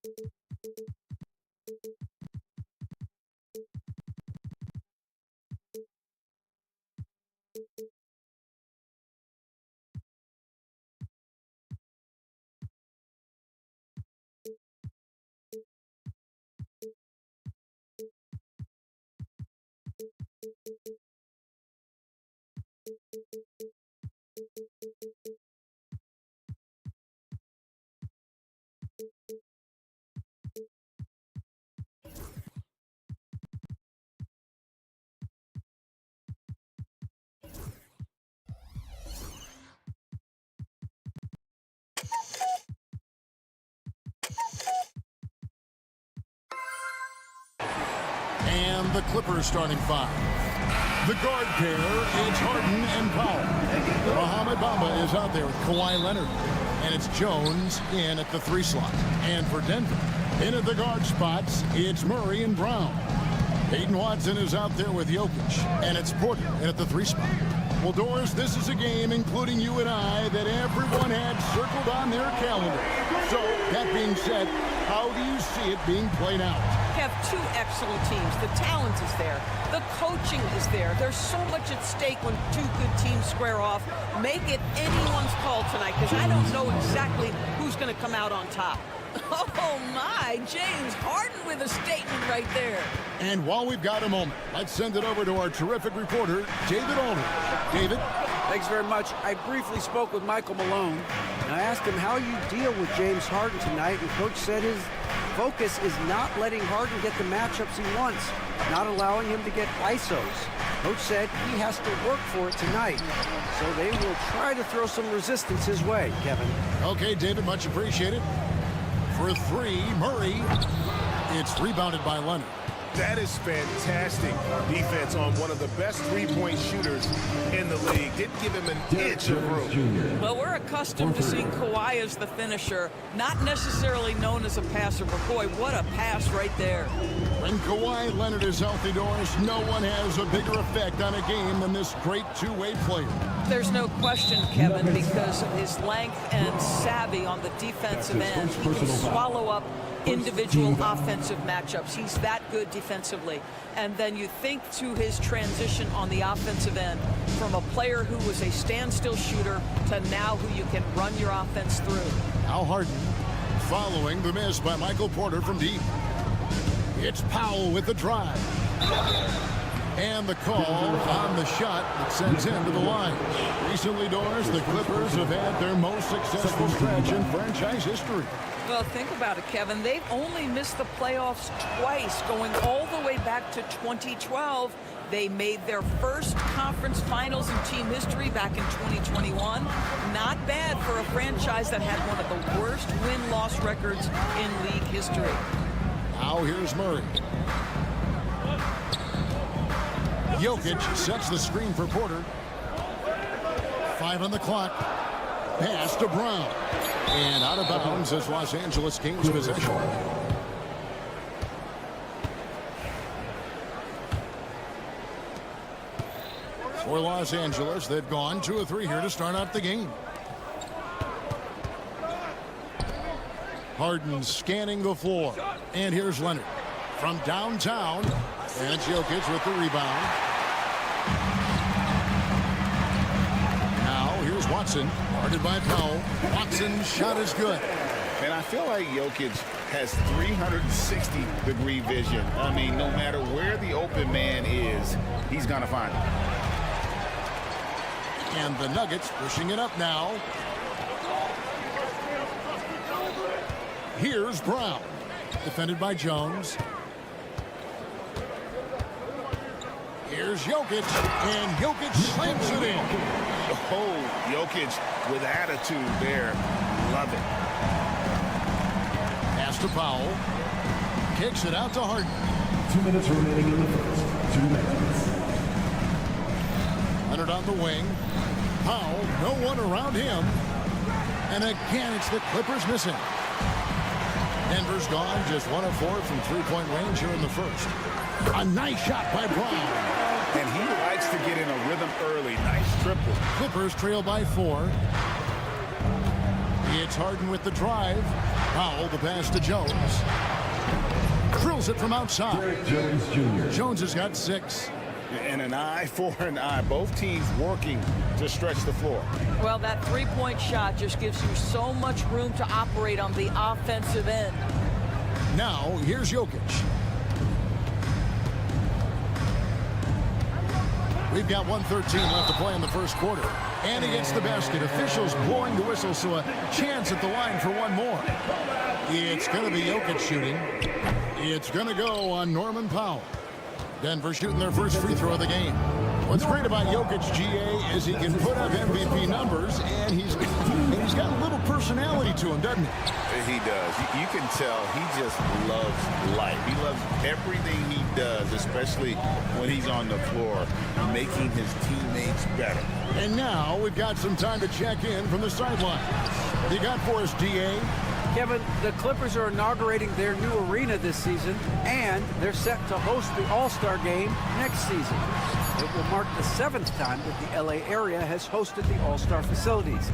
And the Clippers starting five. The guard pair, it's Harden and Powell. Mohamed Bamba is out there with Kawhi Leonard. And it's Jones in at the 3 slot. And for Denver, in at the guard spots, it's Murray and Brown. Peyton Watson is out there with Jokic. And it's Porter in at the 3 spot. Well, Doris, this is a game, including you and I, that everyone had circled on their calendar. So, that being said, how do you see it being played out? Have two excellent teams. The talent is there. The coaching is there. There's so much at stake when two good teams square off. Make it anyone's call tonight, because I don't know exactly who's going to come out on top. Oh, my. James Harden with a statement right there. And while we've got a moment, let's send it over to our terrific reporter, David Aldridge. David? Thanks very much. I briefly spoke with Michael Malone, and I asked him how you deal with James Harden tonight, and Coach said his focus is not letting Harden get the matchups he wants, not allowing him to get ISOs. Coach said he has to work for it tonight, so they will try to throw some resistance his way, Kevin. Okay, David, much appreciated. For 3, Murray. It's rebounded by Leonard. That is fantastic defense on one of the best three-point shooters in the league. Didn't give him an inch of room. Well, we're accustomed to seeing Kawhi as the finisher, not necessarily known as a passer, but boy, what a pass right there. When Kawhi Leonard is healthy, Doris, no one has a bigger effect on a game than this great two-way player. There's no question, Kevin, because of his length and savvy on the defensive end. He can swallow up individual offensive matchups. He's that good defensively. And then you think to his transition on the offensive end from a player who was a standstill shooter to now who you can run your offense through. Now Harden following the miss by Michael Porter from deep. It's Powell with the drive. And the call on the shot that sends him to the line. Recently, Doris, the Clippers have had their most successful stretch in franchise history. Well, think about it, Kevin. They've only missed the playoffs twice, going all the way back to 2012. They made their first conference finals in team history back in 2021. Not bad for a franchise that had one of the worst win-loss records in league history. Now here's Murray. Jokic sets the screen for Porter. 5 on the clock. Pass to Brown. And out of bounds as Los Angeles gains possession. For Los Angeles, they've gone 2 of 3 here to start out the game. Harden scanning the floor. And here's Leonard from downtown. And Jokic with the rebound. Now here's Watson, guarded by Powell. Watson's shot is good. And I feel like Jokic has 360-degree vision. I mean, no matter where the open man is, he's going to find him. And the Nuggets pushing it up now. Here's Brown, defended by Jones. Here's Jokic, and Jokic slams it in. Oh, Jokic with attitude there. Love it. Pass to Powell. Kicks it out to Harden. 2 minutes remaining in the first. 2 minutes. Leonard on the wing. Powell, no one around him. And again, it's the Clippers missing. Denver's gone just 1 of 4 from three-point range here in the first. A nice shot by Brown. And he likes to get in a rhythm early. Nice triple. Clippers trail by 4. It's Harden with the drive. Powell, the pass to Jones. Drills it from outside. Derek Jones Jr. Jones has got 6. And an eye for an eye. Both teams working to stretch the floor. Well, that three-point shot just gives you so much room to operate on the offensive end. Now, here's Jokic. We've got 1:13 left to play in the first quarter. And he gets the basket. Officials blowing the whistle, so a chance at the line for one more. It's going to be Jokic shooting. It's going to go on Norman Powell. Denver shooting their first free throw of the game. What's great about Jokic, GA, is he can put up MVP numbers, and he's got a little personality to him, doesn't he? He does. You can tell he just loves life. He loves everything he does, especially when he's on the floor, making his teammates better. And now we've got some time to check in from the sidelines. You got for us, DA? Kevin, the Clippers are inaugurating their new arena this season, and they're set to host the All-Star Game next season. It will mark the 7th time that the LA area has hosted the All-Star facilities.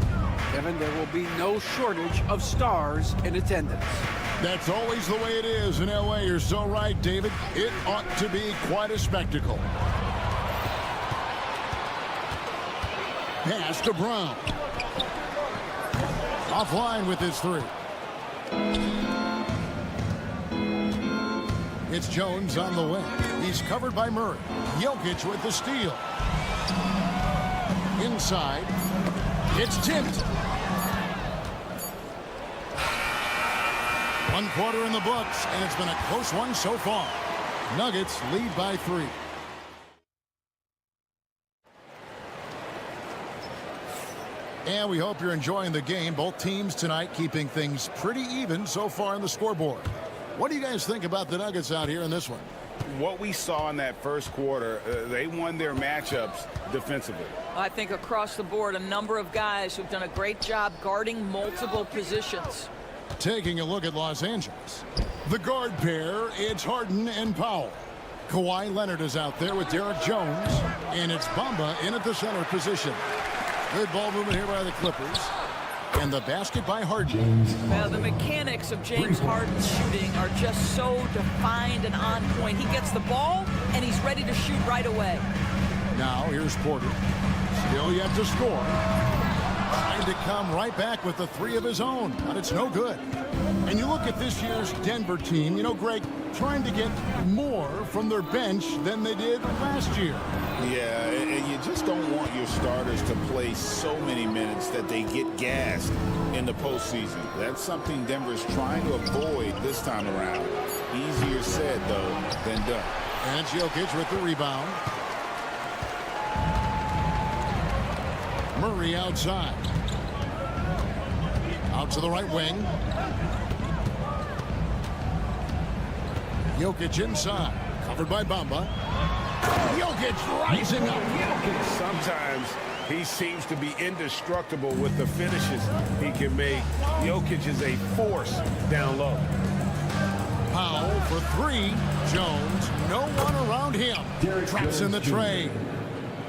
Kevin, there will be no shortage of stars in attendance. That's always the way it is in LA. You're so right, David. It ought to be quite a spectacle. Pass to Brown. Offline with his 3. It's Jones on the wing. He's covered by Murray. Jokic with the steal. Inside. It's tipped. 1 quarter in the books, and it's been a close one so far. Nuggets lead by 3. And we hope you're enjoying the game. Both teams tonight keeping things pretty even so far on the scoreboard. What do you guys think about the Nuggets out here in this one? What we saw in that first quarter, they won their matchups defensively. I think across the board, a number of guys who've done a great job guarding multiple positions. Taking a look at Los Angeles. The guard pair, it's Harden and Powell. Kawhi Leonard is out there with Derek Jones. And it's Bamba in at the center position. Good ball movement here by the Clippers. And the basket by Harden. Well, the mechanics of James Harden's shooting are just so defined and on point. He gets the ball, and he's ready to shoot right away. Now, here's Porter. Still yet to score. Trying to come right back with the 3 of his own, but it's no good. And you look at this year's Denver team, you know, Greg, trying to get more from their bench than they did last year. Yeah, and you just don't want your starters to play so many minutes that they get gassed in the postseason. That's something Denver's trying to avoid this time around. Easier said, though, than done. And it's Jokic with the rebound. Murray outside. Out to the right wing. Jokic inside. Covered by Bamba. Jokic rising up. Jokic. Sometimes he seems to be indestructible with the finishes he can make. Jokic is a force down low. Powell for 3. Jones, no one around him. Traps in the tray.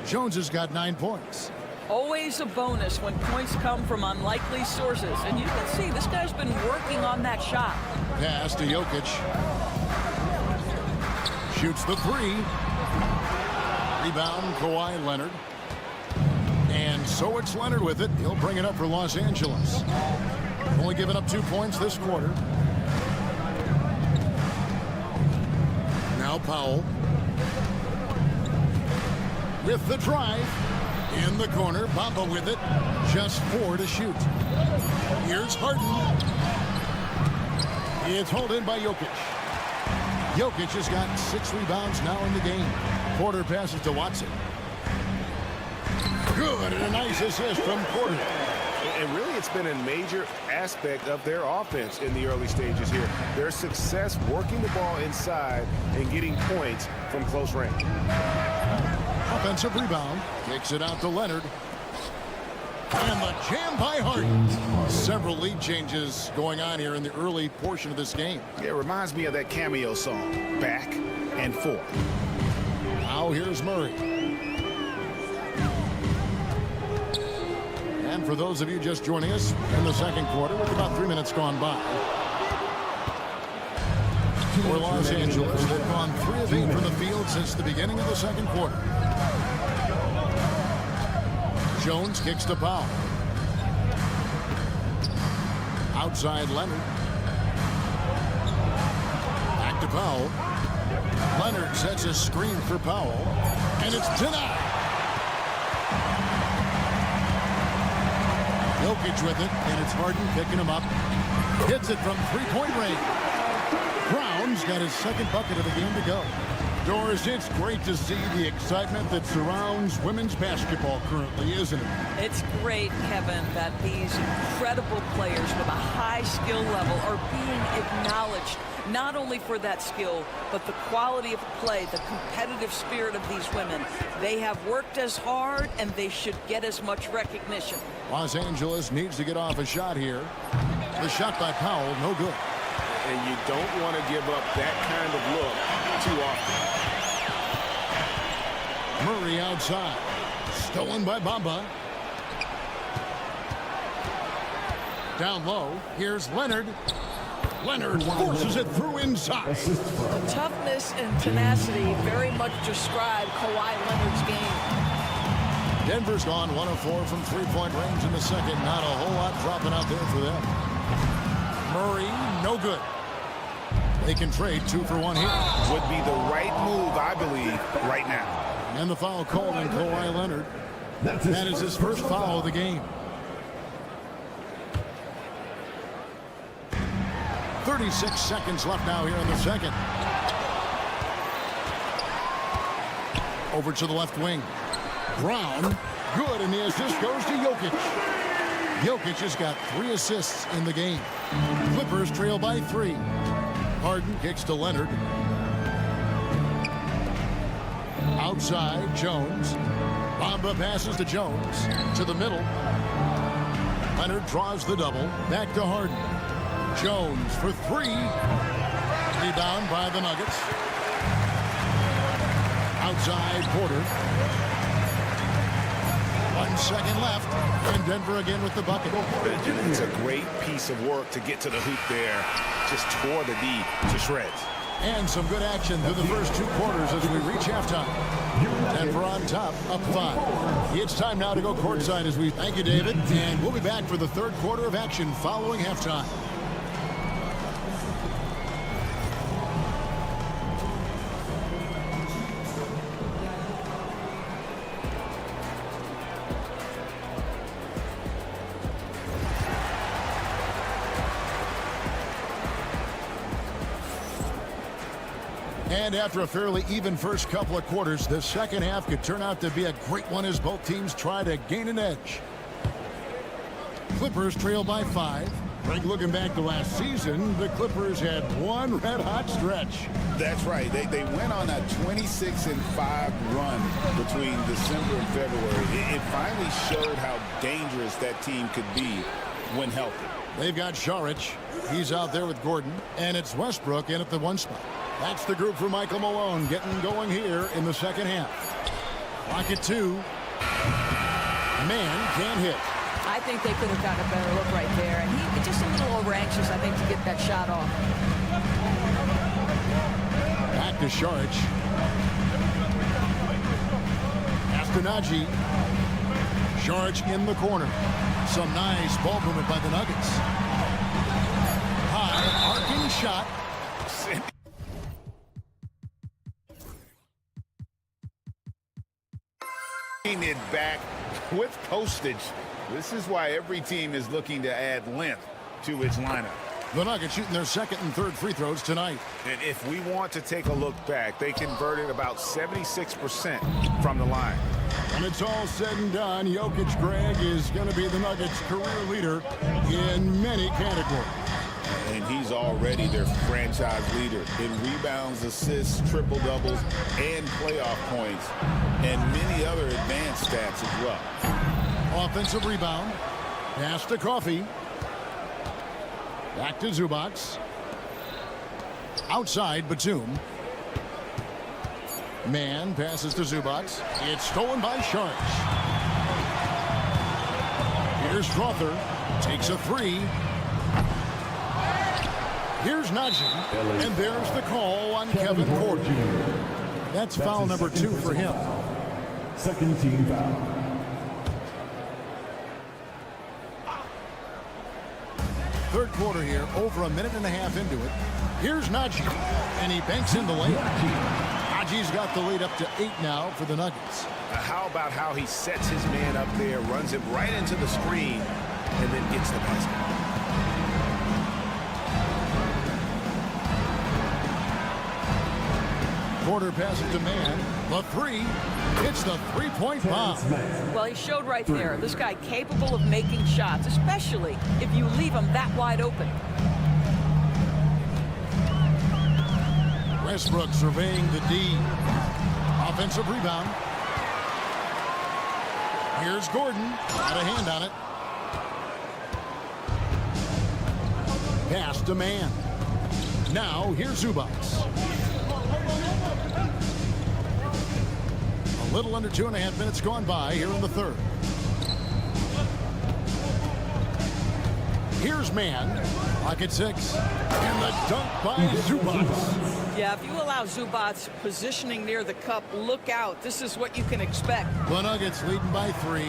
Jones has got 9 points. Always a bonus when points come from unlikely sources. And you can see this guy's been working on that shot. Pass to Jokic. Shoots the 3. Rebound, Kawhi Leonard. And so it's Leonard with it. He'll bring it up for Los Angeles. Only given up 2 points this quarter. Now Powell. With the drive. In the corner, Bamba with it. Just 4 to shoot. Here's Harden. It's hauled in by Jokic. Jokic has got 6 rebounds now in the game. Porter passes to Watson. Good, and a nice assist from Porter. And really, it's been a major aspect of their offense in the early stages here. Their success working the ball inside and getting points from close range. Offensive rebound. Takes it out to Leonard. And the jam by Harden. Several lead changes going on here in the early portion of this game. It reminds me of that cameo song, Back and Forth. Now here's Murray. And for those of you just joining us in the second quarter, with about 3 minutes gone by, For Los Angeles, they've gone 3 of 8 from the field since the beginning of the second quarter. Jones kicks to Powell. Outside Leonard. Back to Powell. Leonard sets a screen for Powell, and it's denied. Jokic with it, and it's Harden picking him up. Hits it from three-point range. Brown's got his second bucket of the game to go. Doris, it's great to see the excitement that surrounds women's basketball currently, isn't it? It's great, Kevin, that these incredible players with a high skill level are being acknowledged, not only for that skill, but the quality of play, the competitive spirit of these women. They have worked as hard, and they should get as much recognition. Los Angeles needs to get off a shot here. The shot by Powell, no good. And you don't want to give up that kind of look too often. Murray outside. Stolen by Bamba. Down low. Here's Leonard. Leonard forces it through inside. The toughness and tenacity very much describe Kawhi Leonard's game. Denver's gone 1 of 4 from three-point range in the second. Not a whole lot dropping out there for them. Murray, no good. They can trade 2 for 1 here. Would be the right move, I believe, right now. And the foul called on Kawhi Leonard. That is his first foul of the game. 36 seconds left now here in the second. Over to the left wing. Brown, good, and the assist goes to Jokic. Jokic has got 3 assists in the game. Clippers trail by 3. Harden kicks to Leonard. Outside, Jones. Bamba passes to Jones. To the middle. Leonard draws the double. Back to Harden. Jones for 3. Rebound by the Nuggets. Outside, Porter. 1 second left, and Denver again with the bucket. It's a great piece of work to get to the hoop there. Just tore the D to shreds. And some good action through the first 2 quarters as we reach halftime. Denver on top, up 5. It's time now to go courtside as we thank you, David, and we'll be back for the third quarter of action following halftime. And after a fairly even first couple of quarters, the second half could turn out to be a great one as both teams try to gain an edge. Clippers trail by 5. Greg, looking back to last season, the Clippers had one red-hot stretch. That's right. They went on a 26-5 run between December and February. It finally showed how dangerous that team could be when healthy. They've got Saric. He's out there with Gordon. And it's Westbrook in at the 1 spot. That's the group for Michael Malone getting going here in the second half. Clock at 2. Man can't hit. I think they could have gotten a better look right there. And he just a little over anxious, I think, to get that shot off. Back to Saric. Astronaji. Saric in the corner. Some nice ball movement by the Nuggets. High arcing shot. It back with postage. This is why every team is looking to add length to its lineup. The Nuggets shooting their second and third free throws tonight. And if we want to take a look back, they converted about 76% from the line. When it's all said and done, Jokic, Greg, is going to be the Nuggets' career leader in many categories. And he's already their franchise leader in rebounds, assists, triple-doubles, and playoff points, and many other advanced stats as well. Offensive rebound. Pass to Coffee. Back to Zubac. Outside, Batum. Man passes to Zubac. It's stolen by Saric. Here's Strother. Takes a 3. Here's Najee, and there's the call on Kevin Porter. That's foul number 2 for him. Second team foul. Third quarter here, over a minute and a half into it. Here's Najee, and he banks in the layup. Najee's got the lead up to 8 now for the Nuggets. How about how he sets his man up there, runs him right into the screen, and then gets the basket. Porter passes to man. The 3 hits the three-point bomb. Well, he showed right there. This guy capable of making shots, especially if you leave him that wide open. Westbrook surveying the D. Offensive rebound. Here's Gordon. Got a hand on it. Pass to man. Now here's Zubac. A little under 2.5 minutes gone by here in the third. Here's man. Pocket 6. And the dunk by Zubac. Yeah, if you allow Zubac positioning near the cup, look out. This is what you can expect. The Nuggets leading by 3.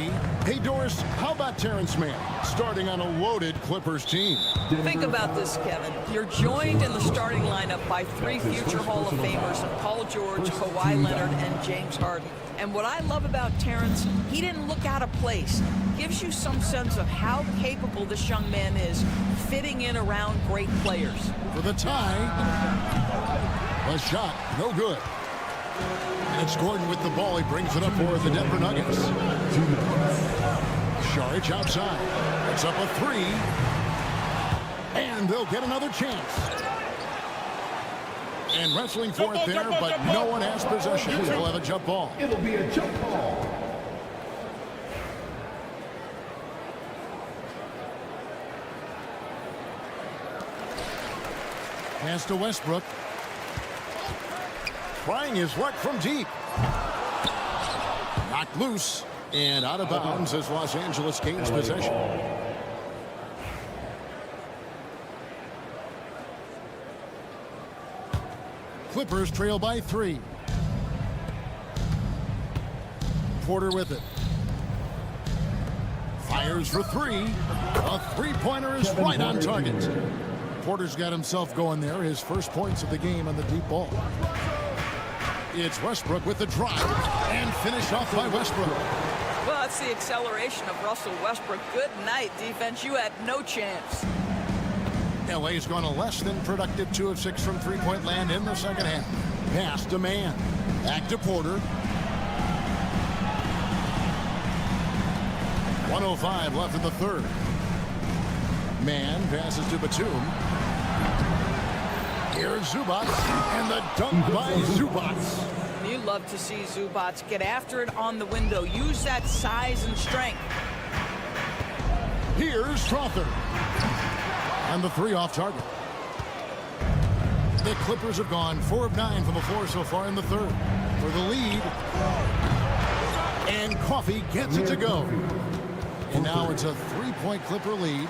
Hey, Doris, how about Terrence Mann starting on a loaded Clippers team? Think about this, Kevin. You're joined in the starting lineup by 3 future Hall of Famers, Paul George, Kawhi Leonard, and James Harden. And what I love about Terrence, he didn't look out of place. Gives you some sense of how capable this young man is fitting in around great players. For the tie. The shot, no good. And it's Gordon with the ball. He brings it up for the Denver Nuggets. Saric outside. It's up a 3. And they'll get another chance. And wrestling for it there, but no one has possession. They'll have a jump ball. It'll be a jump ball. Pass to Westbrook. Trying his luck from deep. Knocked loose and out of bounds as Los Angeles gains possession. Clippers trail by 3. Porter with it. Fires for 3. A three-pointer is right on target. Porter's got himself going there. His first points of the game on the deep ball. It's Westbrook with the drive and finished off by Westbrook. Well, that's the acceleration of Russell Westbrook. Good night, defense. You had no chance. LA's gone a less than productive 2 of 6 from three-point land in the second half. Pass to man. Back to Porter. 1:05 left in the third. Man passes to Batum. Here's Zubac, and the dunk by Zubac. You love to see Zubac get after it on the window. Use that size and strength. Here's Strother. And the 3 off target. The Clippers have gone 4 of 9 from the floor so far in the third. For the lead. And Coffey gets it to go. And now it's a 3-point Clipper lead.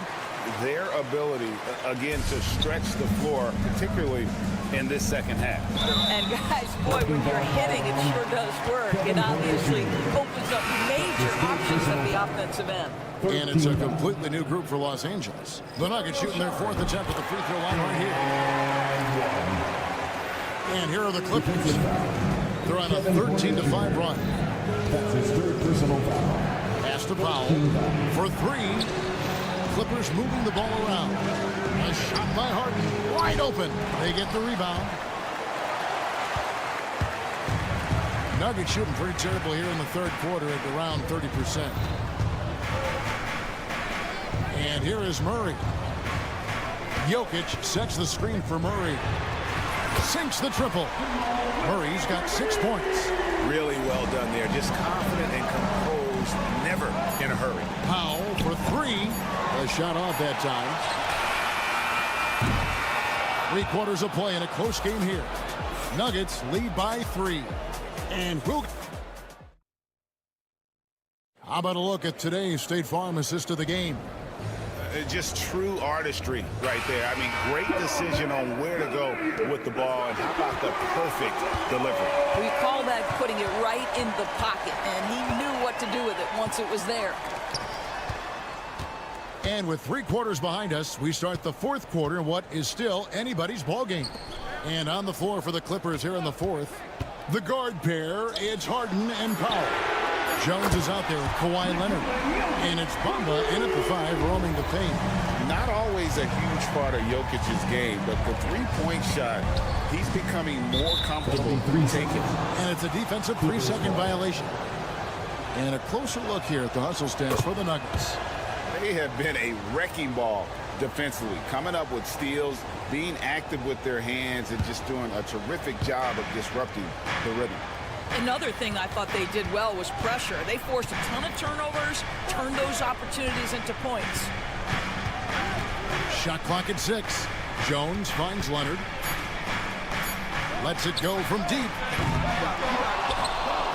Their ability, again, to stretch the floor, particularly in this second half. And guys, boy, when you're hitting, it sure does work. It obviously opens up major options at the offensive end. And it's a completely new group for Los Angeles. The Nuggets shooting their 4th attempt at the free throw line right here. And here are the Clippers. They're on a 13-5 run. That's his 3rd personal foul. Pass to Powell for 3. Clippers moving the ball around. A shot by Harden, wide open. They get the rebound. Nuggets shooting pretty terrible here in the third quarter at around 30%. And here is Murray. Jokic sets the screen for Murray. Sinks the triple. Murray's got 6 points. Really well done there. Just confident and composed. Never in a hurry. Powell for 3. A shot off that time. 3 quarters of play in a close game here. Nuggets lead by 3. And how about a look at today's State Farm assist of the game? Just true artistry right there. I mean, great decision on where to go with the ball, and how about the perfect delivery? We call that putting it right in the pocket, and he knew what to do with it once it was there. And with 3 quarters behind us, we start the 4th quarter in what is still anybody's ball game. And on the floor for the Clippers here in the 4th, the guard pair, it's Harden and Powell. Jones is out there with Kawhi Leonard. And it's Bamba in at the 5, roaming the paint. Not always a huge part of Jokic's game, but the three-point shot, he's becoming more comfortable taking. And it's a defensive 3-second violation. And a closer look here at the hustle stance for the Nuggets. They have been a wrecking ball defensively, coming up with steals, being active with their hands, and just doing a terrific job of disrupting the rhythm. Another thing I thought they did well was pressure. They forced a ton of turnovers, turned those opportunities into points. Shot clock at 6. Jones finds Leonard. Lets it go from deep.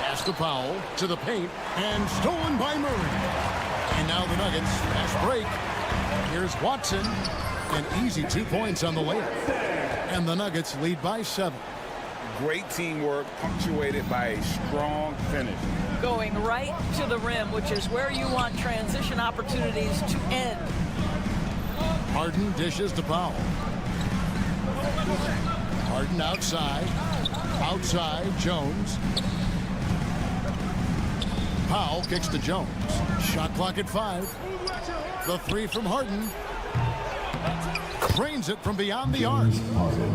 Pass to Powell, to the paint, and stolen by Murray. And now the Nuggets, fast break. Here's Watson. An easy 2 points on the layup. And the Nuggets lead by 7. Great teamwork, punctuated by a strong finish. Going right to the rim, which is where you want transition opportunities to end. Harden dishes to Powell. Harden outside. Outside, Jones. Powell kicks to Jones. Shot clock at 5. The 3 from Harden. Drains it from beyond the arc.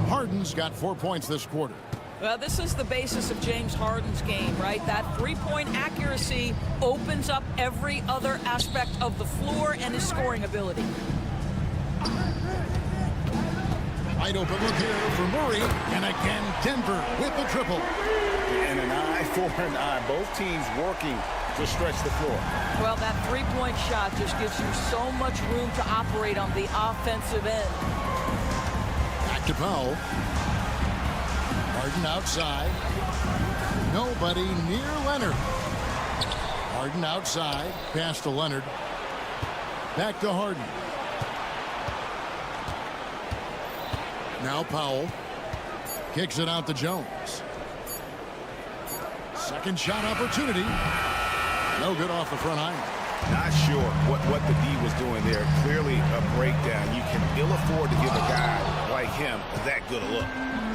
Harden's got 4 points this quarter. Well, this is the basis of James Harden's game, right? That three-point accuracy opens up every other aspect of the floor and his scoring ability. Wide open look here for Murray. And again, Denver with the triple. And an eye for an eye. Both teams working to stretch the floor. Well, that three-point shot just gives you so much room to operate on the offensive end. Back to Powell. Harden outside. Nobody near Leonard. Harden outside. Pass to Leonard. Back to Harden. Now Powell. Kicks it out to Jones. Second shot opportunity. No good off the front iron. Not sure what the D was doing there. Clearly a breakdown. You can ill afford to give a guy like him that good a look.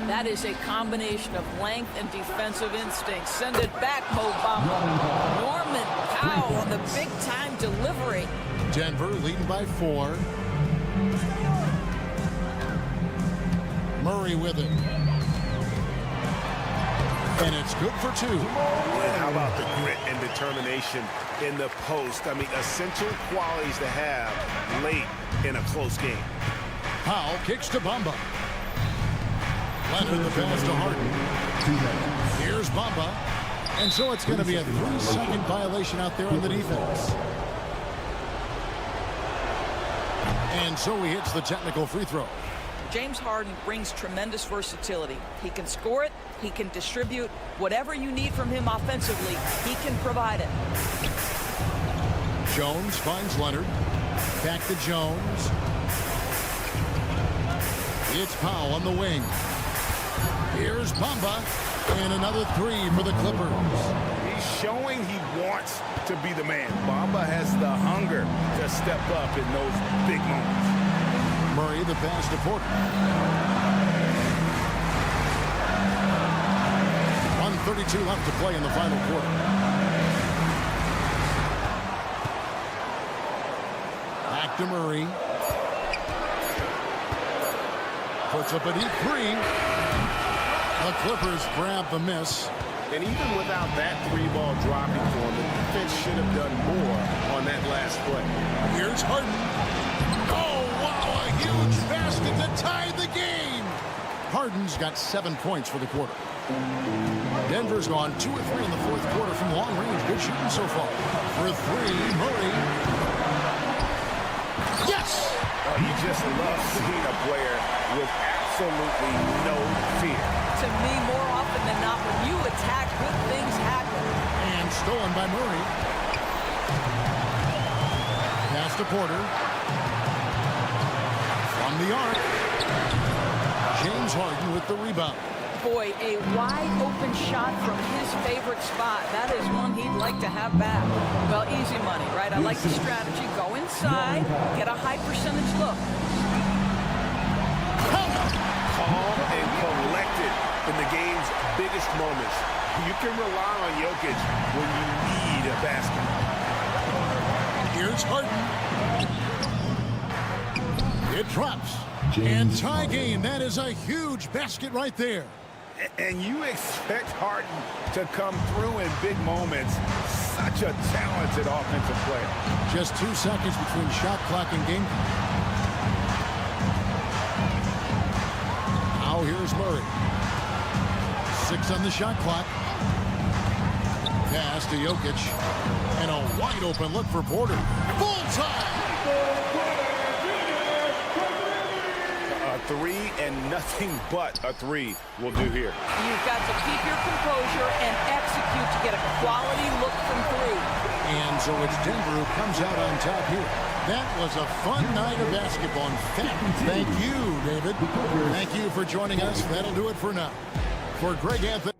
That is a combination of length and defensive instinct. Send it back, Mo Bamba. Norman Powell on the big-time delivery. Denver leading by 4. Murray with it. And it's good for 2. And how about the grit and determination in the post? I mean, essential qualities to have late in a close game. Powell kicks to Bamba. Leonard the pass to Harden. Here's Bamba. And so it's going to be a 3-second violation out there on the defense. And so he hits the technical free throw. James Harden brings tremendous versatility. He can score it, he can distribute. Whatever you need from him offensively, he can provide it. Jones finds Leonard. Back to Jones. It's Powell on the wing. Here's Bamba. And another 3 for the Clippers. He's showing he wants to be the man. Bamba has the hunger to step up in those big moments. Murray the pass to Porter. 1:32 left to play in the final quarter. Back to Murray. Puts up a deep 3. The Clippers grab the miss. And even without that 3-ball dropping for him, the defense should have done more on that last play. Here's Harden. Oh, wow, a huge basket to tie the game. Harden's got 7 points for the quarter. Denver's gone 2 or 3 in the 4th quarter from long range. Good shooting so far. For 3, Murray. Yes! You just love seeing a player with absolutely no fear. To me, more often than not, when you attack, good things happen. And stolen by Murray. Pass to Porter. the arc. James Harden with the rebound. Boy, a wide-open shot from his favorite spot. That is one he'd like to have back. Well, easy money, right? I like the strategy. Go inside, get a high percentage look. Calm and collected in the game's biggest moments. You can rely on Jokic when you need a basket. Here's Harden. It drops. And tie game. That is a huge basket right there. And you expect Harden to come through in big moments. Such a talented offensive player. Just 2 seconds between shot clock and game clock. Now here's Murray. 6 on the shot clock. Pass to Jokic. And a wide open look for Porter. Full time! A three and nothing but a three will do here. You've got to keep your composure and execute to get a quality look from three. And so it's Denver who comes out on top here. That was a fun night of basketball. In fact, thank you, David. Thank you for joining us. That'll do it for now. For Greg Anthony.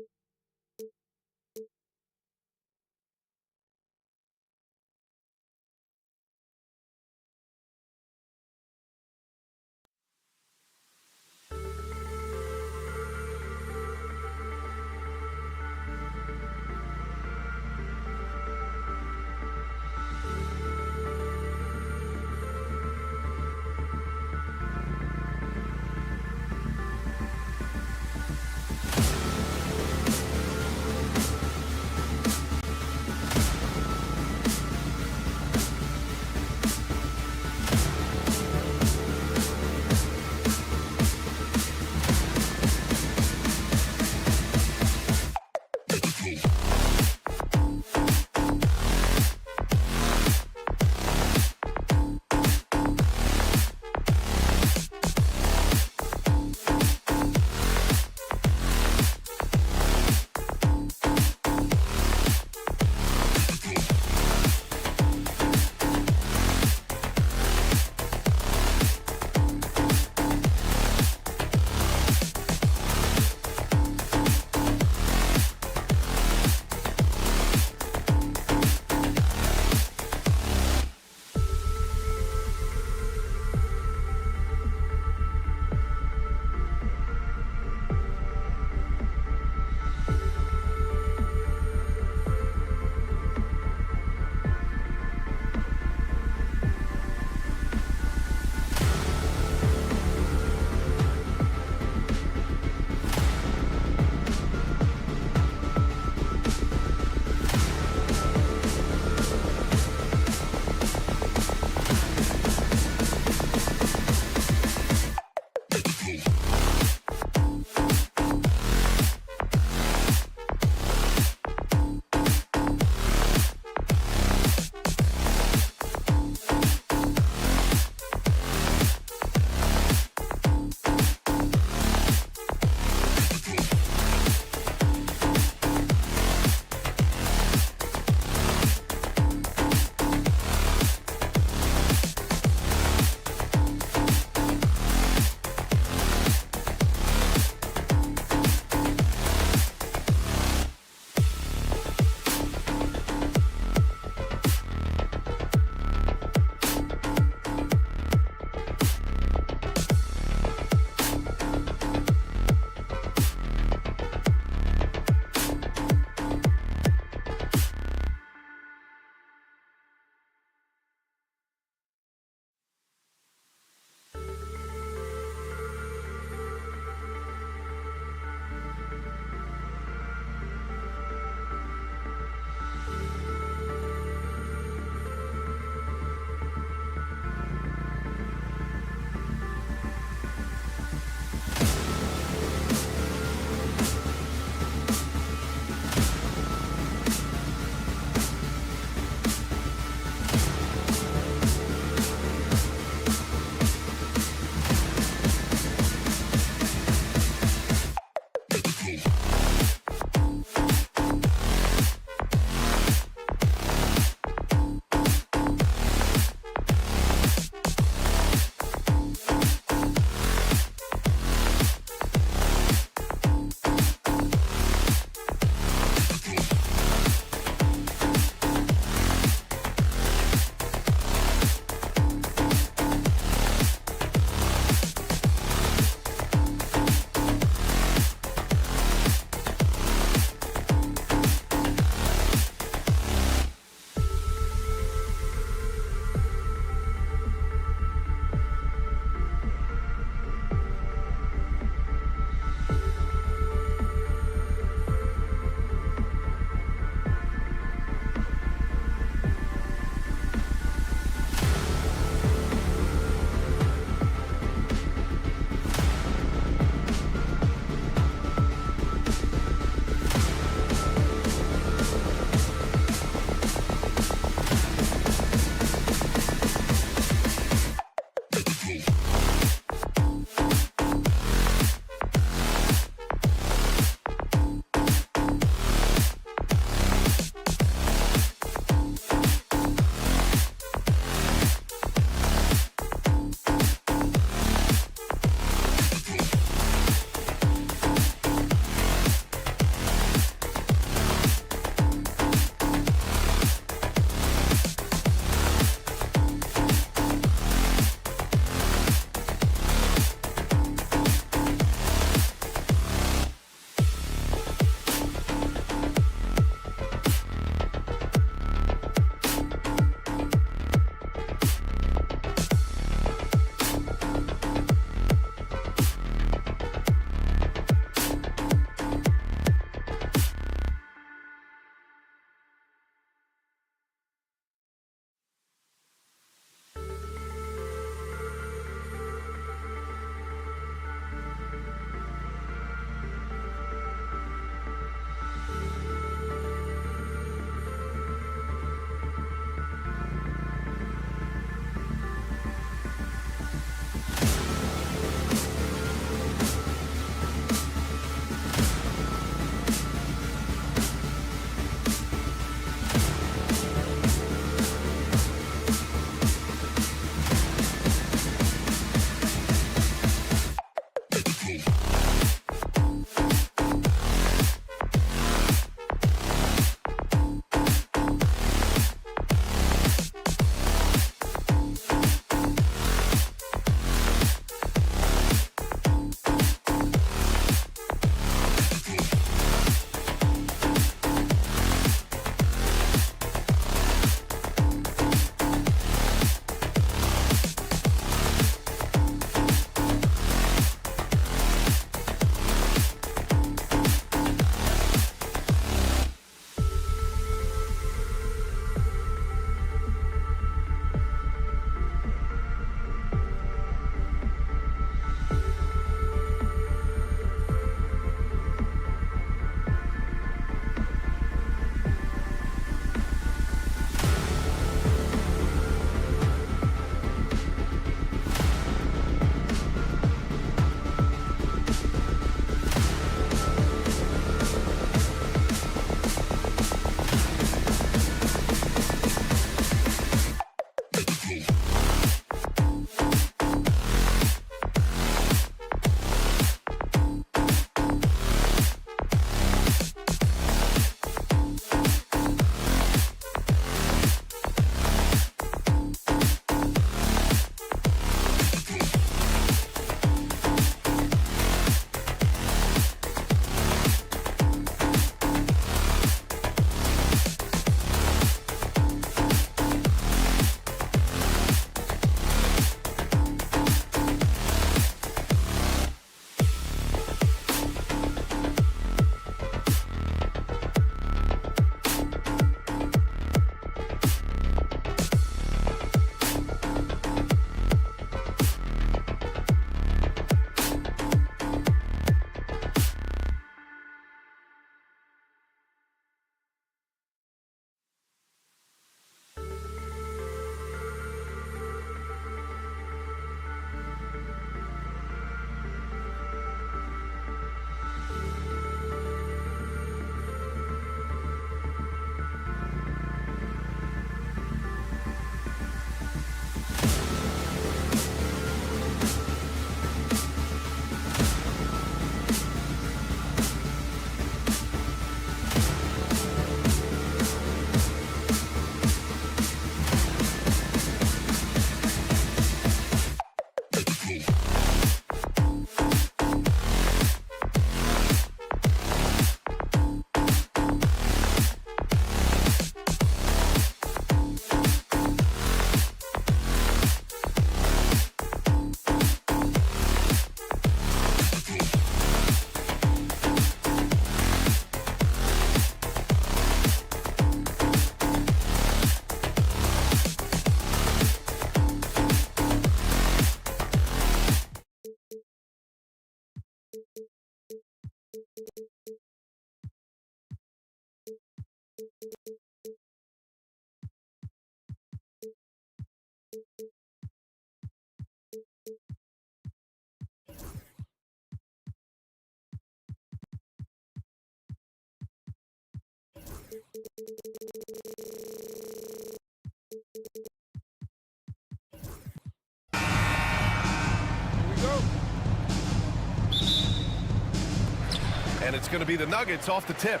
And it's going to be the Nuggets off the tip.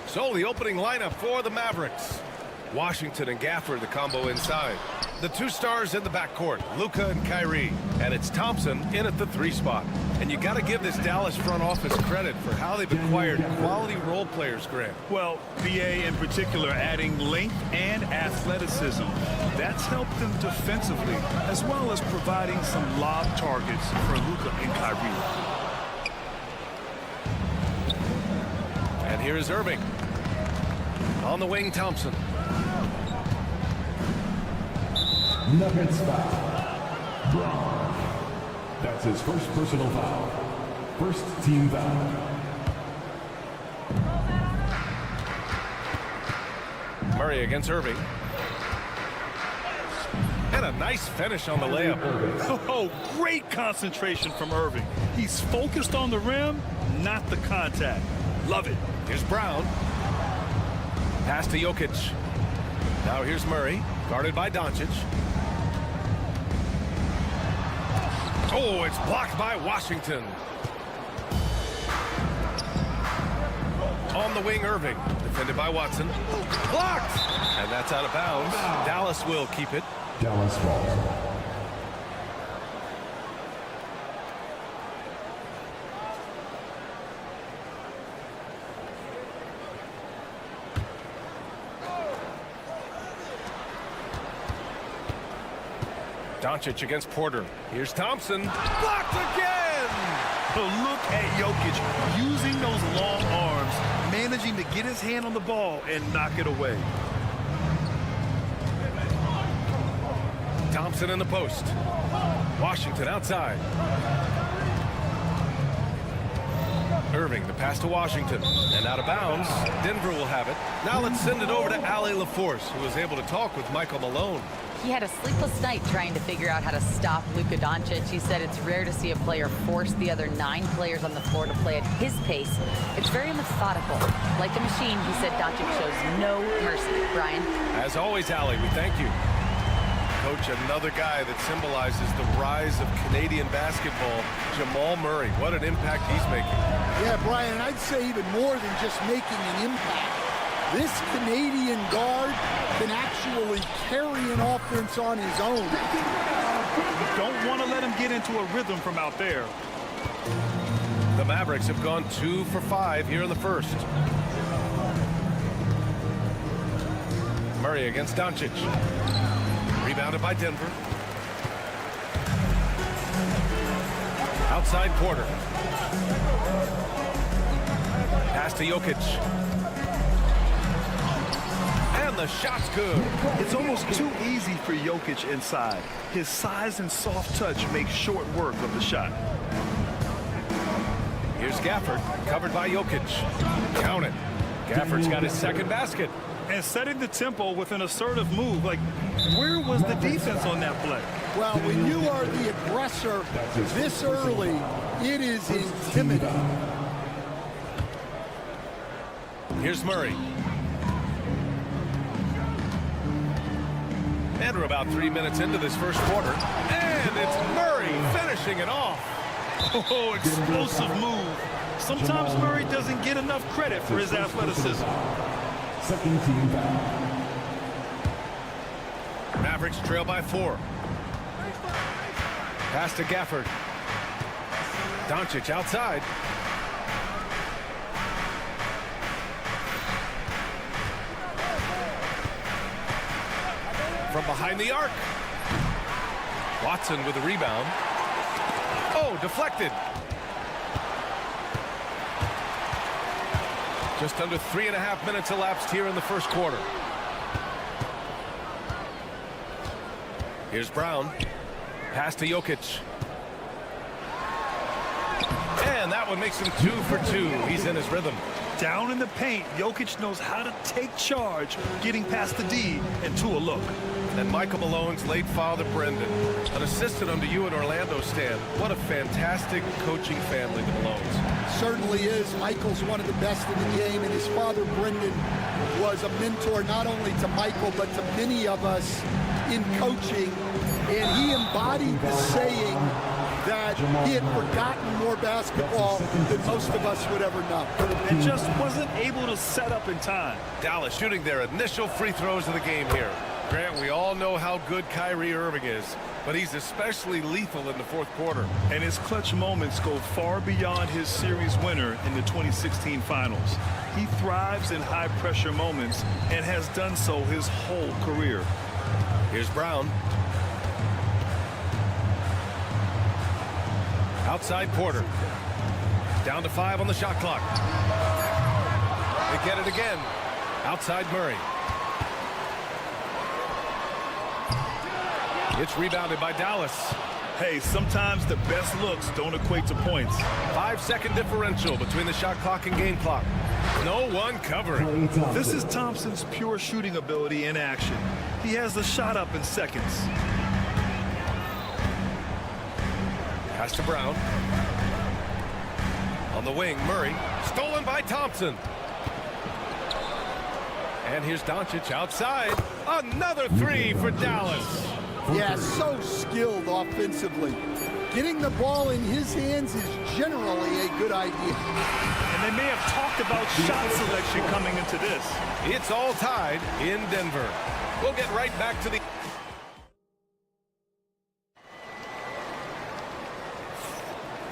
So the opening lineup for the Mavericks. Washington and Gafford, the combo inside. The two stars in the backcourt, Luka and Kyrie. And it's Thompson in at the 3 spot. And you got to give this Dallas front office credit for how they've acquired quality role players, Grant. Well, BA in particular adding length and athleticism. That's helped them defensively, as well as providing some lob targets for Luka and Kyrie. And here is Irving. On the wing, Thompson. Nuggets foul. Braun. That's his first personal foul. First team foul. Murray against Irving. And a nice finish on the layup. Oh, great concentration from Irving. He's focused on the rim, not the contact. Love it. Here's Brown. Pass to Jokic. Now here's Murray, guarded by Doncic. Oh, it's blocked by Washington. On the wing, Irving, defended by Watson. Blocked! And that's out of bounds. Dallas will keep it. Dallas falls. Doncic against Porter. Here's Thompson. Blocked again! But look at Jokic using those long arms, managing to get his hand on the ball and knock it away. Thompson in the post. Washington outside. Irving, the pass to Washington. And out of bounds. Denver will have it. Now let's send it over to Ali LaForce, who was able to talk with Michael Malone. He had a sleepless night trying to figure out how to stop Luka Doncic. He said it's rare to see a player force the other 9 players on the floor to play at his pace. It's very methodical. Like a machine, he said Doncic shows no mercy. Brian? As always, Ali, we thank you. Coach, another guy that symbolizes the rise of Canadian basketball, Jamal Murray. What an impact he's making. Yeah, Brian, and I'd say even more than just making an impact. This Canadian guard can actually carry an offense on his own. Don't want to let him get into a rhythm from out there. The Mavericks have gone 2 for 5 here in the first. Murray against Doncic. Rebounded by Denver. Outside Porter. Pass to Jokic. And the shot's good. It's almost too easy for Jokic inside. His size and soft touch make short work of the shot. Here's Gafford, covered by Jokic. Count it. Gafford's got his second basket. And setting the tempo with an assertive move. Like, where was the defense on that play? Well, when you are the aggressor this early, it is intimidating. Here's Murray. And we're about 3 minutes into this first quarter. And it's Murray finishing it off. Oh, explosive move. Sometimes Murray doesn't get enough credit for his athleticism. Second team foul. Mavericks trail by 4. Pass to Gafford. Doncic outside. From behind the arc. Watson with a rebound. Oh, deflected. Just under 3.5 minutes elapsed here in the first quarter. Here's Brown. Pass to Jokic. And that one makes him 2 for 2. He's in his rhythm. Down in the paint, Jokic knows how to take charge, getting past the D and to a look. And Michael Malone's late father, Brendan, an assistant under you in Orlando, Stan. What a fantastic coaching family, the Malones. Certainly is. Michael's one of the best in the game, and his father, Brendan, was a mentor not only to Michael, but to many of us in coaching. And he embodied the saying that he had forgotten more basketball than most of us would ever know. And just wasn't able to set up in time. Dallas shooting their initial free throws of the game here. Grant, we all know how good Kyrie Irving is, but he's especially lethal in the fourth quarter. And his clutch moments go far beyond his series winner in the 2016 finals. He thrives in high-pressure moments and has done so his whole career. Here's Brown. Outside Porter. Down to 5 on the shot clock. They get it again. Outside Murray. It's rebounded by Dallas. Hey, sometimes the best looks don't equate to points. 5-second differential between the shot clock and game clock. No one covering. This is Thompson's pure shooting ability in action. He has the shot up in seconds. Pass to Brown. On the wing, Murray. Stolen by Thompson. And here's Doncic outside. Another 3 for Dallas. Yeah, so skilled offensively. Getting the ball in his hands is generally a good idea. And they may have talked about shot selection coming into this. It's all tied in Denver. We'll get right back to the...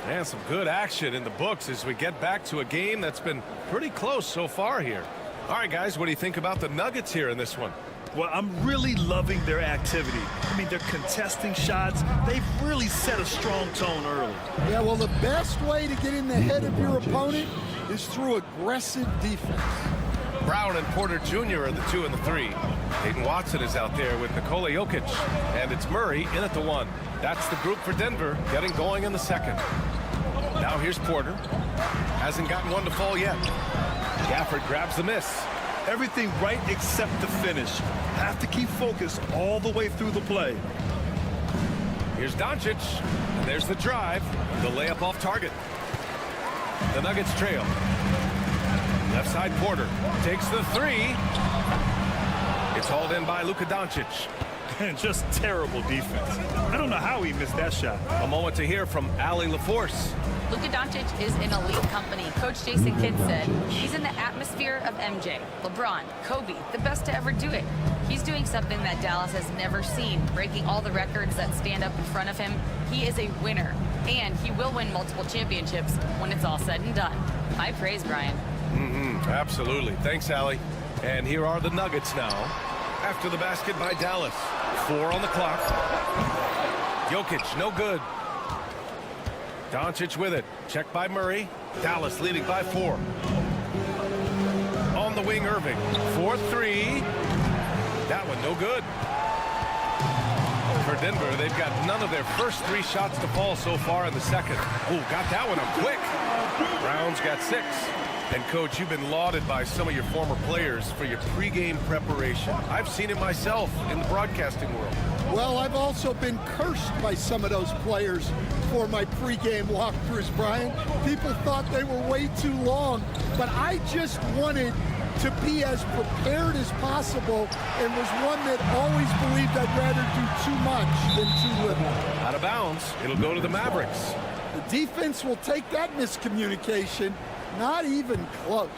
And some good action in the books as we get back to a game that's been pretty close so far here. All right, guys, what do you think about the Nuggets here in this one? Well, I'm really loving their activity. I mean, they're contesting shots. They've really set a strong tone early. Yeah, well, the best way to get in the head of your opponent is through aggressive defense. Brown and Porter Jr. are the 2 and the 3. Hayden Watson is out there with Nikola Jokic. And it's Murray in at the 1. That's the group for Denver getting going in the second. Now here's Porter. Hasn't gotten one to fall yet. Gafford grabs the miss. Everything right except the finish. Have to keep focused all the way through the play. Here's Doncic. And there's the drive. The layup off target. The Nuggets trail. Left side Porter takes the 3. It's hauled in by Luka Doncic. And just terrible defense. I don't know how he missed that shot. A moment to hear from Allie LaForce. Luka Doncic is in elite company. Coach Jason Kidd said he's in the atmosphere of MJ, LeBron, Kobe, the best to ever do it. He's doing something that Dallas has never seen, breaking all the records that stand up in front of him. He is a winner, and he will win multiple championships when it's all said and done. High praise, Brian. Absolutely. Thanks, Allie. And here are the Nuggets now. After the basket by Dallas. 4 on the clock. Jokic, no good. Doncic with it. Checked by Murray. Dallas leading by 4. On the wing, Irving. 4-3. That one no good. For Denver, they've got none of their first 3 shots to fall so far in the second. Oh, got that one up quick. Brown's got 6. And, Coach, you've been lauded by some of your former players for your pregame preparation. I've seen it myself in the broadcasting world. Well, I've also been cursed by some of those players for my pregame walkthroughs, Brian. People thought they were way too long, but I just wanted to be as prepared as possible and was one that always believed I'd rather do too much than too little. Out of bounds, it'll go to the Mavericks. The defense will take that miscommunication. Not even close.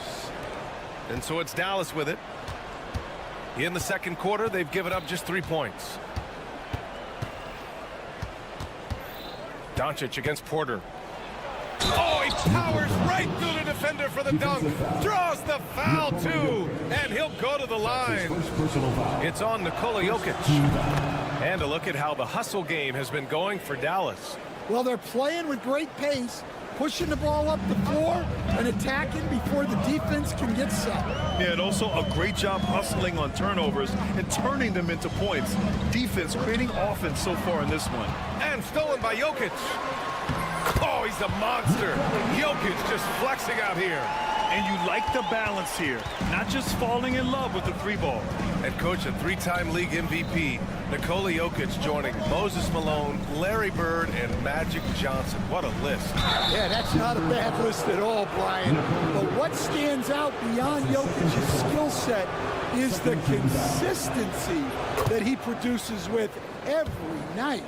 And so it's Dallas with it. In the second quarter, they've given up just 3 points. Doncic against Porter. Oh, he powers right through the defender for the dunk. Draws the foul, too. And he'll go to the line. It's on Nikola Jokic. And a look at how the hustle game has been going for Dallas. Well, they're playing with great pace, pushing the ball up the floor and attacking before the defense can get set. Yeah, and also a great job hustling on turnovers and turning them into points. Defense creating offense so far in this one. And stolen by Jokic. Oh, he's a monster. Jokic just flexing out here. And you like the balance here, not just falling in love with the three ball. And coach, a three-time league MVP, Nikola Jokic joining Moses Malone, Larry Bird, and Magic Johnson. What a list. Yeah, that's not a bad list at all, Brian. But what stands out beyond Jokic's skill set is the consistency that he produces with every night.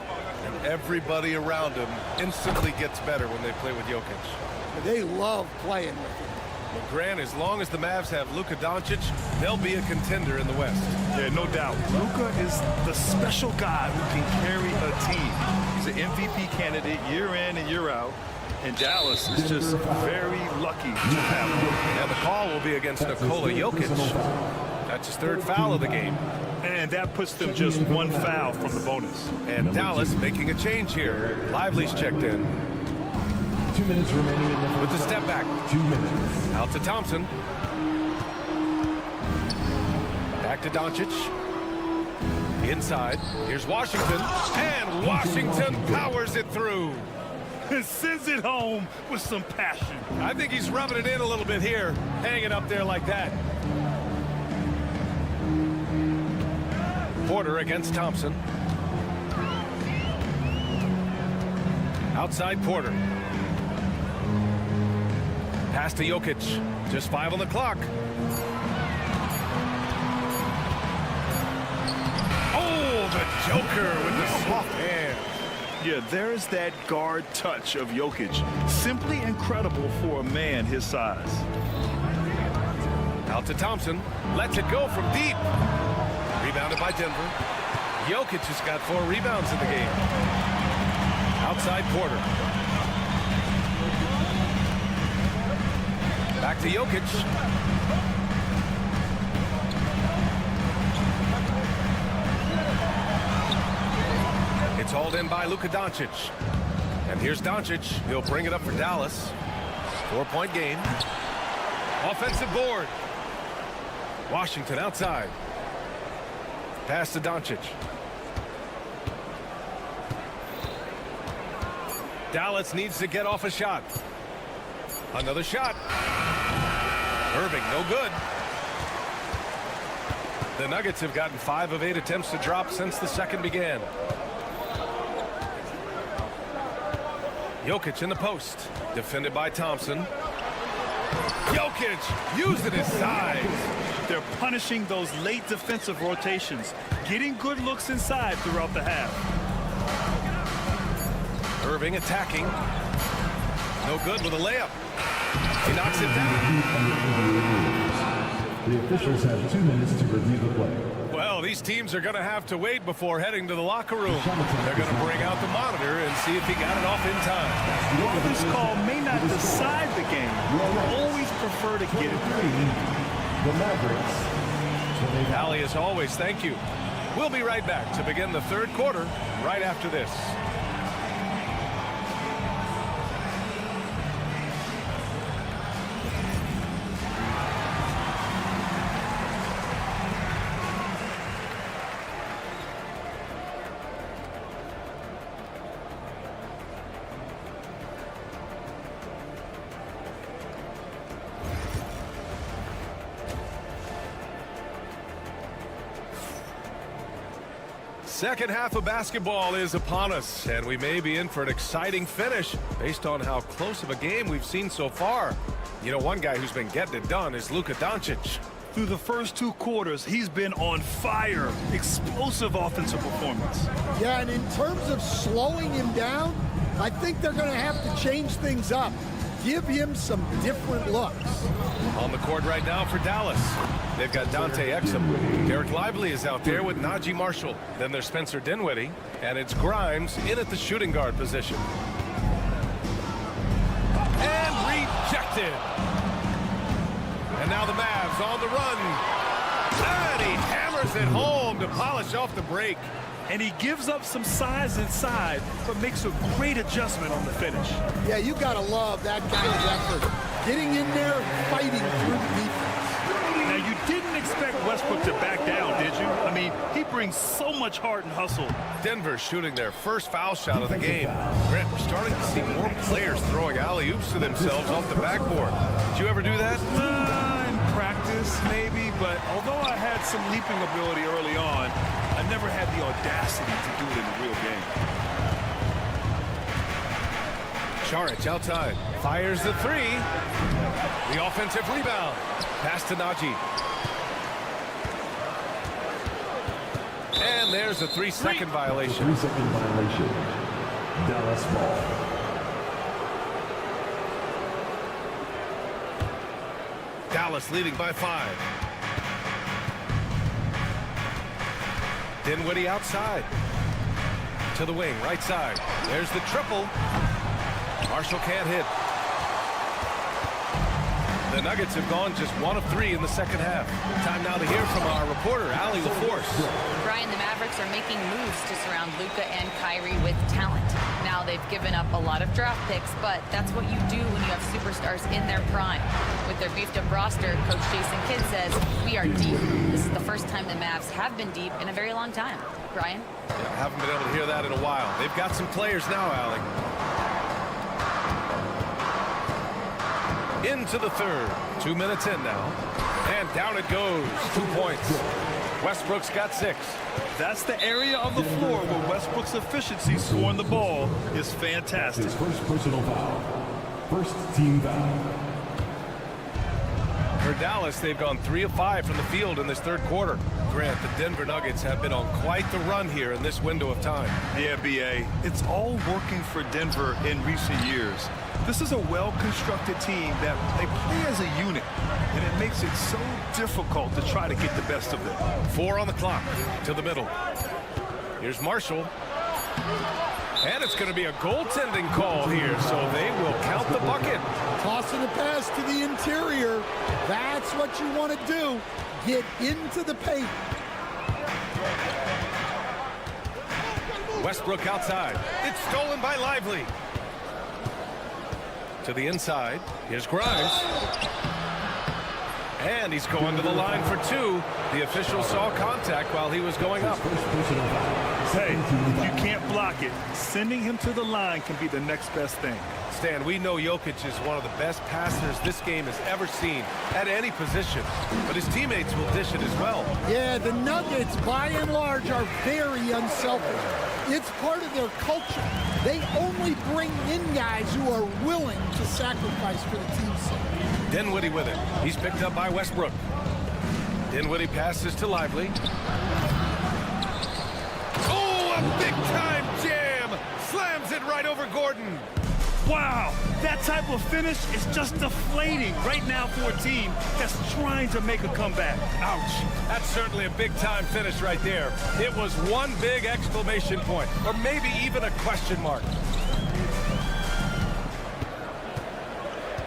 And everybody around him instantly gets better when they play with Jokic. They love playing with him. Well, Grant, as long as the Mavs have Luka Doncic, they'll be a contender in the West. Yeah, no doubt. Luka is the special guy who can carry a team. He's an MVP candidate year in and year out. And Dallas is just very lucky to have him. And the call will be against Nikola Jokic. That's his third foul of the game. And that puts them just one foul from the bonus. And Dallas making a change here. Lively's checked in. 2 minutes remaining in the With the step back. 2 minutes. Out to Thompson. Back to Doncic. Inside. Here's Washington. And Washington powers it through. And sends it home with some passion. I think he's rubbing it in a little bit here. Hanging up there like that. Porter against Thompson. Outside Porter. Pass to Jokic. Just 5 on the clock. Oh, the Joker with the soft hand. Yeah, there's that guard touch of Jokic. Simply incredible for a man his size. Out to Thompson. Lets it go from deep. Rebounded by Denver. Jokic has got 4 rebounds in the game. Outside Porter. Back to Jokic. It's hauled in by Luka Doncic. And here's Doncic. He'll bring it up for Dallas. 4-point game. Offensive board. Washington outside. Pass to Doncic. Dallas needs to get off a shot. Another shot. Irving, no good. The Nuggets have gotten 5 of 8 attempts to drop since the second began. Jokic in the post. Defended by Thompson. Jokic using his size. They're punishing those late defensive rotations, getting good looks inside throughout the half. Irving attacking. No good with a layup. He knocks it down. The officials have 2 minutes to review the play. Well, these teams are going to have to wait before heading to the locker room. They're going to bring out the monitor and see if he got it off in time. While this call may not decide the game, we'll always prefer to get it through. The Mavericks. Allie, as always, thank you. We'll be right back to begin the third quarter right after this. Second half of basketball is upon us, and we may be in for an exciting finish based on how close of a game we've seen so far. You know, one guy who's been getting it done is Luka Doncic. Through the first 2 quarters, he's been on fire. Explosive offensive performance. Yeah, and in terms of slowing him down, I think they're going to have to change things up. Give him some different looks. On the court right now for Dallas. They've got Dante Exum. Derek Lively is out there with Najee Marshall. Then there's Spencer Dinwiddie. And it's Grimes in at the shooting guard position. And rejected. And now the Mavs on the run. And he hammers it home to polish off the break. And he gives up some size inside, but makes a great adjustment on the finish. Yeah, you got to love that kind of effort. Getting in there, fighting through the defense. Now, you didn't expect Westbrook to back down, did you? I mean, he brings so much heart and hustle. Denver shooting their first foul shot of the game. Grant, we're starting to see more players throwing alley-oops to themselves off the backboard. Did you ever do that? In practice, maybe, but although I had some leaping ability early on, I never had the audacity to do it in the real game. Saric outside, fires the three. The offensive rebound. Pass to Najee. And there's a 3-second violation. 3-second violation. Dallas ball. Dallas leading by 5. Dinwiddie outside. To the wing, right side. There's the triple. Marshall can't hit. The Nuggets have gone just 1 of 3 in the second half. Time now to hear from our reporter, Allie LaForce. Brian, the Mavericks are making moves to surround Luka and Kyrie with talent. Now they've given up a lot of draft picks, but that's what you do when you have superstars in their prime. With their beefed up roster, Coach Jason Kidd says, we are deep. This is the first time the Mavs have been deep in a very long time. Brian? Yeah, haven't been able to hear that in a while. They've got some players now, Allie. Into the third. 2 minutes in now. And down it goes. 2 points. Westbrook's got 6. That's the area of the floor where Westbrook's efficiency scoring the ball is fantastic. His first personal foul. First team foul. For Dallas, they've gone 3 of 5 from the field in this third quarter. Grant, the Denver Nuggets have been on quite the run here in this window of time. Yeah, B.A. It's all working for Denver in recent years. This is a well-constructed team that they play as a unit, and it makes it so difficult to try to get the best of them. 4 on the clock to the middle. Here's Marshall. And it's going to be a goaltending call here, so they will count the bucket. Tossing a pass to the interior. That's what you want to do. Get into the paint. Westbrook outside. It's stolen by Lively. To the inside. Here's Grimes. And he's going to the line for 2. The official saw contact while he was going up. Hey, if you can't block it, sending him to the line can be the next best thing. Stan, we know Jokic is one of the best passers this game has ever seen at any position, but his teammates will dish it as well. Yeah, the Nuggets, by and large, are very unselfish. It's part of their culture. They only bring in guys who are willing to sacrifice for the team's sake. Dinwiddie with it. He's picked up by Westbrook. Dinwiddie passes to Lively. Oh, a big-time jam! Slams it right over Gordon. Wow, that type of finish is just deflating right now for a team that's trying to make a comeback. Ouch. That's certainly a big-time finish right there. It was one big exclamation point, or maybe even a question mark.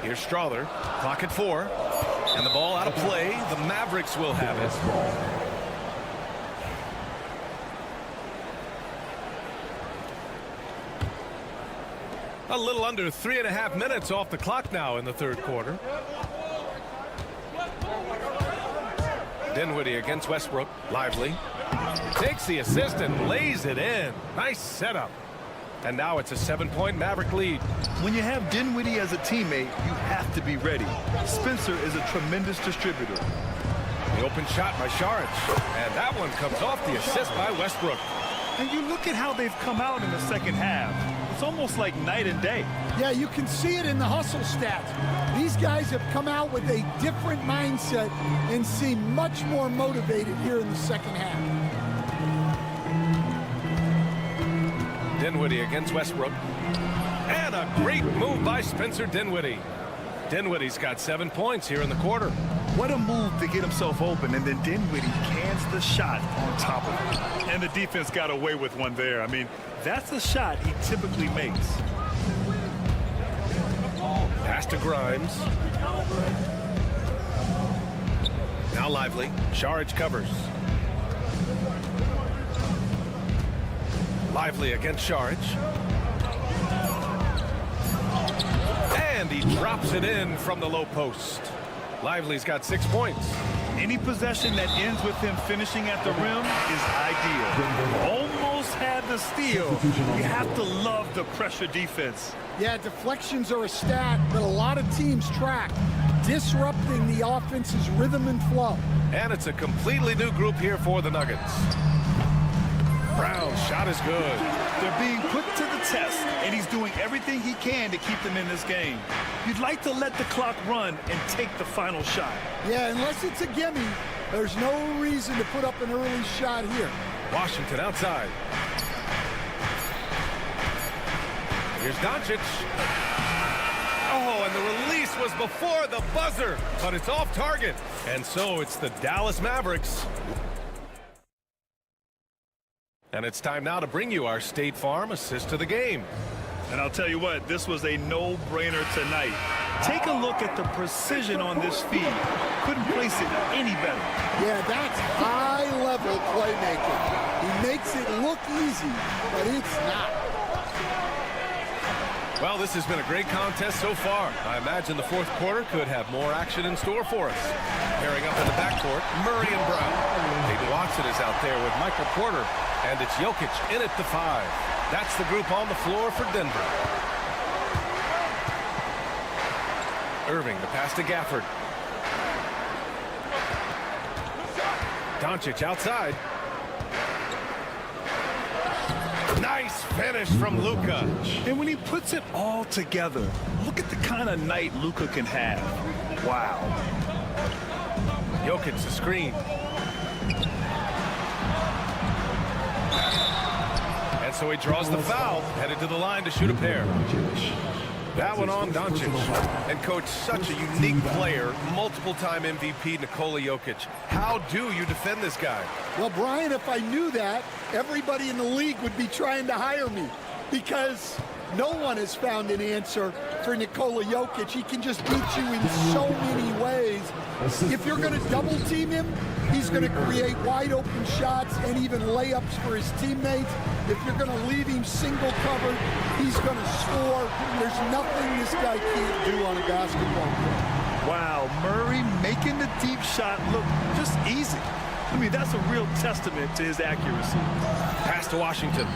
Here's Strother. Clock at 4. And the ball out of play. The Mavericks will have it. A little under 3.5 minutes off the clock now in the third quarter. Dinwiddie against Westbrook. Lively. Takes the assist and lays it in. Nice setup. And now it's a 7-point Maverick lead. When you have Dinwiddie as a teammate, you have to be ready. Spencer is a tremendous distributor. The open shot by Saric. And that one comes off the assist by Westbrook. And you look at how they've come out in the second half. It's almost like night and day. Yeah, you can see it in the hustle stats. These guys have come out with a different mindset and seem much more motivated here in the second half. Dinwiddie against Westbrook. And a great move by Spencer Dinwiddie. Dinwiddie's got 7 points here in the quarter. What a move to get himself open, and then Dinwiddie cans the shot on top of it. And the defense got away with one there. I mean, that's a shot he typically makes. Pass to Grimes. Now Lively. Saric covers. Lively against Saric. And he drops it in from the low post. Lively's got 6 points. Any possession that ends with him finishing at the rim is ideal. Almost had the steal. You have to love the pressure defense. Yeah, deflections are a stat that a lot of teams track, disrupting the offense's rhythm and flow. And it's a completely new group here for the Nuggets. Brown's shot is good. They're being put to the test, and he's doing everything he can to keep them in this game. You'd like to let the clock run and take the final shot. Yeah, unless it's a gimme, there's no reason to put up an early shot here. Washington outside. Here's Doncic. Oh, and the release was before the buzzer, but it's off target. And so it's the Dallas Mavericks. And it's time now to bring you our State Farm assist to the game. And I'll tell you what, this was a no-brainer tonight. Take a look at the precision on this feed. Couldn't place it any better. Yeah, that's high-level playmaking. He makes it look easy, but it's not. Well, this has been a great contest so far. I imagine the fourth quarter could have more action in store for us. Pairing up in the backcourt, Murray and Brown. Peyton Watson is out there with Michael Porter, and it's Jokic in at the 5. That's the group on the floor for Denver. Irving, the pass to Gafford. Doncic outside. Nice finish from Luka. And when he puts it all together, look at the kind of night Luka can have. Wow. Jokic the screen. And so he draws the foul, headed to the line to shoot a pair. That one on Doncic. And coach, such a unique player, multiple-time MVP Nikola Jokic. How do you defend this guy? Well, Brian, if I knew that, everybody in the league would be trying to hire me, because no one has found an answer for Nikola Jokic. He can just beat you in so many ways. If you're going to double team him, he's going to create wide open shots and even layups for his teammates. If you're going to leave him single covered, he's going to score. There's nothing this guy can't do on a basketball court. Wow, Murray making the deep shot look just easy. I mean, that's a real testament to his accuracy. Pass to Washington.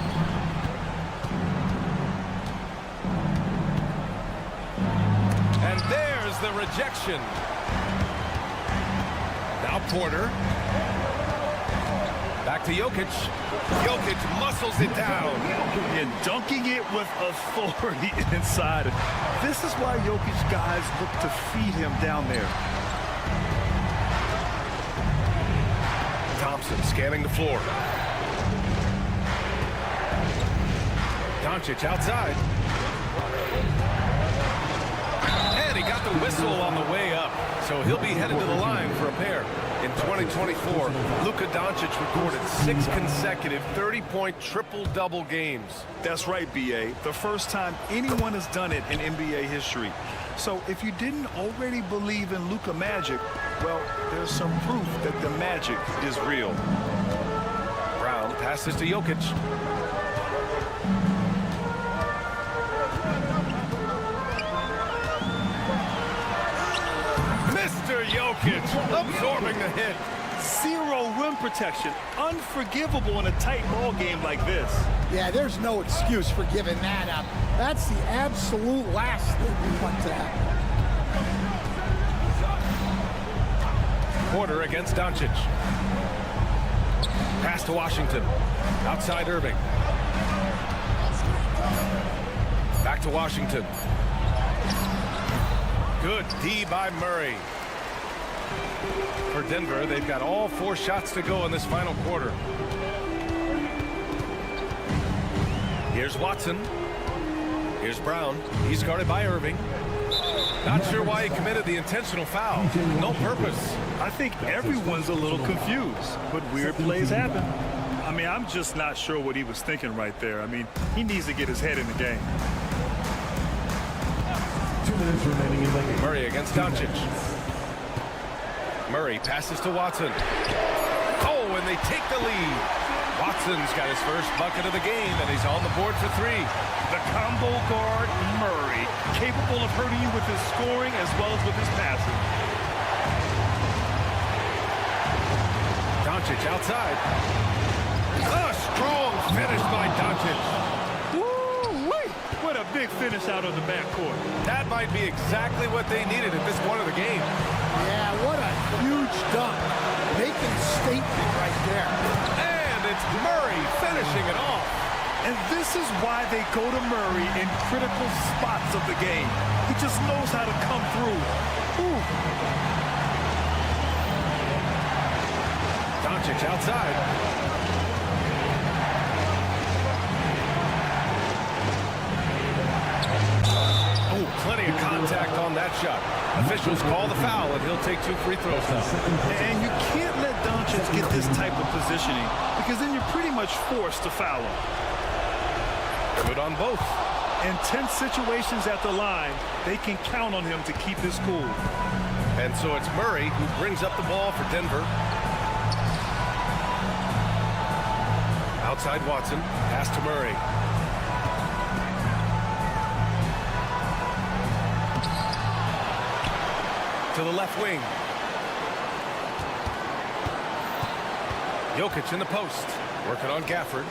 And there's the rejection. Now Porter. Back to Jokic. Jokic muscles it down. And dunking it with authority inside. This is why Jokic guys look to feed him down there. Thompson scanning the floor. Doncic outside. And he got the whistle on the way up. So he'll be headed to the line for a pair. In 2024, Luka Doncic recorded 6 consecutive 30-point triple-double games. That's right, B.A. The first time anyone has done it in NBA history. So if you didn't already believe in Luka magic, well, there's some proof that the magic is real. Brown passes to Jokic. Mr. Jokic absorbing the hit. Zero rim protection. Unforgivable in a tight ball game like this. Yeah, there's no excuse for giving that up. That's the absolute last thing we want to happen. Porter against Doncic. Pass to Washington. Outside Irving. Back to Washington. Good D by Murray. For Denver, they've got all 4 shots to go in this final quarter. Here's Watson. Here's Brown. He's guarded by Irving. Not sure why he committed the intentional foul. No purpose. I think everyone's a little confused, but weird plays happen. I mean, I'm just not sure what he was thinking right there. I mean, he needs to get his head in the game. 2 minutes remaining in the game. Murray against Doncic. Murray passes to Watson. Oh, and they take the lead. Watson's got his first bucket of the game, and he's on the board for 3. The combo guard, Murray, capable of hurting you with his scoring as well as with his passing. Doncic outside. A strong finish by Doncic. Woo-wee! What a big finish out of the backcourt. That might be exactly what they needed at this point of the game. Yeah, what a huge dunk. Making statement right there. And it's Murray finishing it off. And this is why they go to Murray in critical spots of the game. He just knows how to come through. Ooh. Doncic outside. Oh, plenty of contact on that shot. Officials call the foul, and he'll take 2 free throws now. And you can't let Doncic get this type of positioning because then you're pretty much forced to foul him. Good on both. In tense situations at the line, they can count on him to keep his cool. And so it's Murray who brings up the ball for Denver. Outside Watson, pass to Murray. To the left wing. Jokic in the post, working on Gafford.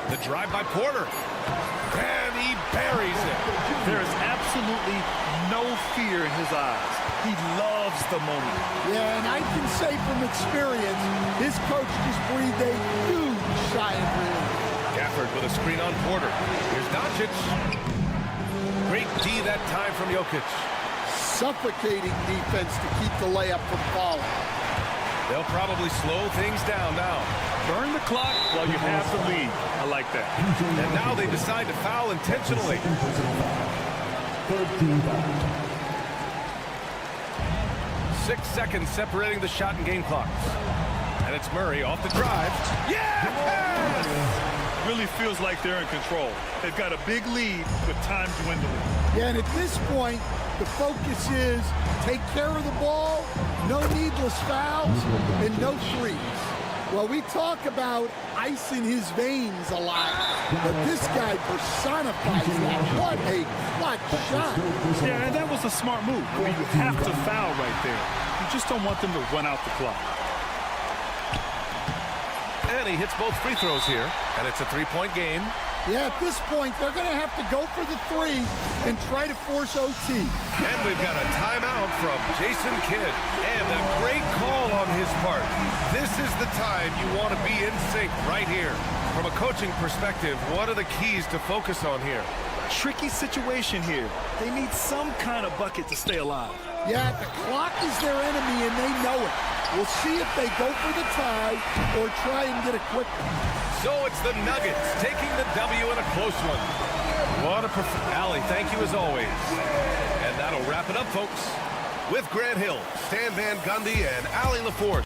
The drive by Porter. And he buries it. There is absolutely no fear in his eyes. He loves the moment. Yeah, and I can say from experience, his coach just breathed a huge sigh of relief. Gafford with a screen on Porter. Here's Doncic. Great D that time from Jokic. Suffocating defense to keep the layup from falling. They'll probably slow things down now. Burn the clock while you have the lead. I like that. And now they decide to foul intentionally. 6 seconds separating the shot and game clocks. And it's Murray off the drive. Yes! Really feels like they're in control. They've got a big lead with time dwindling. Yeah, and at this point, the focus is take care of the ball, no needless fouls, and no threes. Well, we talk about ice in his veins a lot, but this guy personifies that. What a clutch shot. Yeah, and that was a smart move. I mean, you have to foul right there. You just don't want them to run out the clock. And he hits both free throws here, and it's a 3-point game. Yeah, at this point, they're going to have to go for the 3 and try to force OT. And we've got a timeout from Jason Kidd. And a great call on his part. This is the time you want to be in sync right here. From a coaching perspective, what are the keys to focus on here? Tricky situation here. They need some kind of bucket to stay alive. Yeah, the clock is their enemy, and they know it. We'll see if they go for the tie or try and get a quick one. So it's the Nuggets taking the W in a close one. What a Allie, thank you as always. And that'll wrap it up, folks. With Grant Hill, Stan Van Gundy, and Allie LaForce.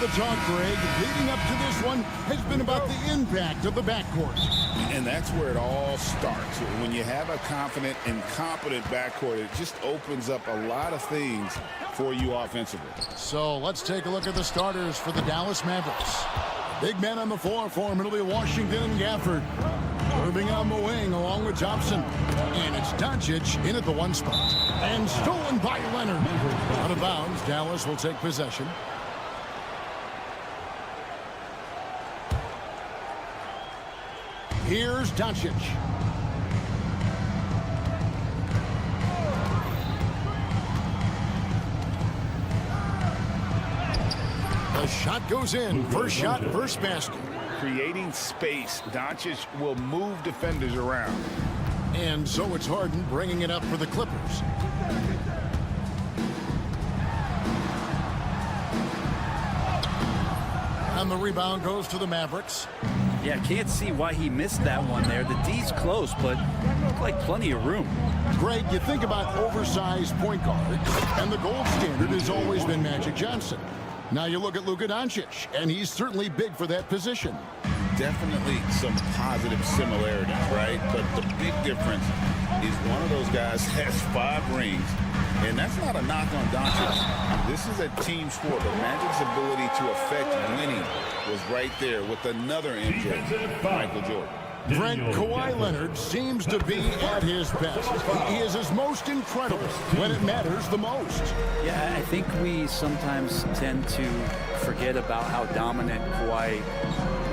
the talk, Greg, leading up to this one has been about the impact of the backcourt. And that's where it all starts. When you have a confident and competent backcourt, it just opens up a lot of things for you offensively. So let's take a look at the starters for the Dallas Mavericks. Big men on the floor for him. It'll be Washington and Gafford. Irving on the wing along with Thompson. And it's Doncic in at the 1 spot. And stolen by Leonard. Out of bounds, Dallas will take possession. Here's Doncic. The shot goes in. First shot, first basket. Creating space, Doncic will move defenders around. And so it's Harden bringing it up for the Clippers. And the rebound goes to the Mavericks. Yeah, can't see why he missed that one there. The D's close, but looked like plenty of room. Greg, you think about oversized point guards, and the gold standard has always been Magic Johnson. Now you look at Luka Doncic, and he's certainly big for that position. Definitely some positive similarities, right? But the big difference is one of those guys has 5 rings, and that's not a knock on Doncic. This is a team sport, but Magic's ability to affect winning was right there with another MJ, Michael Jordan. Brent, Kawhi Leonard seems to be at his best. He is his most incredible when it matters the most. Yeah, I think we sometimes tend to forget about how dominant Kawhi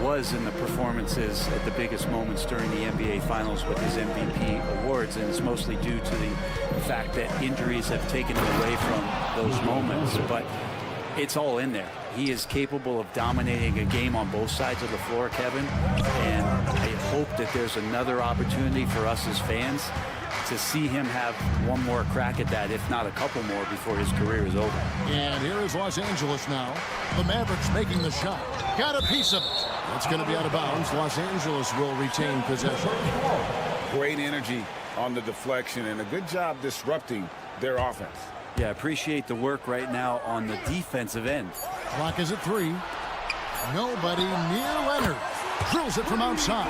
was in the performances at the biggest moments during the NBA Finals with his MVP awards, and it's mostly due to the fact that injuries have taken him away from those moments, but it's all in there. He is capable of dominating a game on both sides of the floor, Kevin, and I hope that there's another opportunity for us as fans to see him have one more crack at that, if not a couple more, before his career is over. And here is Los Angeles now. The Mavericks making the shot. Got a piece of it. It's going to be out of bounds. Los Angeles will retain possession. Great energy on the deflection and a good job disrupting their offense. Yeah, appreciate the work right now on the defensive end. Clock is at 3. Nobody near Leonard. Drills it from outside.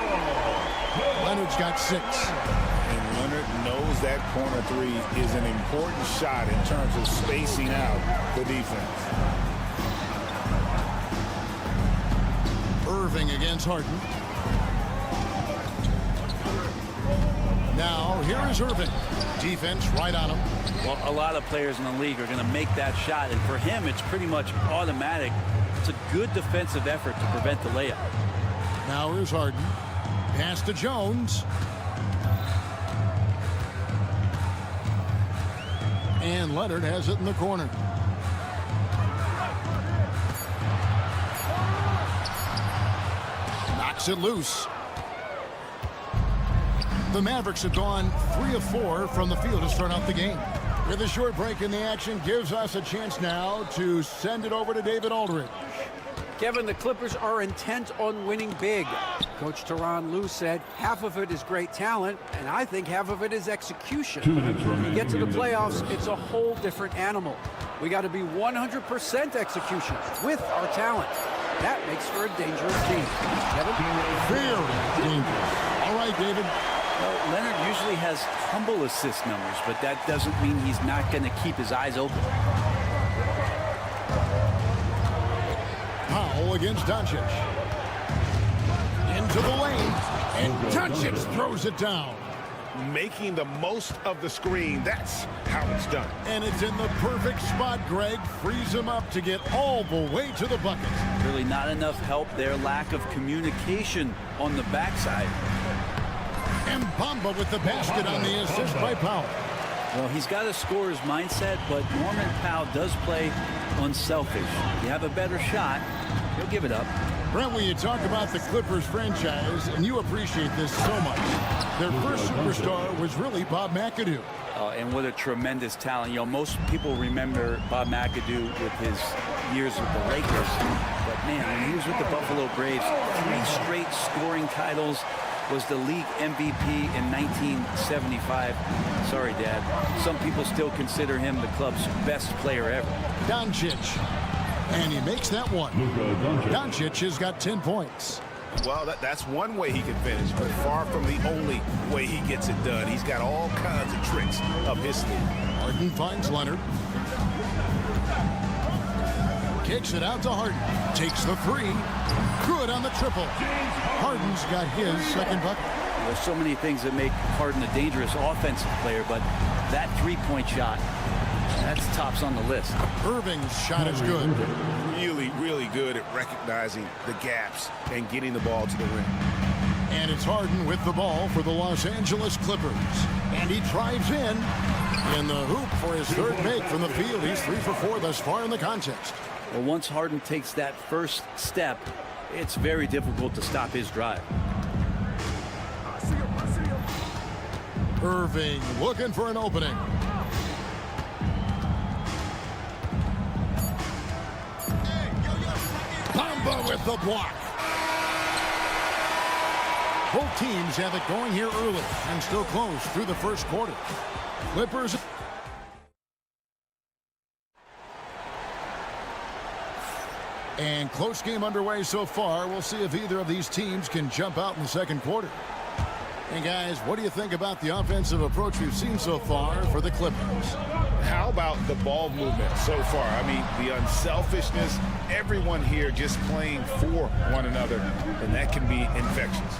Leonard's got 6. And Leonard knows that corner 3 is an important shot in terms of spacing out the defense. Irving against Harden. Now, here is Irving. Defense right on him. Well, a lot of players in the league are going to make that shot, and for him, it's pretty much automatic. It's a good defensive effort to prevent the layup. Now here's Harden. Pass to Jones. And Leonard has it in the corner. Knocks it loose. The Mavericks have gone 3 of 4 from the field to start out the game. With a short break in the action, gives us a chance now to send it over to David Aldridge. Kevin, the Clippers are intent on winning big. Coach Tyronn Lue said half of it is great talent, and I think half of it is execution. 2 minutes When remaining. you get to the playoffs, it's a whole different animal. We got to be 100% execution with our talent. That makes for a dangerous team. Kevin? Very dangerous. All right, David. Well, Leonard usually has humble assist numbers, but that doesn't mean he's not going to keep his eyes open. Powell against Doncic. Into the lane. And Doncic throws it down. Making the most of the screen. That's how it's done. And it's in the perfect spot, Greg. Frees him up to get all the way to the bucket. Really not enough help there. Lack of communication on the backside. And Bamba with the basket on the assist by Powell. Well, he's got a scorer's mindset, but Norman Powell does play unselfish. You have a better shot, he'll give it up. Brent, when you talk about the Clippers franchise, and you appreciate this so much, their first superstar was really Bob McAdoo. And what a tremendous talent. You know, most people remember Bob McAdoo with his years with the Lakers. But, man, when he was with the Buffalo Braves, 3 straight scoring titles, was the league MVP in 1975. Sorry, Dad. Some people still consider him the club's best player ever. Doncic. And he makes that one. Doncic has got 10 points. Well, that's one way he can finish, but far from the only way he gets it done. He's got all kinds of tricks up his sleeve. Harden finds Leonard. Kicks it out to Harden. Takes the three. Good on the triple. Harden's got his second bucket. There's so many things that make Harden a dangerous offensive player, but that three-point shot, that's tops on the list. Irving's shot is good. Really, really good at recognizing the gaps and getting the ball to the rim. And it's Harden with the ball for the Los Angeles Clippers. And he drives in the hoop for his third make from the field. He's 3 for 4 thus far in the contest. Well, once Harden takes that first step, it's very difficult to stop his drive. Irving looking for an opening. Bamba with the block. Both teams have it going here early and still close through the first quarter. Clippers. And close game underway so far. We'll see if either of these teams can jump out in the second quarter. And guys, what do you think about the offensive approach we've seen so far for the Clippers? How about the ball movement so far? I mean, the unselfishness, everyone here just playing for one another, and that can be infectious.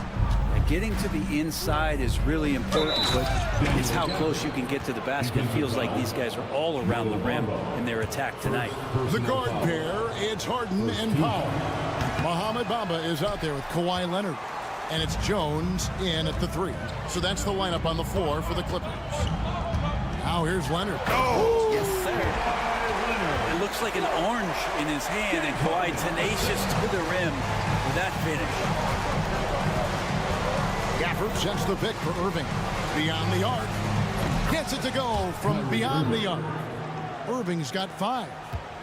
And getting to the inside is really important, but it's how close you can get to the basket. It feels like these guys are all around the rim in their attack tonight. The guard pair, it's Harden and Powell. Mohamed Bamba is out there with Kawhi Leonard. And it's Jones in at the three. So that's the lineup on the floor for the Clippers. Now here's Leonard. Oh, yes, sir. It looks like an orange in his hand, and Kawhi tenacious to the rim with that finish. Gafford sends the pick for Irving. Beyond the arc. Gets it to go from beyond the arc. Irving's got 5.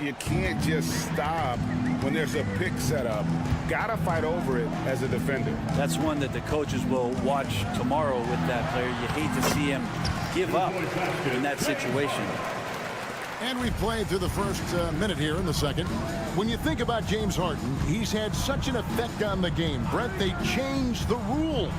You can't just stop when there's a pick set up. Gotta fight over it as a defender. That's one that the coaches will watch tomorrow with that player. You hate to see him give up in that situation. And we've played through the first minute here in the second. When you think about James Harden, he's had such an effect on the game. Brent, they changed the rules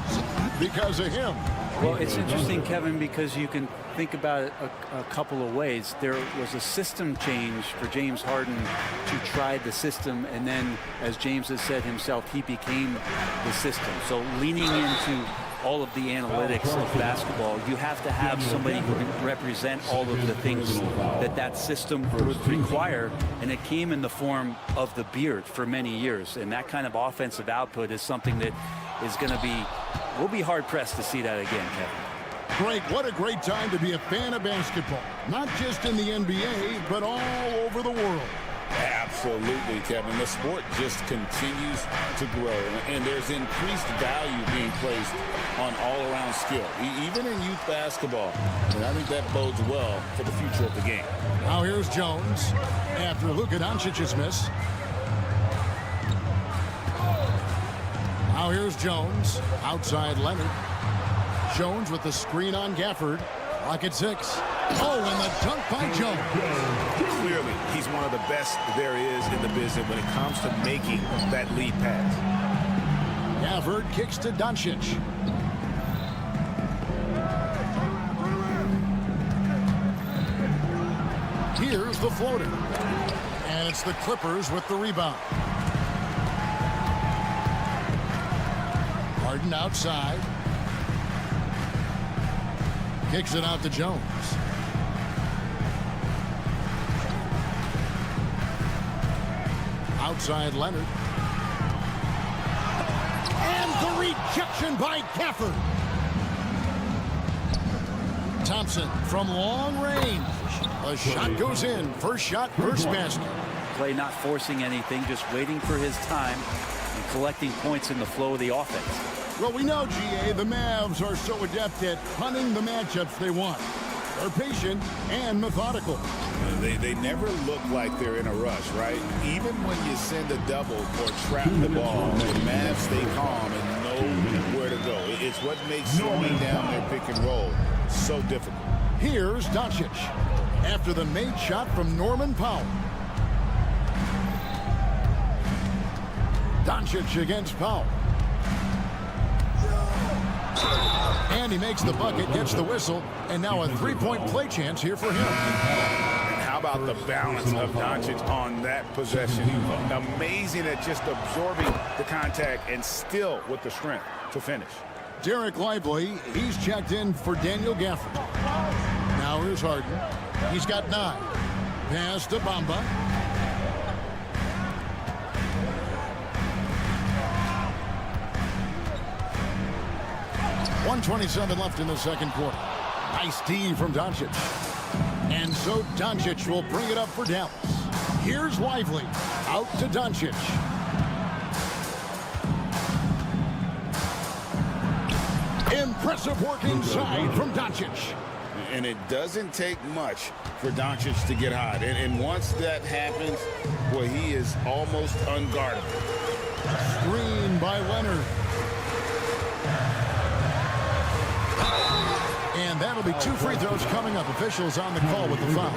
because of him. Well, it's interesting, Kevin, because you can think about it a couple of ways. There was a system change for James Harden to try the system, and then, as James has said himself, he became the system. So leaning into all of the analytics of basketball, you have to have somebody who can represent all of the things that system would require, and it came in the form of the beard for many years. And that kind of offensive output is something that is going to be, we'll be hard-pressed to see that again, Kevin. Greg, what a great time to be a fan of basketball. Not just in the NBA, but all over the world. Absolutely, Kevin. The sport just continues to grow, and there's increased value being placed on all-around skill, even in youth basketball. And I think that bodes well for the future of the game. Now here's Jones after Luka Doncic's miss. Now here's Jones, outside Leonard. Jones with the screen on Gafford. Clock at 6. Oh, and the dunk by Jones. Clearly, he's one of the best there is in the business when it comes to making that lead pass. Gafford kicks to Doncic. Here's the floater. And it's the Clippers with the rebound. Harden outside. Kicks it out to Jones. Outside Leonard. And the rejection by Gafford. Thompson from long range. A shot goes in. First shot, first basket. Clay not forcing anything, just waiting for his time and collecting points in the flow of the offense. Well, we know, GA, the Mavs are so adept at hunting the matchups they want. They're patient and methodical. They never look like they're in a rush, right? Even when you send a double or trap the ball, the Mavs stay calm and know where to go. It's what makes slowing down their pick and roll so difficult. Here's Doncic after the made shot from Norman Powell. Doncic against Powell. And he makes the bucket, gets the whistle, and now a three-point play chance here for him. How about the balance of Doncic on that possession? Amazing at just absorbing the contact and still with the strength to finish. Derek Lively, he's checked in for Daniel Gafford. Now here's Harden. He's got 9. Pass to Bamba. .127 left in the second quarter. Nice D from Doncic. And so Doncic will bring it up for Dallas. Here's Lively. Out to Doncic. Impressive work inside from Doncic. And it doesn't take much for Doncic to get hot. And once that happens, well, he is almost unguardable. Screen by Leonard. And that'll be 2 free throws coming up. Officials on the call with the foul.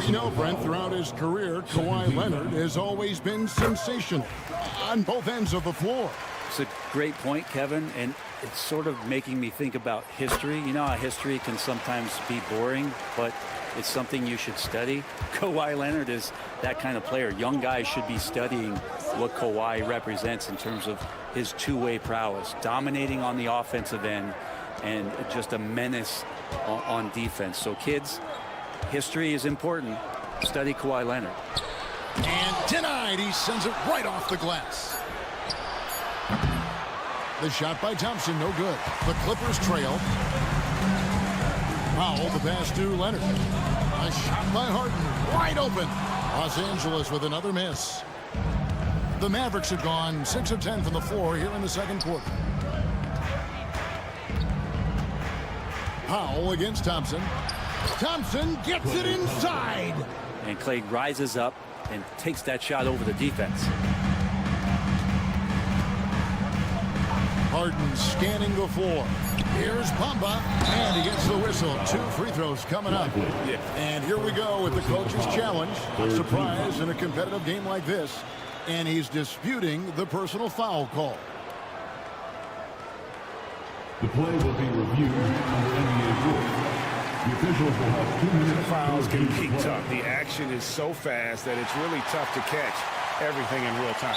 You know, Brent, throughout his career, Kawhi Leonard has always been sensational on both ends of the floor. It's a great point, Kevin, and it's sort of making me think about history. You know how history can sometimes be boring, but it's something you should study. Kawhi Leonard is that kind of player. Young guys should be studying what Kawhi represents in terms of his two-way prowess, dominating on the offensive end, and just a menace on defense. So kids, history is important. Study Kawhi Leonard. And denied. He sends it right off the glass. The shot by Thompson, no good. The Clippers trail. Powell, the pass to Leonard. A shot by Harden, wide open. Los Angeles with another miss. The Mavericks have gone 6 of 10 from the floor here in the second quarter. Powell against Thompson. Thompson gets it inside. And Clay rises up and takes that shot over the defense. Harden scanning the floor. Here's Bamba, and he gets the whistle. 2 free throws coming up. And here we go with the coach's challenge. A surprise in a competitive game like this. And he's disputing the personal foul call. The play will be reviewed under NBA rules. The officials will have 2 minutes. Fouls can be tough. The action is so fast that it's really tough to catch everything in real time.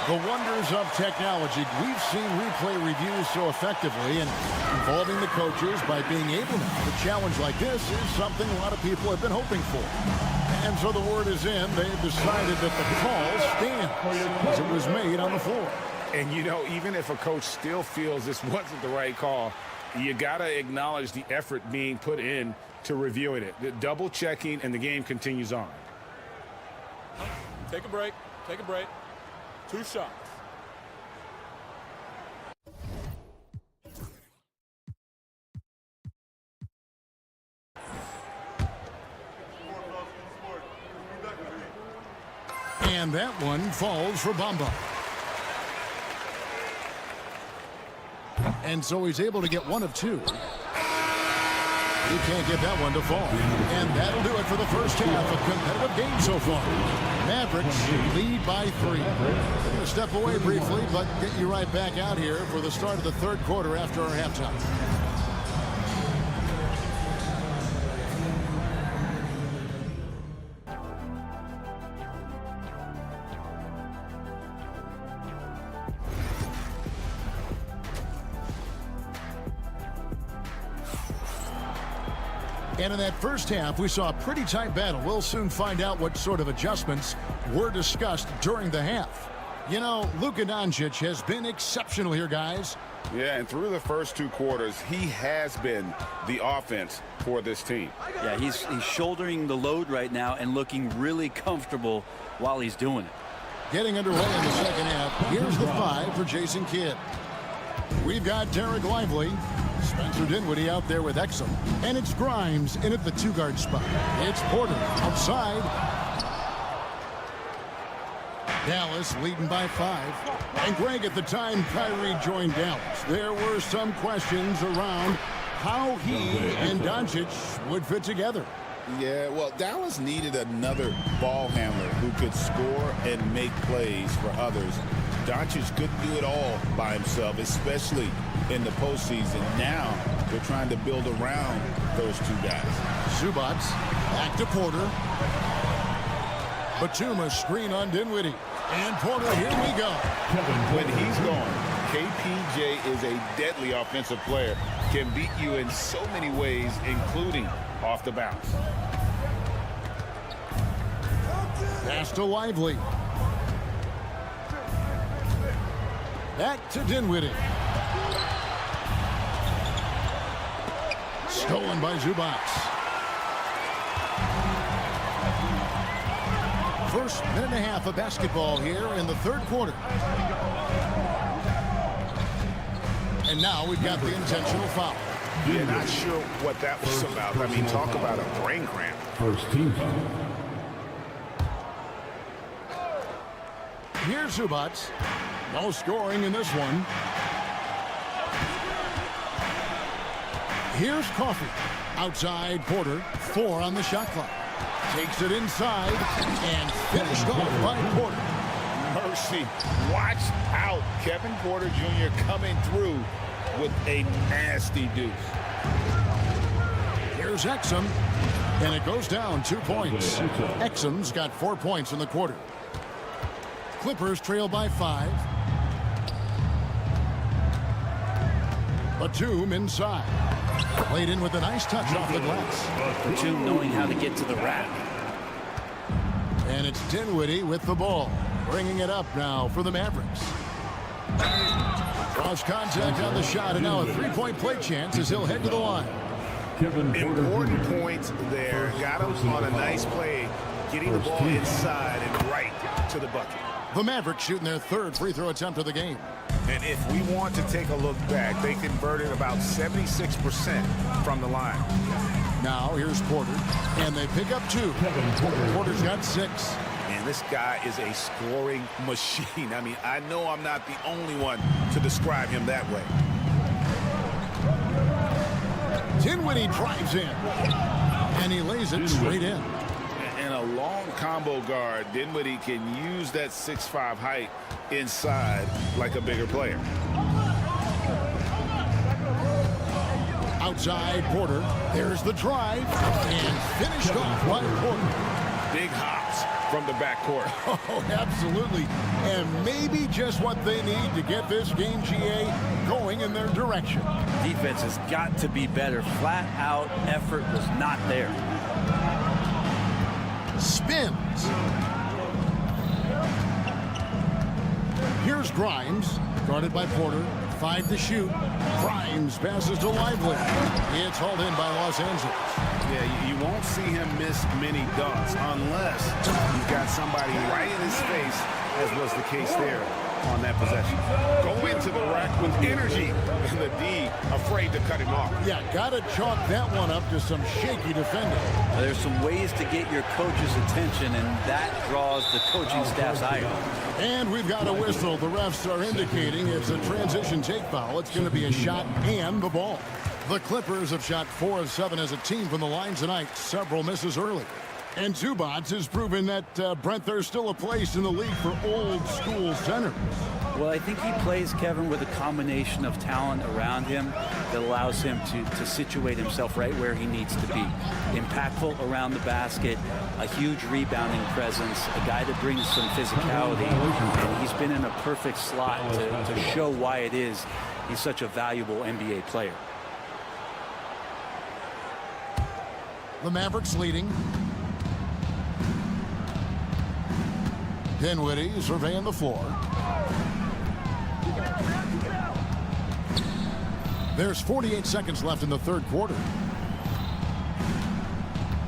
The wonders of technology. We've seen replay reviews so effectively, and involving the coaches by being able to challenge like this is something a lot of people have been hoping for. And so the word is in. They've decided that the call stands as it was made on the floor. And, you know, even if a coach still feels this wasn't the right call, you got to acknowledge the effort being put in to reviewing it. The double checking, and the game continues on. Take a break. Take a break. 2 shots. And that one falls for Bamba. And so he's able to get 1 of 2. He can't get that one to fall. And that'll do it for the first half. A competitive game so far. Mavericks lead by 3. We're going to step away briefly, but get you right back out here for the start of the third quarter after our halftime. And in that first half, we saw a pretty tight battle. We'll soon find out what sort of adjustments were discussed during the half. You know, Luka Doncic has been exceptional here, guys. Yeah, and through the first 2 quarters, he has been the offense for this team. Yeah, he's shouldering the load right now and looking really comfortable while he's doing it. Getting underway in the second half. Here's the 5 for Jason Kidd. We've got Derek Lively. Spencer Dinwiddie out there with Exum. And it's Grimes in at the 2-guard spot. It's Porter outside. Dallas leading by 5. And Greg, at the time Kyrie joined Dallas, there were some questions around how he and Doncic would fit together. Yeah, well, Dallas needed another ball handler who could score and make plays for others. Doncic couldn't do it all by himself, especially in the postseason. Now they're trying to build around those two guys. Zubac back to Porter. Batum a screen on Dinwiddie. And Porter, here we go. When he's gone, KPJ is a deadly offensive player. Can beat you in so many ways, including off the bounce. Pass to Lively. Back to Dinwiddie. Stolen by Zubac. First minute and a half of basketball here in the third quarter. And now we've got the intentional foul. Yeah, not sure what that was about. I mean, talk about a brain cramp. First team foul. Here's Zubac. No scoring in this one. Here's Coffey. Outside Porter. 4 on the shot clock. Takes it inside and finished off by Porter. Mercy. Watch out. Kevin Porter Jr. coming through with a nasty deuce. Here's Exum. And it goes down 2 points. Exum's got 4 points in the quarter. Clippers trail by 5. Batum inside. Played in with a nice touch off the glass. Batum knowing how to get to the rack. And it's Dinwiddie with the ball. Bringing it up now for the Mavericks. Cross contact on the shot, and now a 3-point play chance as he'll head to the line. Important points there. Got him on a nice play, getting the ball inside and right to the bucket. The Mavericks shooting their 3rd free throw attempt of the game. And if we want to take a look back, they converted about 76% from the line. Now here's Porter, and they pick up 2. Porter's got 6. And this guy is a scoring machine. I mean, I know I'm not the only one to describe him that way. Dinwiddie drives in, and he lays it straight in. And a long combo guard, Dinwiddie can use that 6'5" height inside like a bigger player. Outside Porter. There's the drive, and finished off by Porter. Big hops from the backcourt. Oh, absolutely. And maybe just what they need to get this game, GA, going in their direction. Defense has got to be better. Flat out effort was not there. Spins. Here's Grimes, guarded by Porter. 5 to shoot. Grimes passes to Lively. It's hauled in by Los Angeles. Yeah, you won't see him miss many dunks unless you've got somebody right in his face, as was the case there on that possession. Go into the rack with energy, and the D afraid to cut him off. Yeah, got to chalk that one up to some shaky defending. There's some ways to get your coach's attention, and that draws the coaching staff's eye. And we've got a whistle. The refs are indicating it's a transition take foul. It's going to be a shot and the ball. The Clippers have shot 4 of 7 as a team from the line tonight. Several misses early. And Zubac has proven that, Brent, there's still a place in the league for old-school centers. Well, I think he plays, Kevin, with a combination of talent around him that allows him to situate himself right where he needs to be. Impactful around the basket, a huge rebounding presence, a guy that brings some physicality, and he's been in a perfect slot to show why it is he's such a valuable NBA player. The Mavericks leading. Dinwiddie surveying the floor. There's 48 seconds left in the third quarter.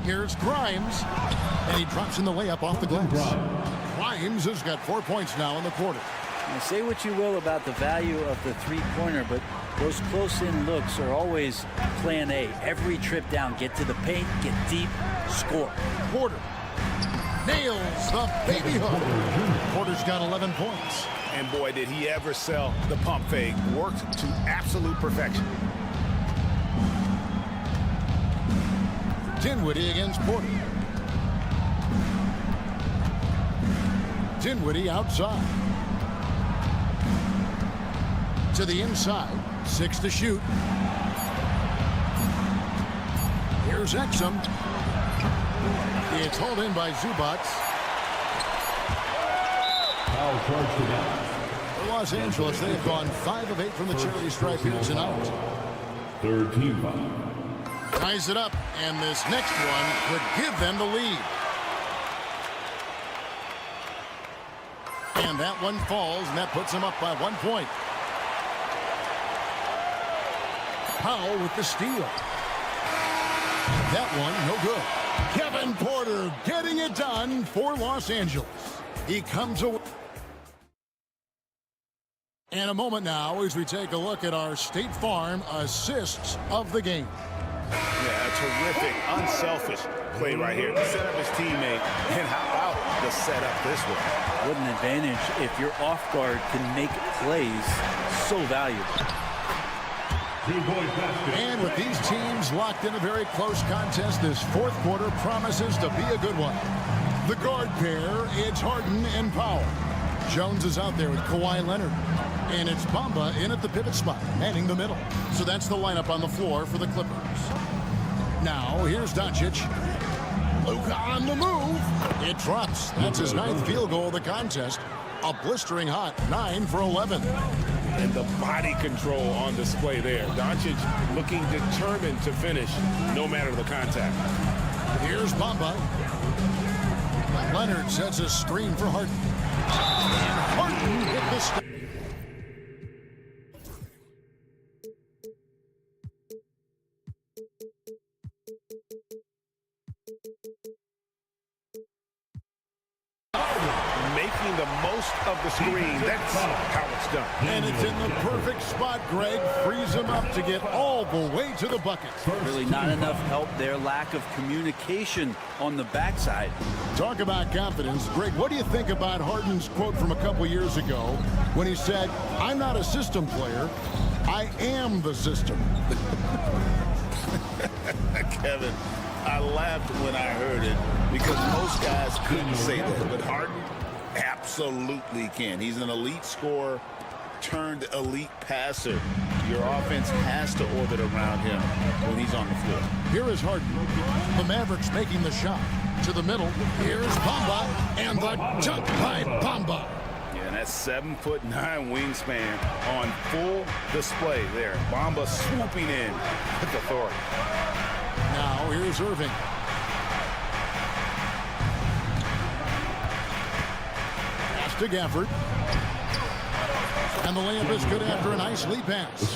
Here's Grimes, and he drops in the layup off the glass. Grimes has got 4 points now in the quarter. Now, say what you will about the value of the three-pointer, but those close-in looks are always plan A. Every trip down, get to the paint, get deep, score. Porter nails the baby hook. Porter's got 11 points. And boy, did he ever sell the pump fake. Worked to absolute perfection. Dinwiddie against Porter. Dinwiddie outside. To the inside. 6 to shoot. Here's Exum. It's hauled in by Zubac. Foul charge to Dallas. For Los Angeles, they have gone 5 of 8 from the charity stripe here tonight. Third team foul. Ties it up, and this next one could give them the lead. And that one falls, and that puts them up by 1 point. Powell with the steal. That one, no good. Kevin Porter getting it done for Los Angeles. He comes away. And a moment now as we take a look at our State Farm assists of the game. Yeah, a terrific, unselfish play right here. Set up his teammate, and how about the setup this way? What an advantage if your off guard can make plays so valuable. And with these teams locked in a very close contest, this fourth quarter promises to be a good one. The guard pair, it's Harden and Powell. Jones is out there with Kawhi Leonard. And it's Bamba in at the pivot spot, manning the middle. So that's the lineup on the floor for the Clippers. Now, here's Doncic. Luka on the move. It drops. That's his 9th field goal of the contest. A blistering hot 9 for 11. And the body control on display there. Doncic looking determined to finish no matter the contact. Here's Bamba. Leonard sets a screen for Harden. And Harden hit the step. Making the most of the screen. That's how it's done. And it's in the perfect spot, Greg. Frees him up to get all the way to the bucket. Really not enough help there. Lack of communication on the backside. Talk about confidence. Greg, what do you think about Harden's quote from a couple years ago when he said, "I'm not a system player. I am the system." Kevin, I laughed when I heard it because most guys couldn't say that, but Harden absolutely can. He's an elite scorer turned elite passer. Your offense has to orbit around him when he's on the floor. Here is Harden. The Mavericks making the shot. To the middle. Here's Bamba. And the jump by Bamba. Yeah, and that's 7'9" wingspan on full display there. Bamba swooping in with authority. Now here's Irving. Pass to Gafford. And the layup is good after a nice lead pass.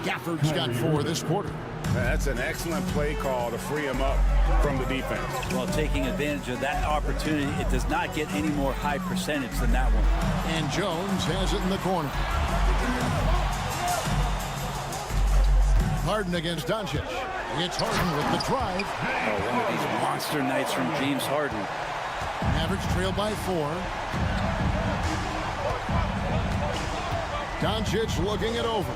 Gafford's got 4 this quarter. That's an excellent play call to free him up from the defense. Well, taking advantage of that opportunity, it does not get any more high percentage than that one. And Jones has it in the corner. Harden against Doncic. It's Harden with the drive. Oh, one of these monster nights from James Harden. Mavericks trail by 4. Doncic looking it over.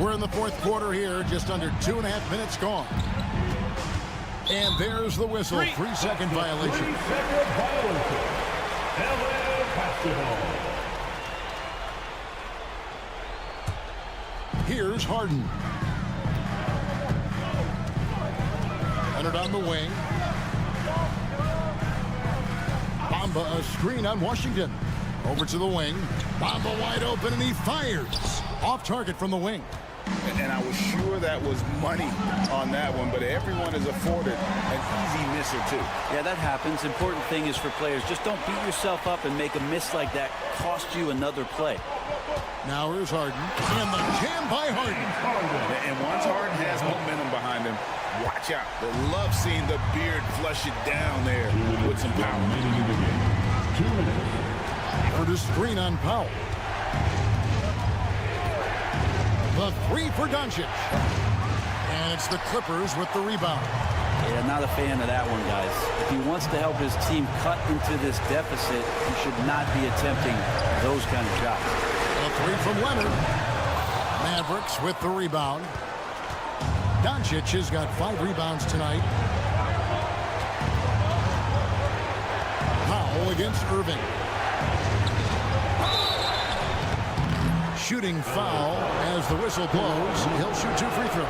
We're in the fourth quarter here, just under 2.5 minutes gone. And there's the whistle, 3-second violation. 3-second violation. LA basketball. Here's Harden. Leonard on the wing. Bamba a screen on Washington. Over to the wing. Bamba wide open and he fires. Off target from the wing. And I was sure that was money on that one, but everyone is afforded an easy misser too. Yeah, that happens. Important thing is for players, just don't beat yourself up and make a miss like that cost you another play. Now here's Harden. And the jam by Harden. And once Harden has momentum behind him, watch out. They love seeing the beard flush it down there with some power. 2 minutes. For the screen on Powell. The 3 for Doncic. And it's the Clippers with the rebound. Yeah, not a fan of that one, guys. If he wants to help his team cut into this deficit, he should not be attempting those kind of shots. The 3 from Leonard. Mavericks with the rebound. Doncic has got 5 rebounds tonight. Powell against Irving. Shooting foul as the whistle blows. He'll shoot 2 free throws.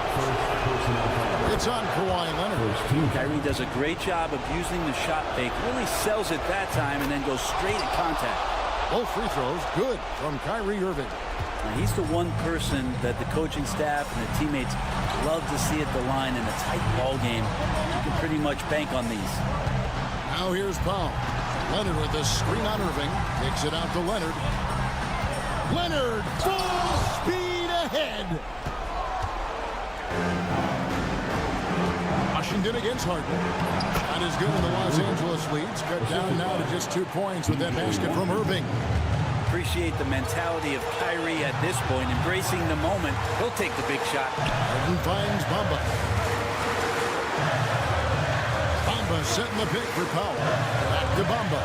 It's on Kawhi Leonard. Kyrie does a great job of using the shot fake. Really sells it that time and then goes straight at contact. Both free throws good from Kyrie Irving. Now, he's the one person that the coaching staff and the teammates love to see at the line in a tight ball game. You can pretty much bank on these. Now here's Powell. Leonard with the screen on Irving. Takes it out to Leonard. Leonard full speed ahead. Washington against Harden. Not as good in the Los Angeles leads. Cut down now to just 2 points with that basket from Irving. Appreciate the mentality of Kyrie at this point, embracing the moment. He'll take the big shot. Harden finds Bamba. Bamba setting the pick for Powell. Back to Bamba.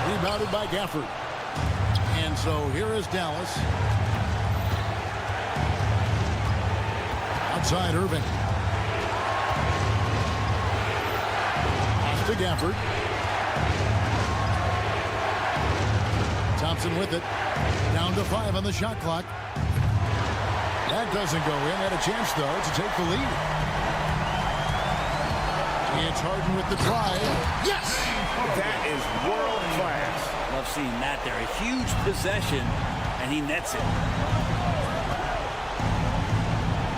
Rebounded by Gafford. And so here is Dallas. Outside Irving. Pass to Gafford. Thompson with it. Down to 5 on the shot clock. That doesn't go in. Had a chance, though, to take the lead. It's Harden with the drive. Yes! That is world class. Love seeing that there. A huge possession, and he nets it.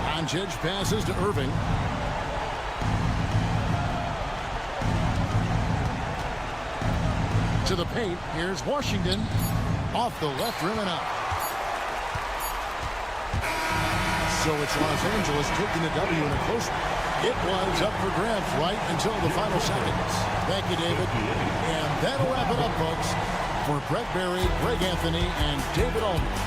Doncic passes to Irving. To the paint. Here's Washington. Off the left rim and out. So it's Los Angeles taking the W in a close one. It was up for grabs right until the final seconds. Thank you, David. And that'll wrap it up, folks. For Brett Berry, Greg Anthony, and David Aldridge.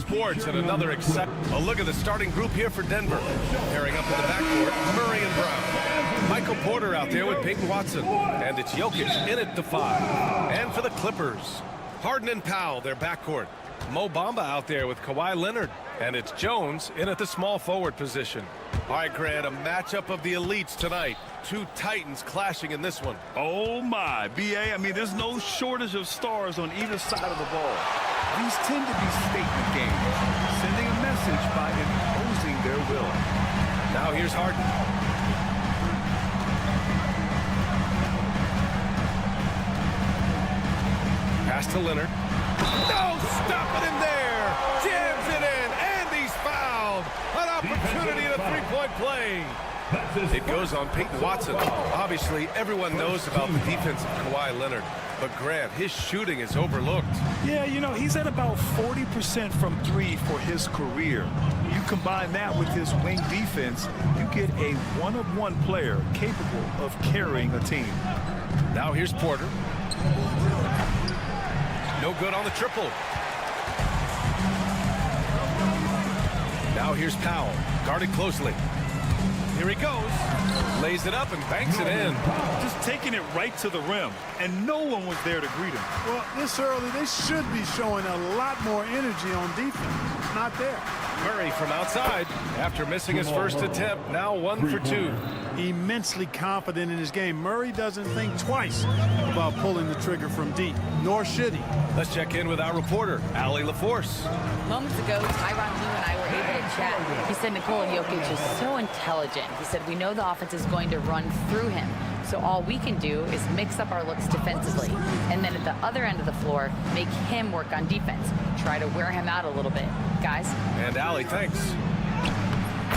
Sports and another a look at the starting group here for Denver. Pairing up in the backcourt, Murray and Brown. Michael Porter out there with Peyton Watson. And it's Jokic in at the 5. And for the Clippers, Harden and Powell, their backcourt. Mo Bamba out there with Kawhi Leonard. And it's Jones in at the small forward position. All right, Grant, a matchup of the elites tonight. Two Titans clashing in this one. Oh, my. B.A., I mean, there's no shortage of stars on either side of the ball. These tend to be statement games, sending a message by imposing their will. Now here's Harden. Pass to Leonard. No, stop it in there. Jams it in, and he's fouled. An opportunity at a three-point play. It goes on Peyton Watson. Obviously, everyone knows about the defense of Kawhi Leonard. But Grant, his shooting is overlooked. Yeah, you know, he's at about 40% from 3 for his career. You combine that with his wing defense, you get a one-of-one player capable of carrying a team. Now here's Porter. No good on the triple. Now here's Powell, guarded closely. Here he goes. Lays it up and banks it in. Just taking it right to the rim, and no one was there to greet him. Well, this early, they should be showing a lot more energy on defense. Not there. Murray from outside after missing his first attempt. Now 1 for 2. Immensely confident in his game. Murray doesn't think twice about pulling the trigger from deep, nor should he. Let's check in with our reporter, Allie LaForce. Moments ago, Tyronn Lue and I were able to chat. He said Nikola Jokic is so intelligent. He said we know the offense is going to run through him. So all we can do is mix up our looks defensively. And then at the other end of the floor, make him work on defense. Try to wear him out a little bit. Guys? And Allie, thanks.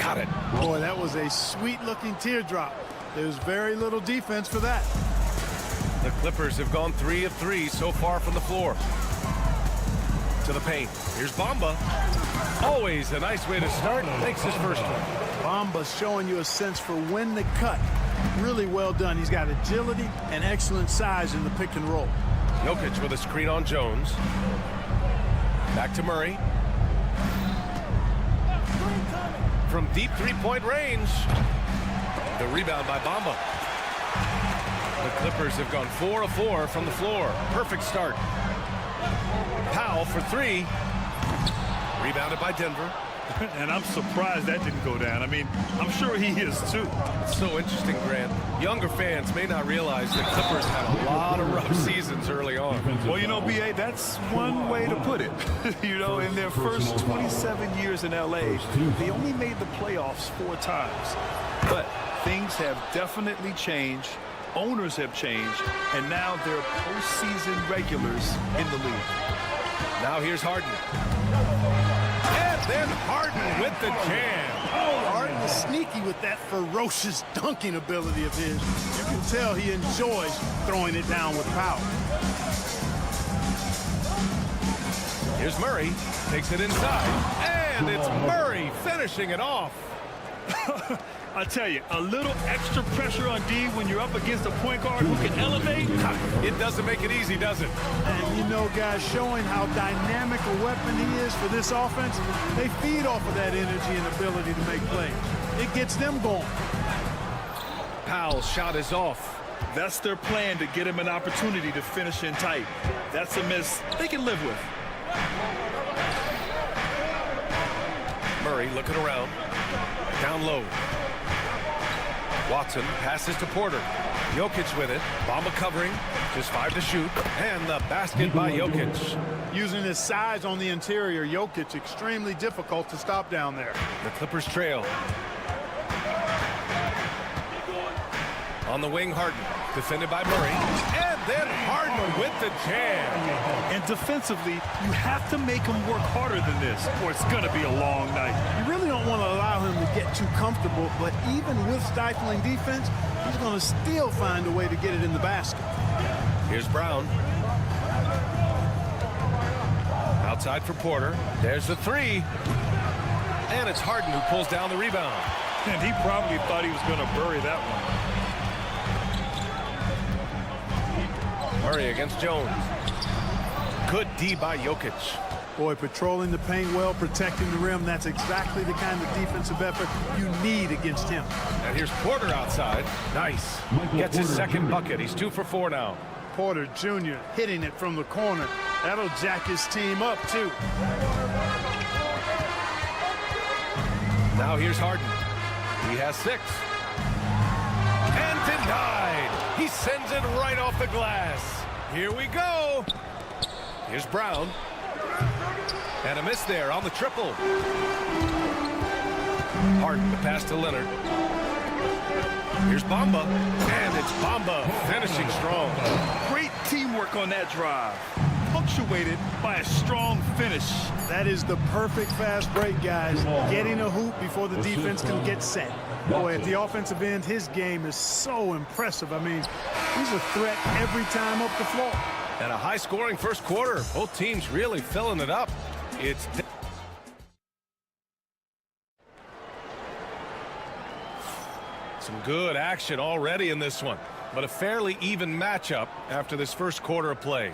Got it. Boy, that was a sweet-looking teardrop. There's very little defense for that. The Clippers have gone 3 of 3 so far from the floor. To the paint. Here's Bamba. Always a nice way to start. Makes his first one. Bamba's showing you a sense for when to cut. Really well done. He's got agility and excellent size in the pick and roll. Jokic with a screen on Jones. Back to Murray. From deep three-point range. The rebound by Bamba. The Clippers have gone 4 of 4 from the floor. Perfect start. Powell for 3. Rebounded by Denver. And I'm surprised that didn't go down. I mean, I'm sure he is too. It's so interesting, Grant. Younger fans may not realize the Clippers had a lot of rough seasons early on. Well, you know, B.A., that's one way to put it. You know, in their first 27 years in L.A., they only made the playoffs 4 times. But things have definitely changed. Owners have changed. And now they're postseason regulars in the league. Now here's Harden. And then Harden with the jam. Oh, Harden is sneaky with that ferocious dunking ability of his. You can tell he enjoys throwing it down with power. Here's Murray. Takes it inside. And it's Murray finishing it off. I tell you, a little extra pressure on D when you're up against a point guard who can elevate. It doesn't make it easy, does it? And you know, guys, showing how dynamic a weapon he is for this offense, they feed off of that energy and ability to make plays. It gets them going. Powell's shot is off. That's their plan, to get him an opportunity to finish in tight. That's a miss they can live with. Murray looking around. Down low. Watson passes to Porter. Jokic with it. Bamba covering. Just 5 to shoot. And the basket by Jokic. Using his size on the interior, Jokic extremely difficult to stop down there. The Clippers trail. On the wing, Harden. Defended by Murray. And then Harden with the jam. And defensively, you have to make him work harder than this, or it's going to be a long night. You really don't want to allow him to get too comfortable, but even with stifling defense, he's going to still find a way to get it in the basket. Here's Brown. Outside for Porter. There's the 3. And it's Harden who pulls down the rebound. And he probably thought he was going to bury that one. Murray against Jones. Good D by Jokic. Boy, patrolling the paint well, protecting the rim, that's exactly the kind of defensive effort you need against him. And here's Porter outside. Nice. Gets his second bucket. He's 2 for 4 now. Porter Jr. hitting it from the corner. That'll jack his team up, too. Now here's Harden. He has 6. And denied. He sends it right off the glass. Here we go. Here's Brown. And a miss there on the triple. Harden, the pass to Leonard. Here's Bamba. And it's Bamba finishing strong. Great teamwork on that drive, punctuated by a strong finish. That is the perfect fast break, guys. Getting a hoop before the defense can get set. Boy, at the offensive end, his game is so impressive. I mean, he's a threat every time up the floor. And a high-scoring first quarter. Both teams really filling it up. It's some good action already in this one, but a fairly even matchup after this first quarter of play.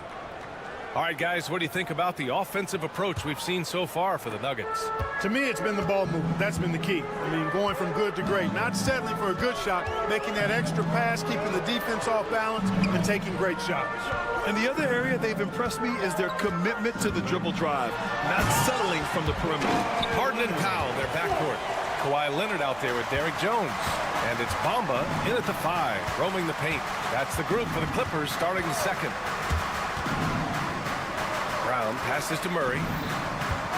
All right, guys, what do you think about the offensive approach we've seen so far for the Nuggets? To me, it's been the ball movement. That's been the key. I mean, going from good to great. Not settling for a good shot, making that extra pass, keeping the defense off balance, and taking great shots. And the other area they've impressed me is their commitment to the dribble drive, not settling from the perimeter. Harden and Powell, their backcourt. Kawhi Leonard out there with Derrick Jones. And it's Bamba in at the 5, roaming the paint. That's the group for the Clippers starting the second. Brown passes to Murray.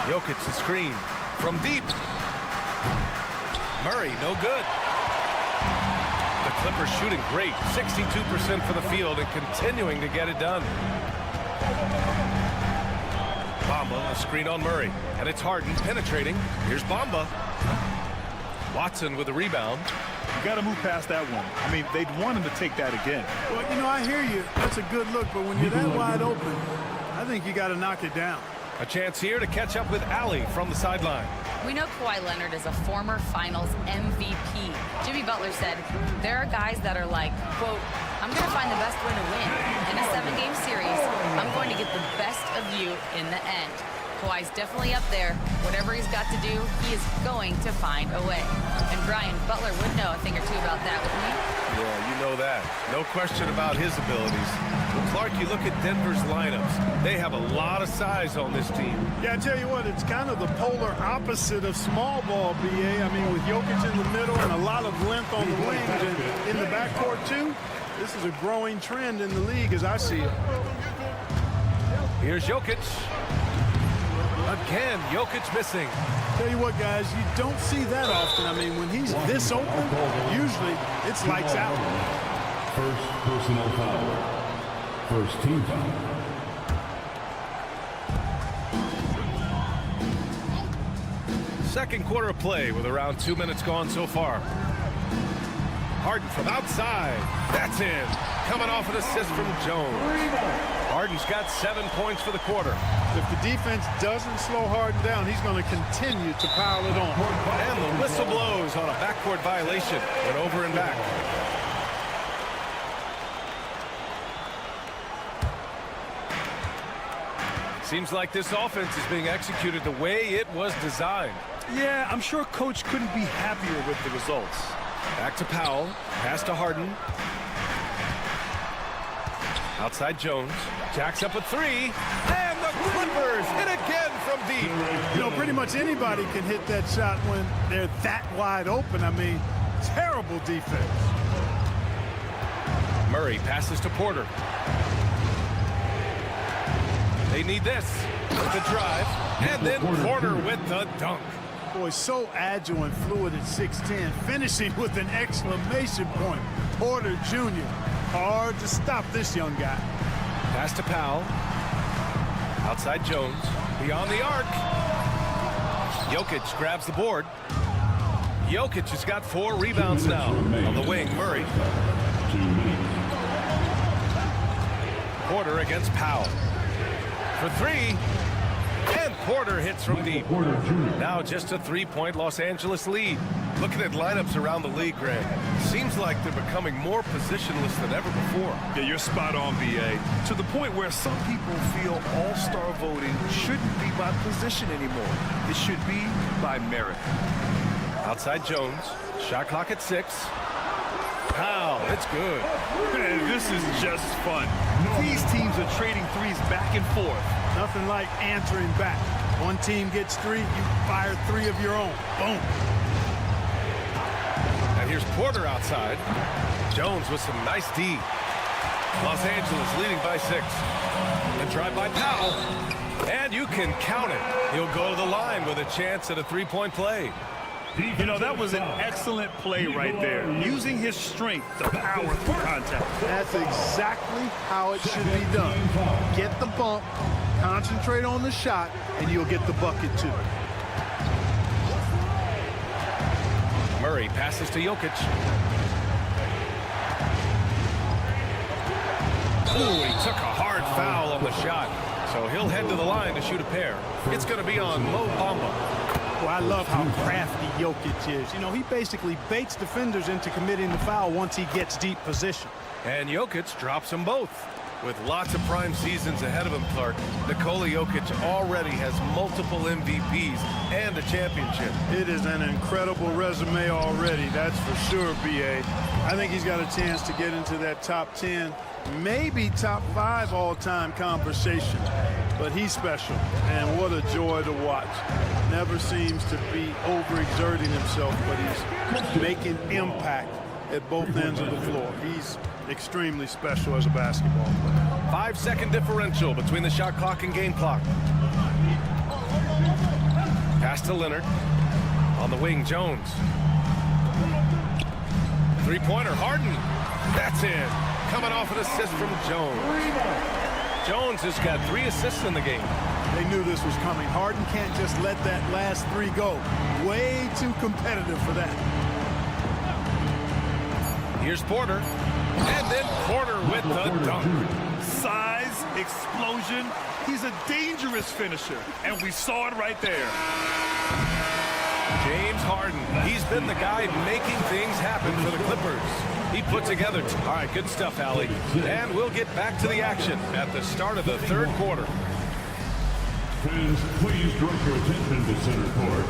Jokic the screen from deep. Murray, no good. The Clippers shooting great, 62% for the field and continuing to get it done. Bamba, a screen on Murray. And it's Harden penetrating. Here's Bamba. Watson with the rebound. You got to move past that one. I mean, they'd want him to take that again. Well, you know, I hear you. That's a good look, but when you're that wide open, I think you got to knock it down. A chance here to catch up with Allie from the sideline. We know Kawhi Leonard is a former Finals MVP. Jimmy Butler said, there are guys that are like, quote, I'm going to find the best way to win. In a 7-game series, I'm going to get the best of you in the end. Kawhi's definitely up there. Whatever he's got to do, he is going to find a way. And Brian, Butler would know a thing or two about that with me. Yeah, you know that. No question about his abilities. Well, Clark, you look at Denver's lineups. They have a lot of size on this team. Yeah, I tell you what, it's kind of the polar opposite of small ball, BA. I mean, with Jokic in the middle and a lot of length on the wings and in the backcourt, too. This is a growing trend in the league as I see it. Here's Jokic. Again, Jokic missing. Tell you what, guys, you don't see that often. I mean, when he's this open, usually it's lights out. First personal foul. First team foul. Second quarter of play with around 2 minutes gone so far. Harden from outside. That's in. Coming off an assist from Jones. Harden's got 7 points for the quarter. If the defense doesn't slow Harden down, he's going to continue to pile it on. And the whistle blows on a backcourt violation. Went over and back. Seems like this offense is being executed the way it was designed. Yeah, I'm sure Coach couldn't be happier with the results. Back to Powell. Pass to Harden. Outside Jones. Jacks up a 3. And the Clippers hit again from deep. You know, pretty much anybody can hit that shot when they're that wide open. I mean, terrible defense. Murray passes to Porter. They need this. With the drive. And then Porter with the dunk. Boy, so agile and fluid at 6'10", finishing with an exclamation point. Porter Jr. Hard to stop this young guy. Pass to Powell. Outside Jones. Beyond the arc. Jokic grabs the board. Jokic has got 4 rebounds now. On the wing, Murray. Porter against Powell. For 3. And Porter hits from deep. Now just a three-point Los Angeles lead. Looking at lineups around the league, Grant, seems like they're becoming more positionless than ever before. Yeah, you're spot on, BA. To the point where some people feel all-star voting shouldn't be by position anymore. It should be by merit. Outside Jones. Shot clock at 6. Wow, it's good. Man, this is just fun. These teams are trading threes back and forth. Nothing like answering back. One team gets 3, you fire 3 of your own. Boom. And here's Porter outside. Jones with some nice D. Los Angeles leading by 6. The drive by Powell. And you can count it. He'll go to the line with a chance at a three-point play. You know, that was an excellent play right there. Using his strength to power through contact. That's exactly how it should be done. Get the bump, concentrate on the shot, and you'll get the bucket too. Murray passes to Jokic. Ooh, he took a hard foul on the shot. So he'll head to the line to shoot a pair. It's going to be on Mo Bamba. Well, I love how crafty Jokic is. You know, he basically baits defenders into committing the foul once he gets deep position. And Jokic drops them both. With lots of prime seasons ahead of him, Clark, Nikola Jokic already has multiple MVPs and a championship. It is an incredible resume already, that's for sure, BA. I think he's got a chance to get into that top 10, maybe top 5 all-time conversation. But he's special, and what a joy to watch. Never seems to be overexerting himself, but he's making impact at both ends of the floor. He's extremely special as a basketball player. 5-second differential between the shot clock and game clock. Pass to Leonard. On the wing, Jones. Three-pointer, Harden. That's in. Coming off an assist from Jones. Jones has got 3 assists in the game. They knew this was coming. Harden can't just let that last 3 go. Way too competitive for that. Here's Porter. And then Porter with the dunk. Size, explosion. He's a dangerous finisher. And we saw it right there. James Harden. He's been the guy making things happen for the Clippers. He put together. All right, good stuff, Allie. And we'll get back to the action at the start of the 3rd quarter. Fans, please direct your attention to center court.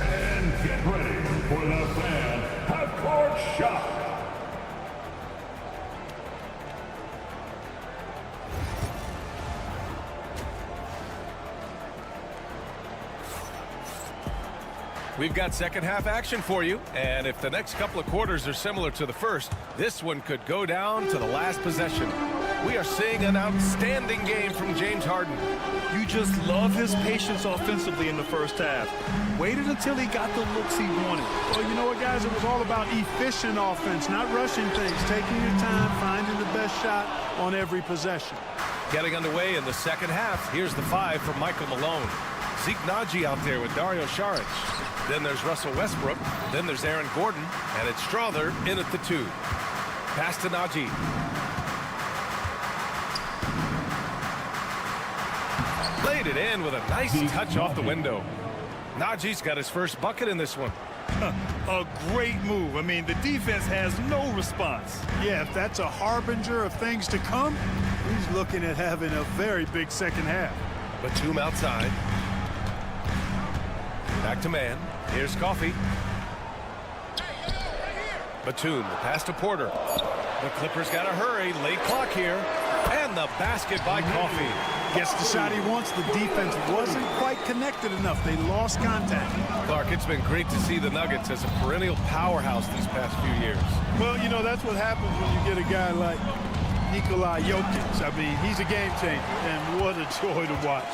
And get ready for the fan half-court shot. We've got second half action for you, and if the next couple of quarters are similar to the first, this one could go down to the last possession. We are seeing an outstanding game from James Harden. You just love his patience offensively in the first half. Waited until he got the looks he wanted. Well, you know what, guys? It was all about efficient offense, not rushing things, taking your time, finding the best shot on every possession. Getting underway in the second half, here's the 5 from Michael Malone. Zeke Naji out there with Dario Saric. Then there's Russell Westbrook. Then there's Aaron Gordon. And it's Strother in at the 2. Pass to Naji. Laid it in with a nice touch off the window. Naji's got his first bucket in this one. A great move. I mean, the defense has no response. Yeah, if that's a harbinger of things to come, he's looking at having a very big second half. Batum outside. Back to man. Here's Coffey. Batum, the pass to Porter. The Clippers got to hurry. Late clock here. And the basket by Coffey. Gets the shot he wants. The defense wasn't quite connected enough. They lost contact. Clark, it's been great to see the Nuggets as a perennial powerhouse these past few years. Well, you know, that's what happens when you get a guy like Nikola Jokic. I mean, he's a game changer, and what a joy to watch.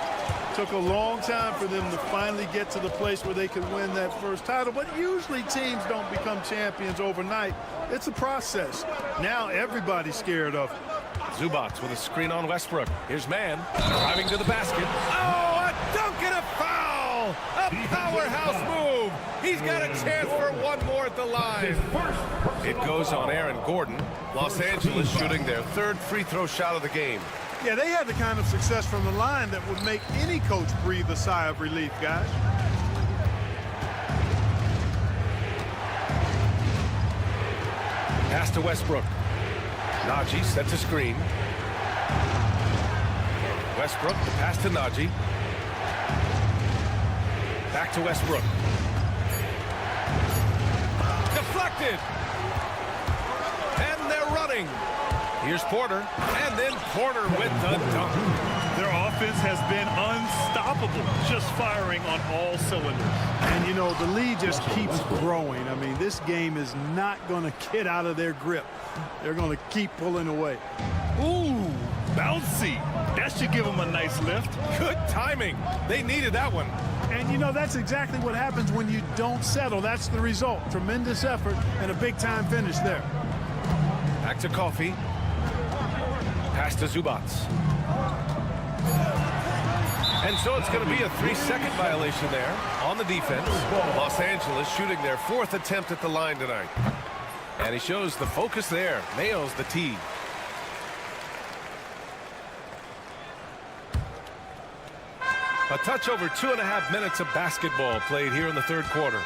Took a long time for them to finally get to the place where they could win that first title, but usually teams don't become champions overnight. It's a process. Now everybody's scared of it. Zubac with a screen on Westbrook. Here's man driving to the basket. Oh, a dunk and a foul! A powerhouse move. He's got a chance for one more at the line. It goes on Aaron Gordon. Los Angeles shooting their 3rd free throw shot of the game. Yeah, they had the kind of success from the line that would make any coach breathe a sigh of relief, guys. Pass to Westbrook. Najee sets a screen. Westbrook, the pass to Najee. Back to Westbrook. Deflected. And they're running. Here's Porter. And then Porter with the dunk. Their offense has been unstoppable, just firing on all cylinders. And, you know, the lead just keeps growing. I mean, this game is not going to get out of their grip. They're going to keep pulling away. Ooh, bouncy. That should give them a nice lift. Good timing. They needed that one. And, you know, that's exactly what happens when you don't settle. That's the result. Tremendous effort and a big-time finish there. Back to Coffee. Pass to Zubats. And so it's going to be a 3-second violation there on the defense. Los Angeles shooting their 4th attempt at the line tonight. And he shows the focus there. Nails the tee. A touch over 2.5 minutes of basketball played here in the third quarter.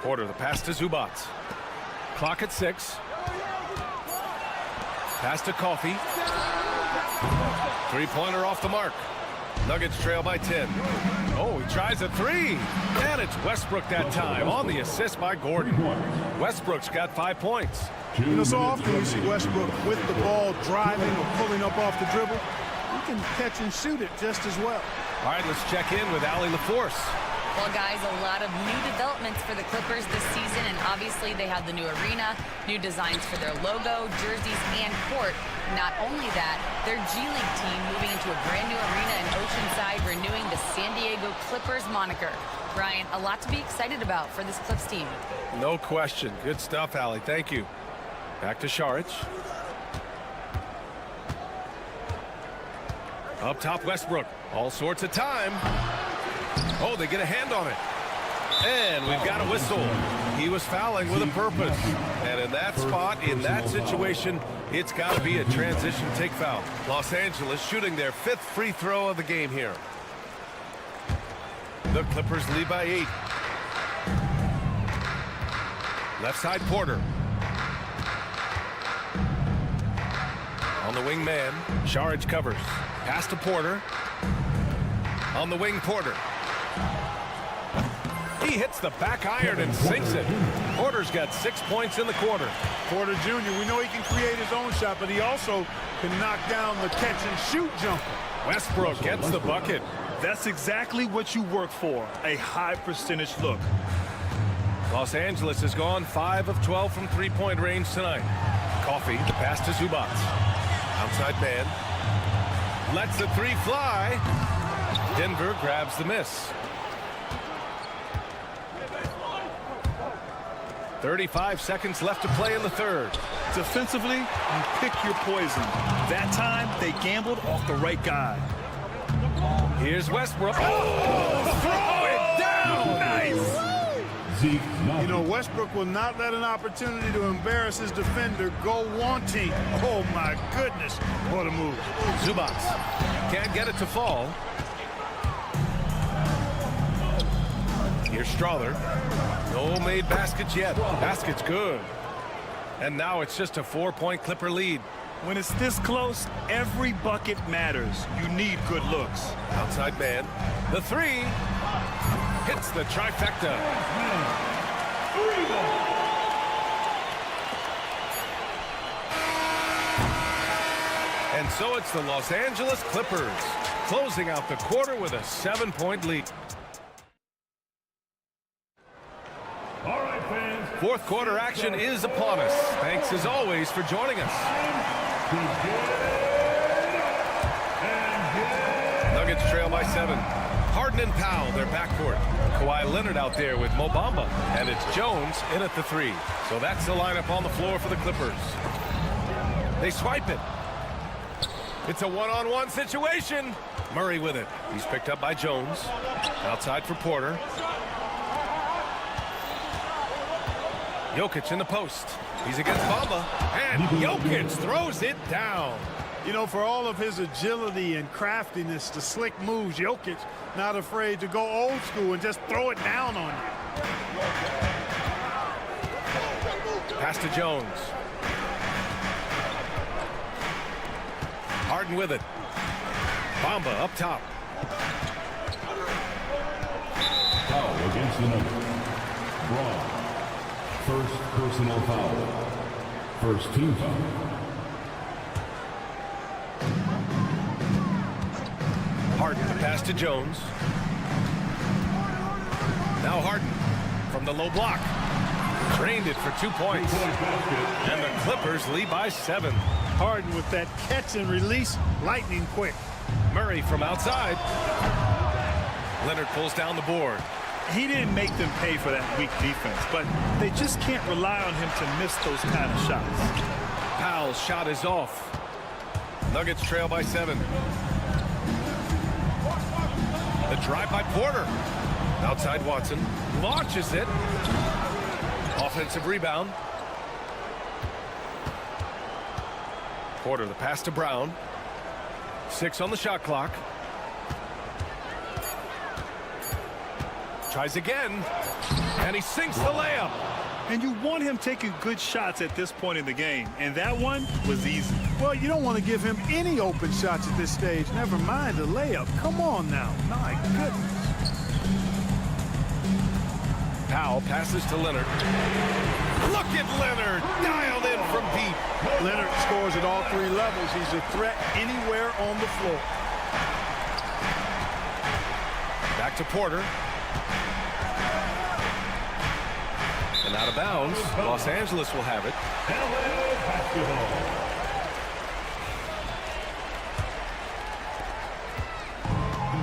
Porter, the pass to Zubats. Clock at 6. Pass to Coffee. Three-pointer off the mark. Nuggets trail by 10. Oh, he tries a 3. And it's Westbrook that time on the assist by Gordon. Westbrook's got 5 points. You know, so often you see Westbrook with the ball driving or pulling up off the dribble. He can catch and shoot it just as well. All right, let's check in with Allie LaForce. Well, guys, a lot of new developments for the Clippers this season, and obviously they have the new arena, new designs for their logo, jerseys, and court. Not only that, their G League team moving into a brand new arena in Oceanside, renewing the San Diego Clippers moniker. Brian, a lot to be excited about for this Clips team. No question. Good stuff, Allie. Thank you. Back to Šarić. Up top, Westbrook. All sorts of time. Oh, they get a hand on it. And we've got a whistle. He was fouling with a purpose. And in that spot, in that situation, it's got to be a transition take foul. Los Angeles shooting their 5th free throw of the game here. The Clippers lead by 8. Left side, Porter. On the wing man, Šarić covers. Pass to Porter. On the wing, Porter. He hits the back iron and sinks it. Porter's got 6 points in the quarter. Porter Jr., we know he can create his own shot, but he also can knock down the catch-and-shoot jumper. Westbrook gets the bucket. That's exactly what you work for, a high-percentage look. Los Angeles has gone 5 of 12 from three-point range tonight. Coffee, the pass to Zubats. Outside man. Lets the 3 fly. Denver grabs the miss. 35 seconds left to play in the third. Defensively, you pick your poison. That time, they gambled off the right guy. Here's Westbrook. Oh, throw it down! Nice! You know, Westbrook will not let an opportunity to embarrass his defender go wanting. Oh, my goodness. What a move. Zubats can't get it to fall. Here's Strother. No made baskets yet. Basket's good. And now it's just a 4-point Clipper lead. When it's this close, every bucket matters. You need good looks. Outside man. The 3 hits the trifecta. And so it's the Los Angeles Clippers closing out the quarter with a 7-point lead. All right, fans. Fourth quarter action is upon us. Thanks as always for joining us. Nuggets trail by 7. Harden and Powell, their backcourt. Kawhi Leonard out there with Mo Bamba. And it's Jones in at the 3. So that's the lineup on the floor for the Clippers. They swipe it. It's a one-on-one situation. Murray with it. He's picked up by Jones. Outside for Porter. Jokic in the post. He's against Bamba. And Jokic throws it down. You know, for all of his agility and craftiness, the slick moves, Jokic not afraid to go old school and just throw it down on you. Pass to Jones. Harden with it. Bamba up top. Foul against the number. Wrong. First personal foul. First team foul. Harden, the pass to Jones. Now Harden from the low block. Drained it for 2 points. And the Clippers lead by 7. Harden with that catch and release, lightning quick. Murray from outside. Leonard pulls down the board. He didn't make them pay for that weak defense, but they just can't rely on him to miss those kind of shots. Powell's shot is off. Nuggets trail by 7. The drive by Porter. Outside Watson. Launches it. Offensive rebound. Porter, the pass to Brown. 6 on the shot clock. Tries again. And he sinks the layup. And you want him taking good shots at this point in the game. And that one was easy. Well, you don't want to give him any open shots at this stage. Never mind the layup. Come on now. My goodness. Powell passes to Leonard. Look at Leonard. Dialed in from deep. Leonard scores at all 3 levels. He's a threat anywhere on the floor. Back to Porter. And out of bounds. Los Angeles will have it.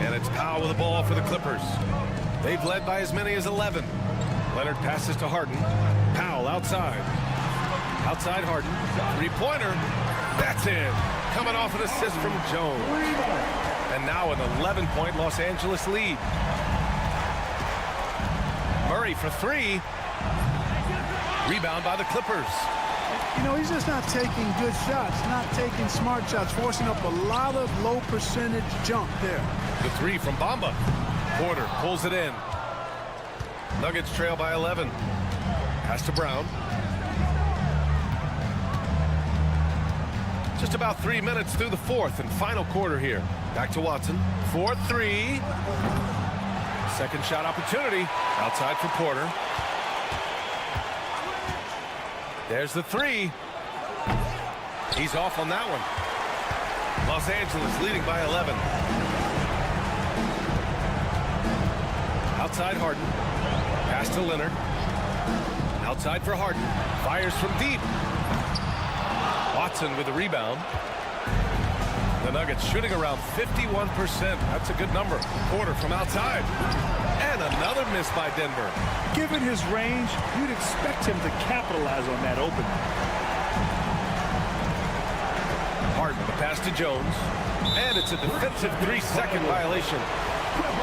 And it's Powell with the ball for the Clippers. They've led by as many as 11. Leonard passes to Harden. Powell outside. Outside Harden. 3-pointer. That's in. Coming off an assist from Jones. And now an 11-point Los Angeles lead. Murray for 3. Rebound by the Clippers. You know, he's just not taking good shots, not taking smart shots, forcing up a lot of low percentage jump there. The 3 from Bamba. Porter pulls it in. Nuggets trail by 11. Pass to Brown. Just about 3 minutes through the 4th and final quarter here. Back to Watson. 4-3. Second shot opportunity. Outside for Porter. There's the 3. He's off on that one. Los Angeles leading by 11. Outside Harden. Pass to Leonard. Outside for Harden. Fires from deep. Watson with the rebound. The Nuggets shooting around 51%. That's a good number. Porter from outside. And another miss by Denver. Given his range, you'd expect him to capitalize on that opening. Harden, the pass to Jones. And it's a defensive 3-second violation.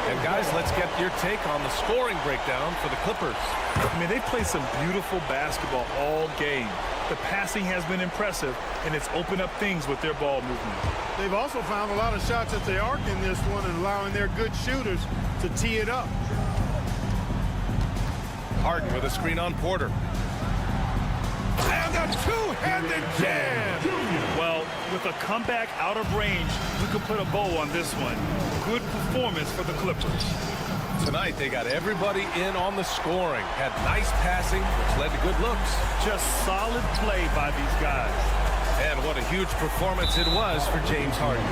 And guys, let's get your take on the scoring breakdown for the Clippers. I mean, they play some beautiful basketball all game. The passing has been impressive, and it's opened up things with their ball movement. They've also found a lot of shots at the arc in this one and allowing their good shooters to tee it up. Harden with a screen on Porter. And a two-handed jam! Well, with a comeback out of range, we could put a bow on this one. Good performance for the Clippers. Tonight, they got everybody in on the scoring. Had nice passing, which led to good looks. Just solid play by these guys. And what a huge performance it was for James Harden.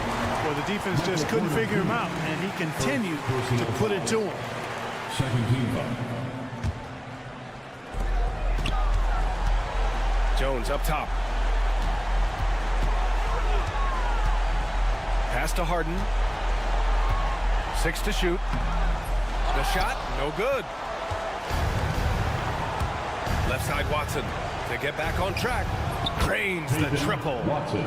Well, the defense just couldn't figure him out, and he continued to put it to him. Second team foul. Jones up top. Pass to Harden. 6 to shoot. The shot, no good. Left side Watson to get back on track. Drains the triple.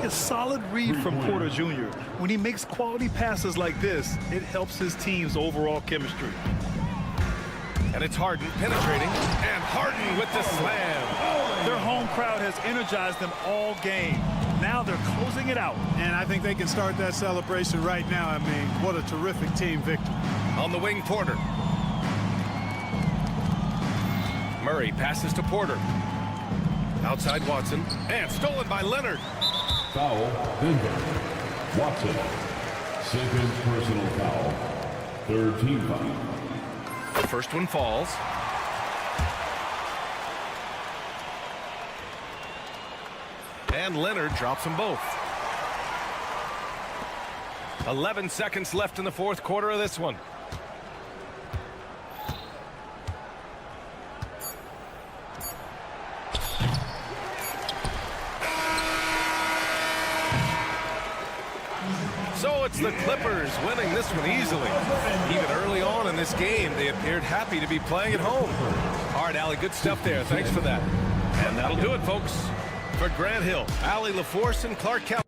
A solid read from Porter Jr. When he makes quality passes like this, it helps his team's overall chemistry. And it's Harden penetrating. And Harden with the slam. Their home crowd has energized them all game. now they're closing it out. And I think they can start that celebration right now. I mean, what a terrific team victory. On the wing, Porter. Murray passes to Porter. Outside Watson. And stolen by Leonard. Foul, Denver. Watson. Second personal foul. Third team foul. The first one falls. And Leonard drops them both. 11 seconds left in the fourth quarter of this one. So it's the Clippers winning this one easily. Even early on in this game, they appeared happy to be playing at home. All right, Allie, good stuff there. Thanks for that. And that'll do it, folks. For Grant Hill, Allie LaForce, and Clark Kelly.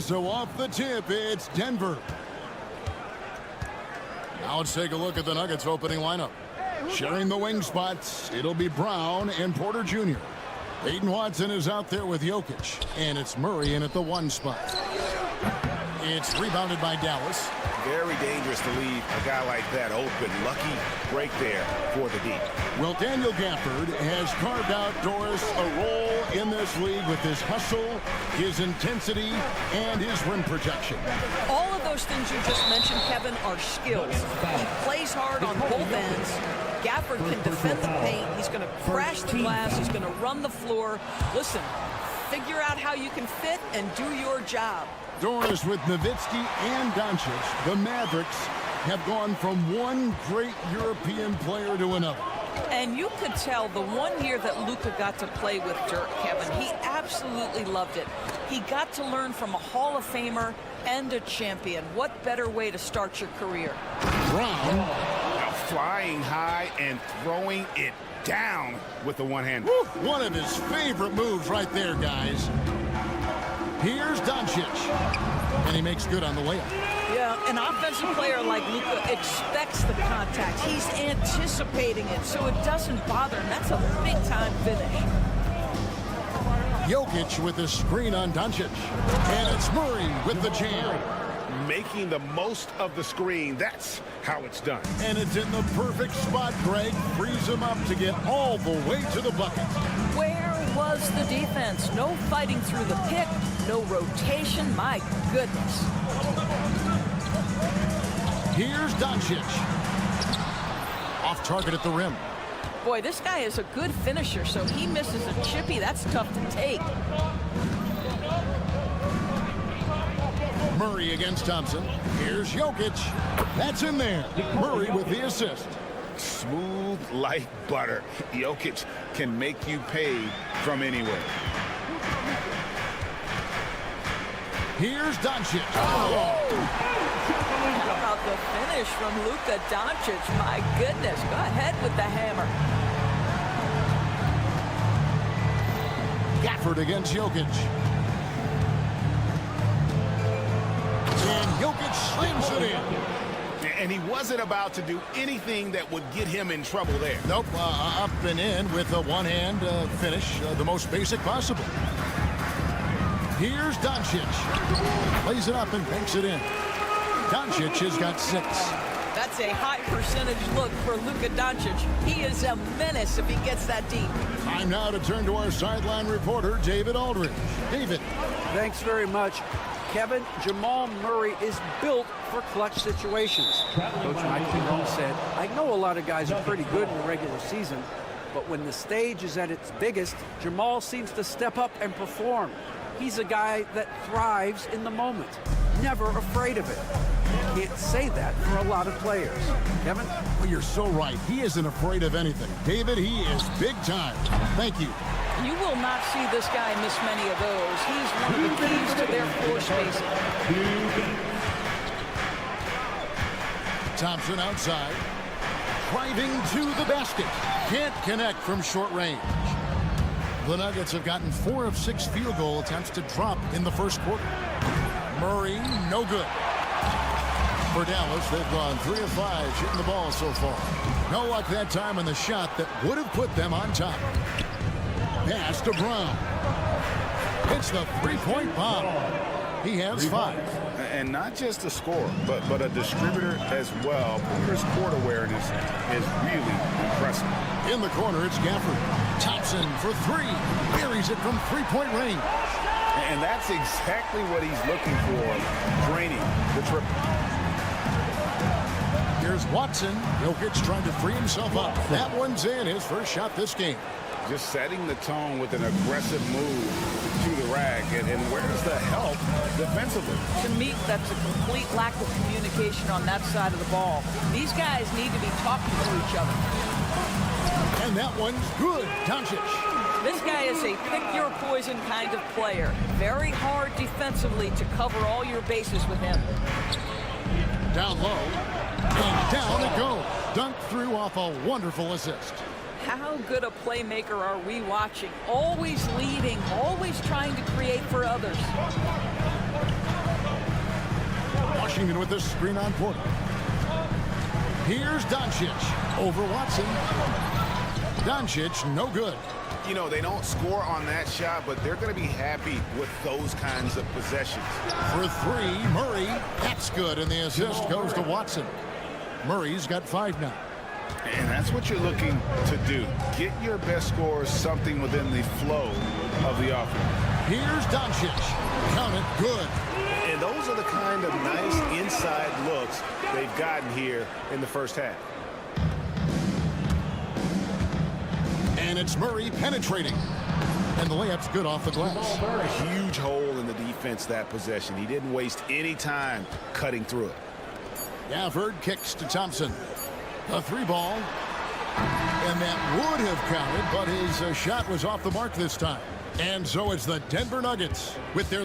so off the tip, it's Denver. Now let's take a look at the Nuggets opening lineup. Sharing the wing spots, it'll be Brown and Porter Jr. Peyton Watson is out there with Jokic, and it's Murray in at the 1 spot. It's rebounded by Dallas. Very dangerous to leave a guy like that open. Lucky break there for the D. Well, Daniel Gafford has carved out, Doris, a role in this league with his hustle, his intensity, and his rim protection. All of those things you just mentioned, Kevin, are skills. He plays hard on both ends. Gafford can defend the paint. He's going to crash the glass. He's going to run the floor. Listen, figure out how you can fit and do your job. Doris, with Nowitzki and Doncic, the Mavericks have gone from one great European player to another. And you could tell the 1 year that Luka got to play with Dirk, Kevin, he absolutely loved it. He got to learn from a Hall of Famer and a champion. What better way to start your career? Brown. Now flying high and throwing it down with the one hand. One of his favorite moves right there, guys. Here's Doncic, and he makes good on the layup. Yeah, an offensive player like Luka expects the contact. He's anticipating it, so it doesn't bother him. That's a big-time finish. Jokic with the screen on Doncic, and it's Murray with the jam. Making the most of the screen. That's how it's done. And it's in the perfect spot. Greg frees him up to get all the way to the bucket. Where was the defense? No fighting through the pick, no rotation. My goodness. Here's Doncic. Off target at the rim. Boy, this guy is a good finisher, so he misses a chippy. That's tough to take. Murray against Thompson. Here's Jokic. That's in there. Murray with the assist. Smooth like butter. Jokic can make you pay from anywhere. Here's Doncic. How about the finish from Luka Doncic? My goodness. Go ahead with the hammer. Gafford against Jokic. And Jokic slams it in. And he wasn't about to do anything that would get him in trouble there. Nope, up and in with a one-hand finish, the most basic possible. Here's Doncic. Plays it up and banks it in. Doncic has got 6. That's a high percentage look for Luka Doncic. He is a menace if he gets that deep. Time now to turn to our sideline reporter, David Aldridge. David. Thanks very much. Kevin, Jamal Murray is built for clutch situations. Coach Michael Malone said, I know a lot of guys are pretty good in the regular season, but when the stage is at its biggest, Jamal seems to step up and perform. He's a guy that thrives in the moment, never afraid of it. You can't say that for a lot of players. Kevin? Well, you're so right. He isn't afraid of anything. David, he is big time. Thank you. You will not see this guy miss many of those. He's one of the keys to their floor spacing. Thompson outside. Driving to the basket. Can't connect from short range. The Nuggets have gotten 4 of 6 field goal attempts to drop in the first quarter. Murray, no good. For Dallas, they've gone 3 of 5 shooting the ball so far. No luck that time on the shot that would have put them on top. Pass to Brown. Hits the three-point bomb. He has 5. And not just a scorer, but a distributor as well. His court awareness is really impressive. In the corner, it's Gafford. Thompson for 3. Buries it from three-point range. And that's exactly what he's looking for, draining the triple. Here's Watson. Jokic trying to free himself up. That one's in, his first shot this game. Just setting the tone with an aggressive move to the rack. And where's the help defensively? To me, that's a complete lack of communication on that side of the ball. These guys need to be talking to each other. And that one's good. Doncic. This guy is a pick-your-poison kind of player. Very hard defensively to cover all your bases with him. Down low. And down it goes. Dunked through off a wonderful assist. How good a playmaker are we watching? Always leading, always trying to create for others. Washington with this screen on Porter. Here's Doncic over Watson. Doncic, no good. You know, they don't score on that shot, but they're going to be happy with those kinds of possessions. For three, Murray. That's good, and the assist goes to Watson. Murray's got 5 now. And that's what you're looking to do. Get your best scorers something within the flow of the offense. Here's Doncic. Count it, good. And those are the kind of nice inside looks they've gotten here in the first half. And it's Murray penetrating. And the layup's good off the glass. A huge hole in the defense that possession. He didn't waste any time cutting through it. Gafford kicks to Thompson. A 3-ball. And that would have counted, but his shot was off the mark this time. And so it's the Denver Nuggets with their...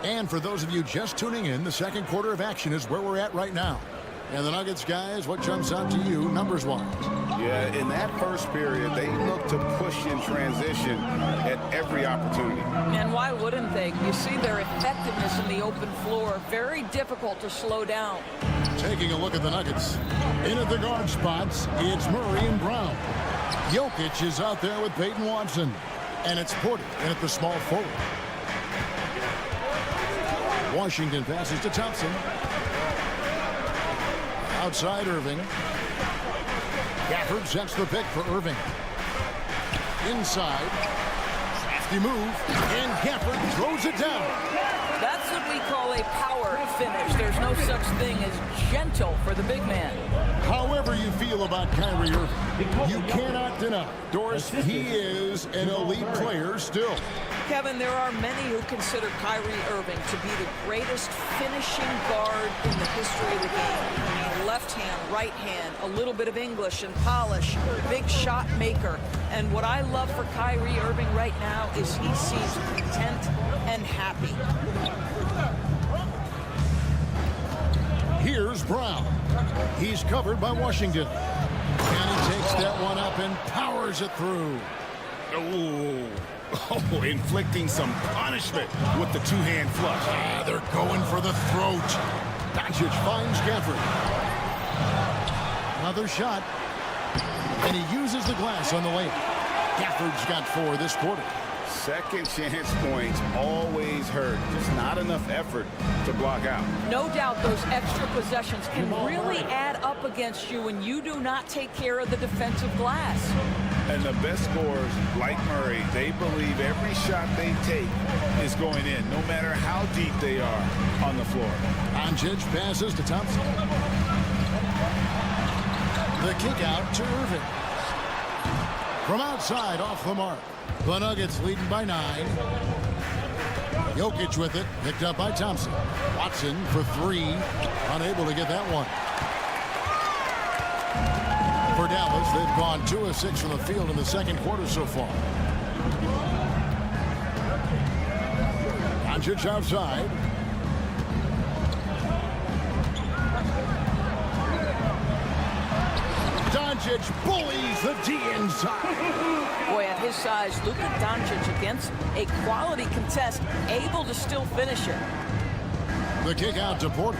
And for those of you just tuning in, the second quarter of action is where we're at right now. And the Nuggets, guys, what jumps out to you numbers-wise? Yeah, in that first period, they looked to push in transition at every opportunity. And why wouldn't they? You see their effectiveness in the open floor. Very difficult to slow down. Taking a look at the Nuggets. In at the guard spots, it's Murray and Brown. Jokic is out there with Peyton Watson. And it's Porter in at the small forward. Washington passes to Thompson. Outside Irving. Gafford sets the pick for Irving. Inside. Crafty move. And Gafford throws it down. That's what we call a power finish. There's no such thing as gentle for the big man. However you feel about Kyrie Irving, you cannot deny, Doris, he is an elite player still. Kevin, there are many who consider Kyrie Irving to be the greatest finishing guard in the history of the game. I mean, left hand, right hand, a little bit of English and polish, big shot maker. And what I love for Kyrie Irving right now is he seems content and happy. Here's Brown. He's covered by Washington. And he takes that one up and powers it through. Oh, inflicting some punishment with the two-hand flush. They're going for the throat. Doncic finds Gafford. Another shot. And he uses the glass on the layup. Gafford's got 4 this quarter. Second chance points always hurt. Just not enough effort to block out. No doubt those extra possessions can really add up against you when you do not take care of the defensive glass. And the best scorers, like Murray, they believe every shot they take is going in, no matter how deep they are on the floor. Doncic passes to Thompson. The kick out to Irving. From outside, off the mark. The Nuggets leading by 9. Jokic with it, picked up by Thompson. Watson for 3, unable to get that one. For Dallas, they've gone 2 of 6 from the field in the second quarter so far. Doncic outside. Doncic bullies the D inside. Boy, at his size, Luka Doncic against a quality contest, able to still finish it. The kick out to Porter.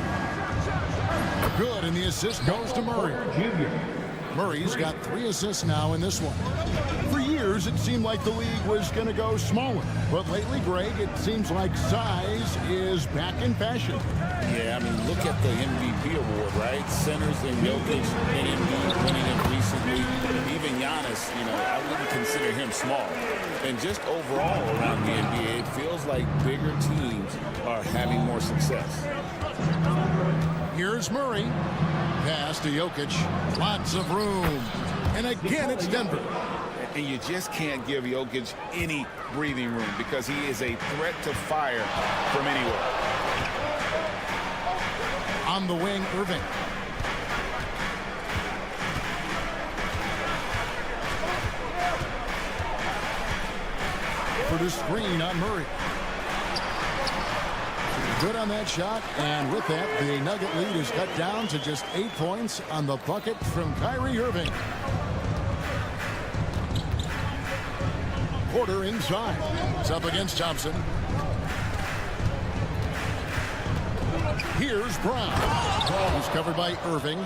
Good, and the assist goes to Murray. Murray's got 3 assists now in this one. For years, it seemed like the league was going to go smaller. But lately, Greg, it seems like size is back in fashion. Yeah, I mean, look at the MVP award, right? Centers and Jokic and Embiid winning it recently. Even Giannis, you know, I wouldn't consider him small. And just overall around the NBA, it feels like bigger teams are having more success. Here's Murray. Pass to Jokic. Lots of room. And again, it's Denver. And you just can't give Jokic any breathing room because he is a threat to fire from anywhere. On the wing, Irving. For the screen on Murray. Good on that shot, and with that, the Nugget lead is cut down to just 8 points on the bucket from Kyrie Irving. Porter inside. It's up against Thompson. Here's Brown. He's covered by Irving.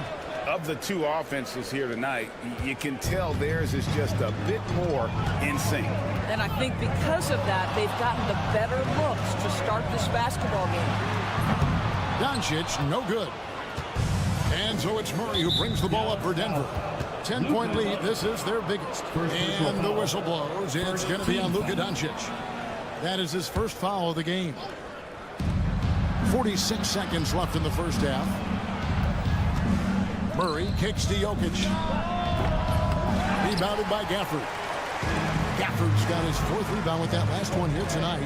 Of the two offenses here tonight, you can tell theirs is just a bit more in sync. And I think because of that, they've gotten the better looks to start this basketball game. Doncic, no good. And so it's Murray who brings the ball up for Denver. 10-point lead. This is their biggest. And the whistle blows. It's going to be on Luka Doncic. That is his first foul of the game. 46 seconds left in the first half. Murray kicks to Jokic. Rebounded by Gafford. Gafford's got his fourth rebound with that last one here tonight.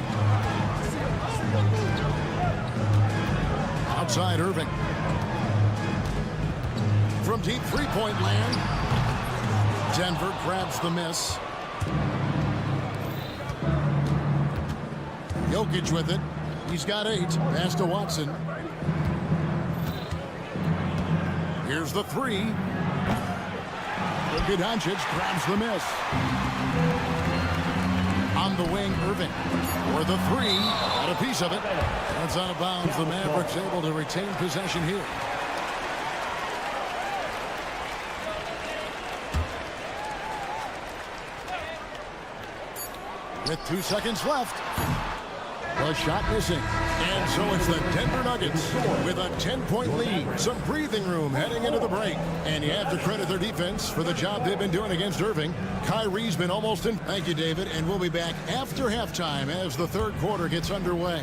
Outside Irving. From deep three-point land. Denver grabs the miss. Jokic with it. He's got 8. Pass to Watson. Here's the 3. Luka Doncic grabs the miss. On the wing, Irving. For the 3. Got a piece of it. That's out of bounds. The Mavericks able to retain possession here. With 2 seconds left. The shot missing. And so it's the Denver Nuggets with a 10-point lead. Some breathing room heading into the break. And you have to credit their defense for the job they've been doing against Irving. Kyrie's been almost in. Thank you, David. And we'll be back after halftime as the third quarter gets underway.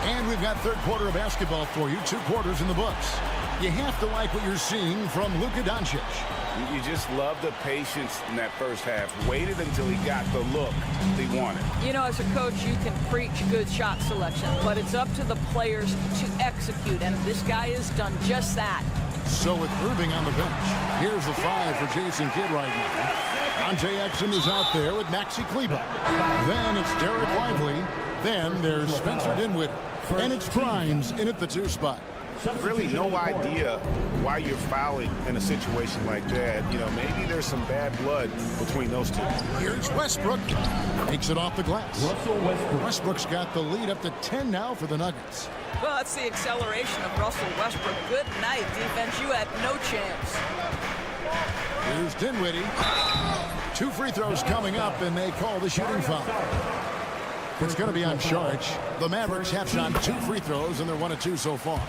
And we've got third quarter of basketball for you. 2 quarters in the books. You have to like what you're seeing from Luka Doncic. You just love the patience in that first half. Waited until he got the look he wanted. You know, as a coach, you can preach good shot selection, but it's up to the players to execute, and this guy has done just that. So with Irving on the bench, here's the 5 for Jason Kidd right now. Dante Exum is out there with Maxi Kleber. Then it's Derek Lively. Then there's Spencer Dinwiddie. And it's Grimes in at the 2 spot. Really no idea why you're fouling in a situation like that. You know, maybe there's some bad blood between those two. Here's Westbrook. Takes it off the glass. Westbrook's got the lead up to 10 now for the Nuggets. Well, that's the acceleration of Russell Westbrook. Good night, defense. You had no chance. Here's Dinwiddie. 2 free throws coming up, and they call the shooting foul. It's going to be on charge. The Mavericks have shot 2 free throws, and they're 1 of 2 so far.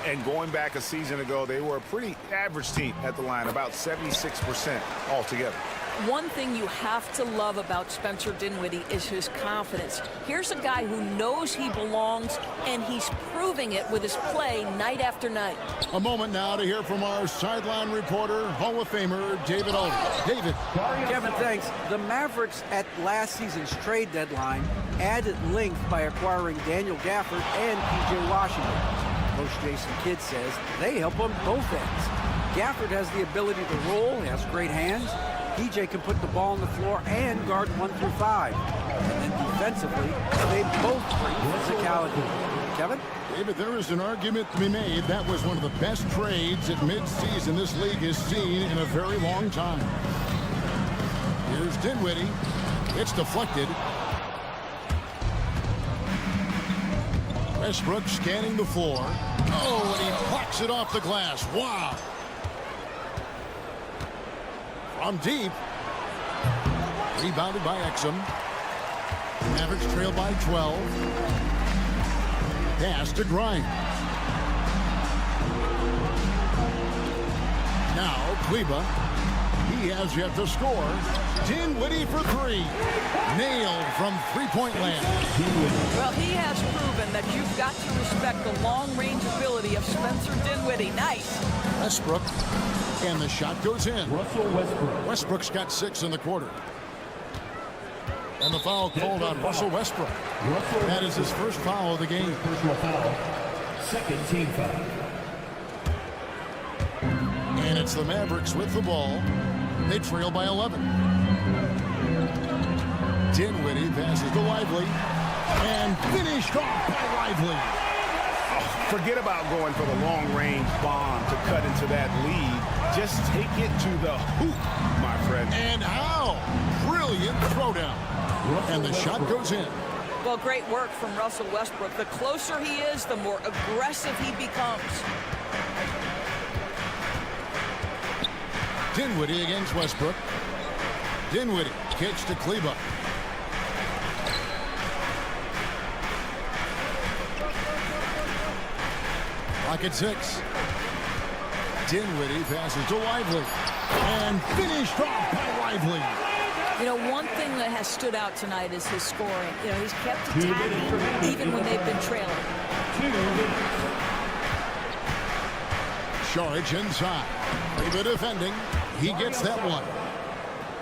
And going back a season ago, they were a pretty average team at the line, about 76% altogether. One thing you have to love about Spencer Dinwiddie is his confidence. Here's a guy who knows he belongs, and he's proving it with his play night after night. A moment now to hear from our sideline reporter, Hall of Famer David Aldridge. David. Kevin, thanks. The Mavericks at last season's trade deadline added length by acquiring Daniel Gafford and P.J. Washington. Coach Jason Kidd says they help on both ends. Gafford has the ability to roll, he has great hands. PJ can put the ball on the floor and guard 1 through 5. And then defensively, they both bring physicality. Kevin? David, there is an argument to be made. That was one of the best trades at midseason this league has seen in a very long time. Here's Dinwiddie. It's deflected. Westbrook scanning the floor. Oh, and he plucks it off the glass. Wow. From deep. Rebounded by Exum. Mavericks trail by 12. Pass to Grimes. Now Kleber. He has yet to score. Dinwiddie for 3. Nailed from three-point land. Well, he has proven that you've got to respect the long-range ability of Spencer Dinwiddie. Nice. Westbrook. And the shot goes in. Westbrook's got 6 in the quarter. And the foul called on Russell Westbrook. That is his first foul of the game. Second team foul. And it's the Mavericks with the ball. They trail by 11. Dinwiddie passes to Lively. And finished off by Lively. Forget about going for the long-range bomb to cut into that lead. Just take it to the hoop, my friend. And how? Brilliant throwdown. And the shot goes in. Well, great work from Russell Westbrook. The closer he is, the more aggressive he becomes. Dinwiddie against Westbrook. Dinwiddie kicks to Kleba. Clock at 6. Dinwiddie passes to Lively. And finished off by Lively. You know, one thing that has stood out tonight is his scoring. You know, he's kept attacking even when they've been trailing. Saric inside. Kleba defending. He gets that one.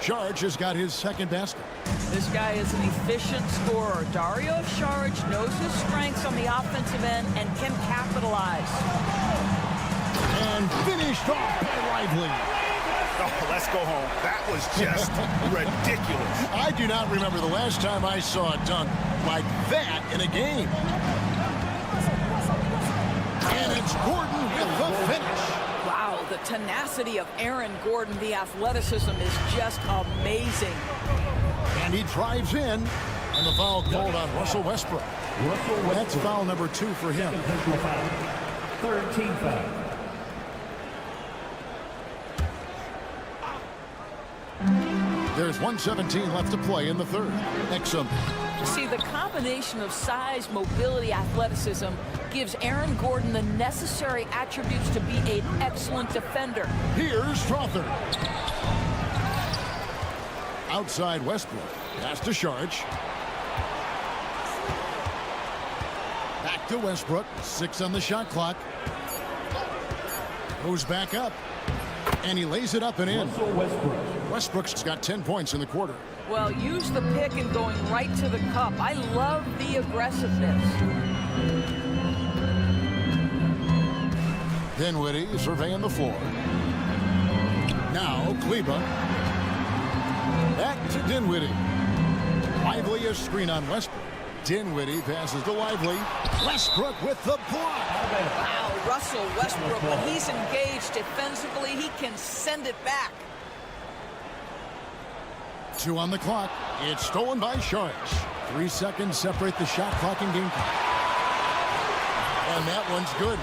Saric has got his second basket. This guy is an efficient scorer. Dario Saric knows his strengths on the offensive end and can capitalize. And finished off by Lively. Oh, let's go home. That was just ridiculous. I do not remember the last time I saw a dunk like that in a game. And it's Gordon with the finish. Wow, the tenacity of Aaron Gordon, the athleticism is just amazing. And he drives in, and the foul called on Russell Westbrook. That's foul number 2 for him. Third team foul. There's 1:17 left to play in the third. Exum. See, the combination of size, mobility, athleticism gives Aaron Gordon the necessary attributes to be an excellent defender. Here's Strother. Outside Westbrook. Pass to Saric. Back to Westbrook. 6 on the shot clock. Goes back up. And he lays it up and in. Westbrook's got 10 points in the quarter. Well, use the pick and going right to the cup. I love the aggressiveness. Dinwiddie surveying the floor. Now Kleba. Back to Dinwiddie. Lively a screen on Westbrook. Dinwiddie passes to Lively. Westbrook with the block. Wow, Russell Westbrook, when he's engaged defensively, he can send it back. 2 on the clock. It's stolen by Saric. 3 seconds separate the shot clock and game clock. And that one's good.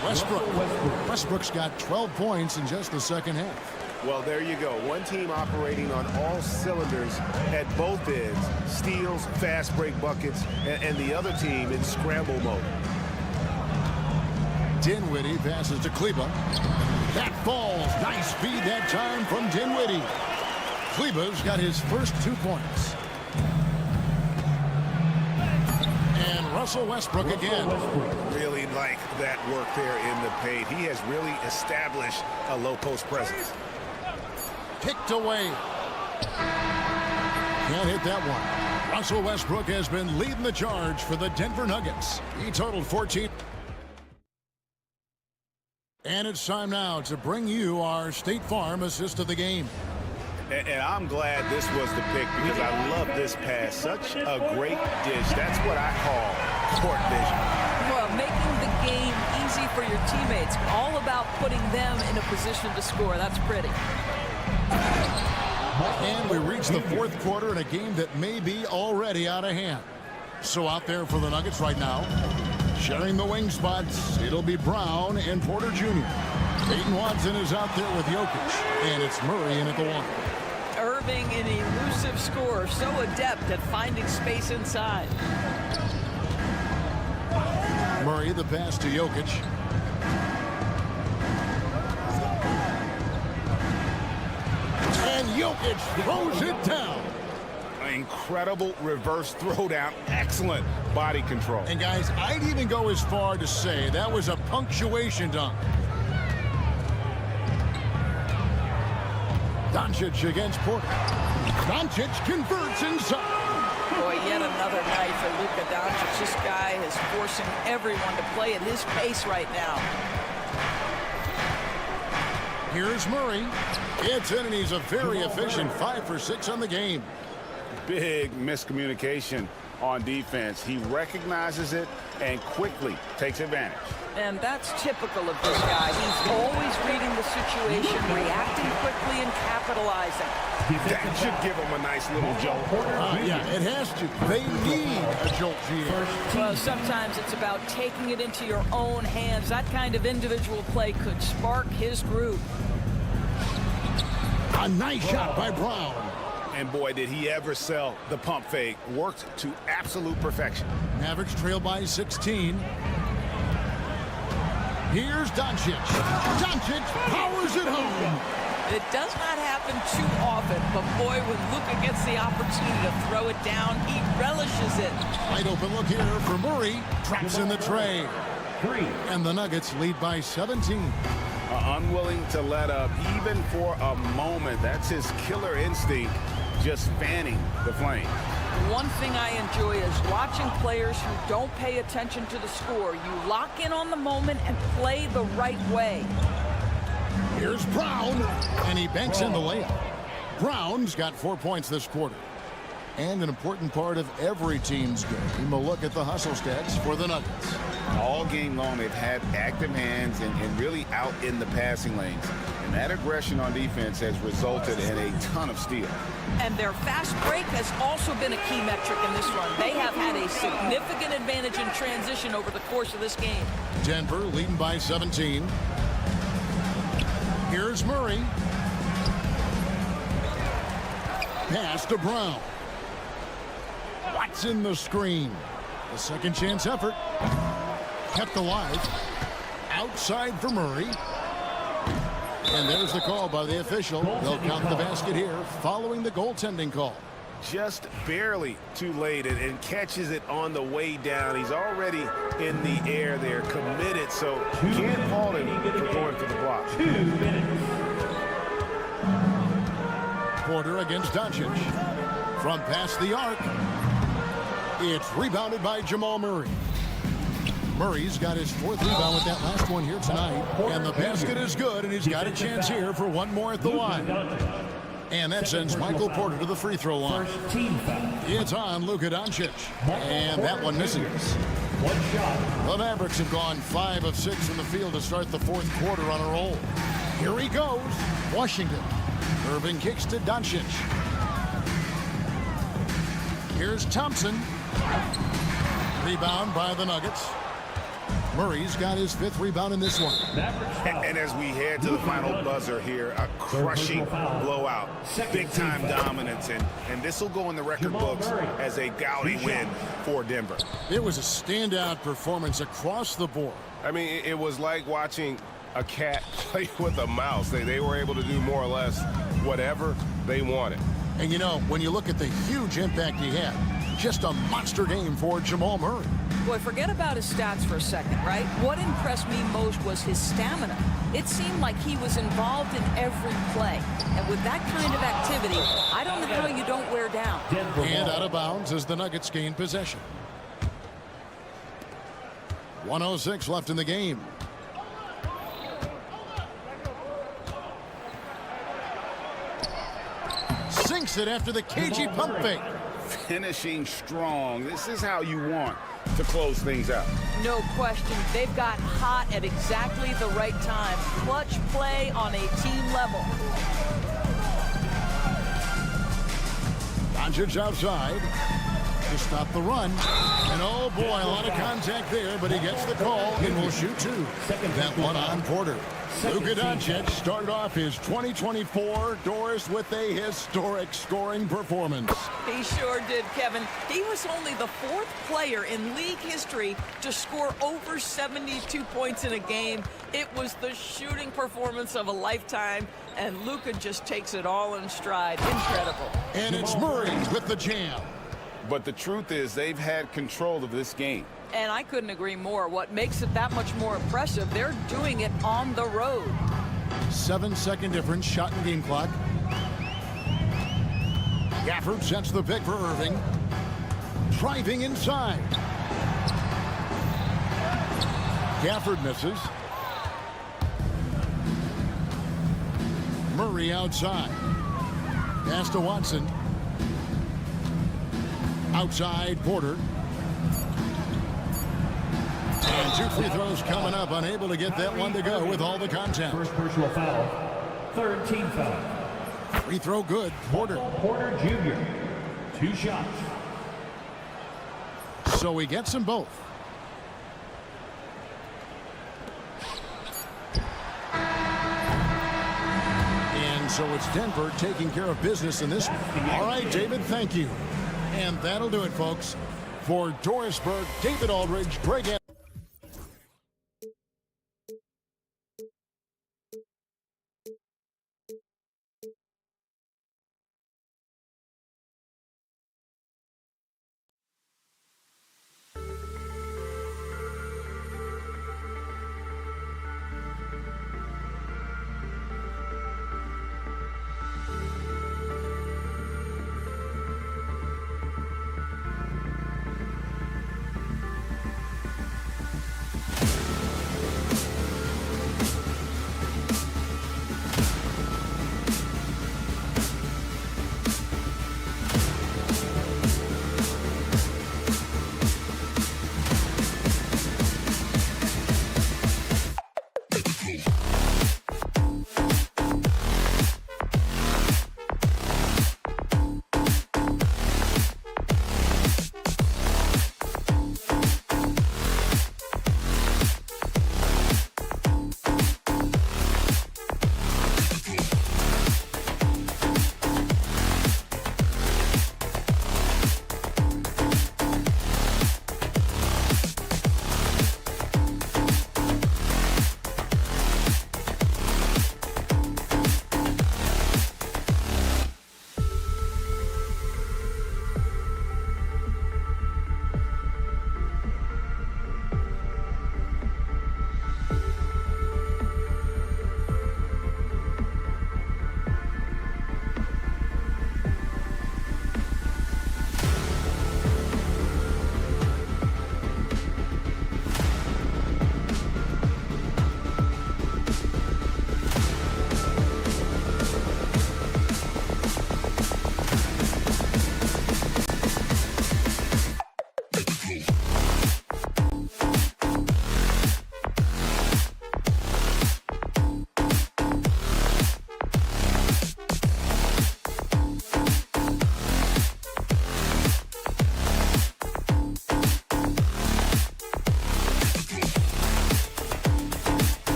Westbrook's got 12 points in just the second half. Well, there you go. One team operating on all cylinders at both ends. Steals, fast break buckets, and the other team in scramble mode. Dinwiddie passes to Kleba. That falls. Nice feed that time from Dinwiddie. Kleba's got his first 2 points. And Russell Westbrook again. Really like that work there in the paint. He has really established a low post presence. Kicked away. Can't hit that one. Russell Westbrook has been leading the charge for the Denver Nuggets. He totaled 14. And it's time now to bring you our State Farm assist of the game. And I'm glad this was the pick because I love this pass. Such a great dish. That's what I call court vision. Well, making the game easy for your teammates. All about putting them in a position to score. That's pretty. And we reach the fourth quarter in a game that may be already out of hand. So out there for the Nuggets right now, sharing the wing spots, it'll be Brown and Porter Jr. Peyton Watson is out there with Jokic, and it's Murray in at the 1. Irving, an elusive scorer, so adept at finding space inside. Murray, the pass to Jokic. And Jokic throws it down. Incredible reverse throwdown. Excellent body control. And guys, I'd even go as far to say that was a punctuation dunk. Doncic against Porter. Doncic converts inside. Boy, yet another night for Luka Doncic. This guy is forcing everyone to play at his pace right now. Here's Murray. It's in, and he's a very efficient 5 for 6 on the game. Big miscommunication on defense. He recognizes it and quickly takes advantage. And that's typical of this guy. He's always reading the situation, reacting quickly, and capitalizing. That should give him a nice little jolt. Yeah, it has to. They need a jolt, GM. Well, sometimes it's about taking it into your own hands. That kind of individual play could spark his groove. A nice shot by Brown. And boy, did he ever sell the pump fake. Worked to absolute perfection. Mavericks trail by 16. Here's Doncic. Doncic powers it home. It does not happen too often, but boy, when Luka gets the opportunity to throw it down, he relishes it. Wide open look here for Murray. Traps in the tray. And the Nuggets lead by 17. Unwilling to let up even for a moment. That's his killer instinct, just fanning the flame. One thing I enjoy is watching players who don't pay attention to the score. You lock in on the moment and play the right way. Here's Brown, and he banks in the layup. Brown's got 4 points this quarter. And an important part of every team's game. A look at the hustle stats for the Nuggets. All game long, they've had active hands and really out in the passing lanes. And that aggression on defense has resulted in a ton of steals. And their fast break has also been a key metric in this run. They have had a significant advantage in transition over the course of this game. Denver leading by 17. Here's Murray. Pass to Brown. What's in the screen? The second chance effort. Kept alive. Outside for Murray. And there's the call by the official. They'll count the basket here following the goaltending call. Just barely too late and catches it on the way down. He's already in the air there, committed, so can't fault him for going for the block. 2 minutes. Porter against Doncic. From past the arc. It's rebounded by Jamal Murray. Murray's got his 4th rebound with that last one here tonight. And the basket is good, and he's got a chance here for one more at the line. And that sends Michael Porter to the free throw line. It's on Luka Doncic. And that one misses. The Mavericks have gone 5 of 6 from the field to start the 4th quarter on a roll. Here he goes. Washington. Irving kicks to Doncic. Here's Thompson. Rebound by the Nuggets. Murray's got his 5th rebound in this one. And as we head to the final buzzer here, a crushing blowout, big-time dominance, and this will go in the record books as a gaudy win for Denver. It was a standout performance across the board. I mean, it was like watching a cat play with a mouse. They were able to do more or less whatever they wanted. And you know, when you look at the huge impact he had, just a monster game for Jamal Murray. Boy, forget about his stats for a second, right? What impressed me most was his stamina. It seemed like he was involved in every play. And with that kind of activity, I don't know how you don't wear down. And out of bounds as the Nuggets gain possession. 1:06 left in the game. Sinks it after the cagey pump fake. Finishing strong. This is how you want to close things out. No question. They've got hot at exactly the right time. Clutch play on a team level. Doncic outside to stop the run. And oh boy, a lot of contact there, but he gets the call and will shoot 2. That one on Porter. Luka Doncic started off his 2024 Doris with a historic scoring performance. He sure did, Kevin. He was only the 4th player in league history to score over 72 points in a game. It was the shooting performance of a lifetime, and Luka just takes it all in stride. Incredible. And it's Murray with the jam. But the truth is they've had control of this game. And I couldn't agree more. What makes it that much more impressive, they're doing it on the road. 7-second difference, shot and game clock. Gafford sets the pick for Irving. Driving inside. Gafford misses. Murray outside. Pass to Watson. Outside Porter. And 2 free throws coming up. Unable to get that one to go with all the contact. First personal foul. Third team foul. Free throw good. Porter. Porter Jr. 2 shots. So he gets them both. And so it's Denver taking care of business in this one. All right, David, thank you. And that'll do it, folks. For Dorisburg, David Aldridge, Greg.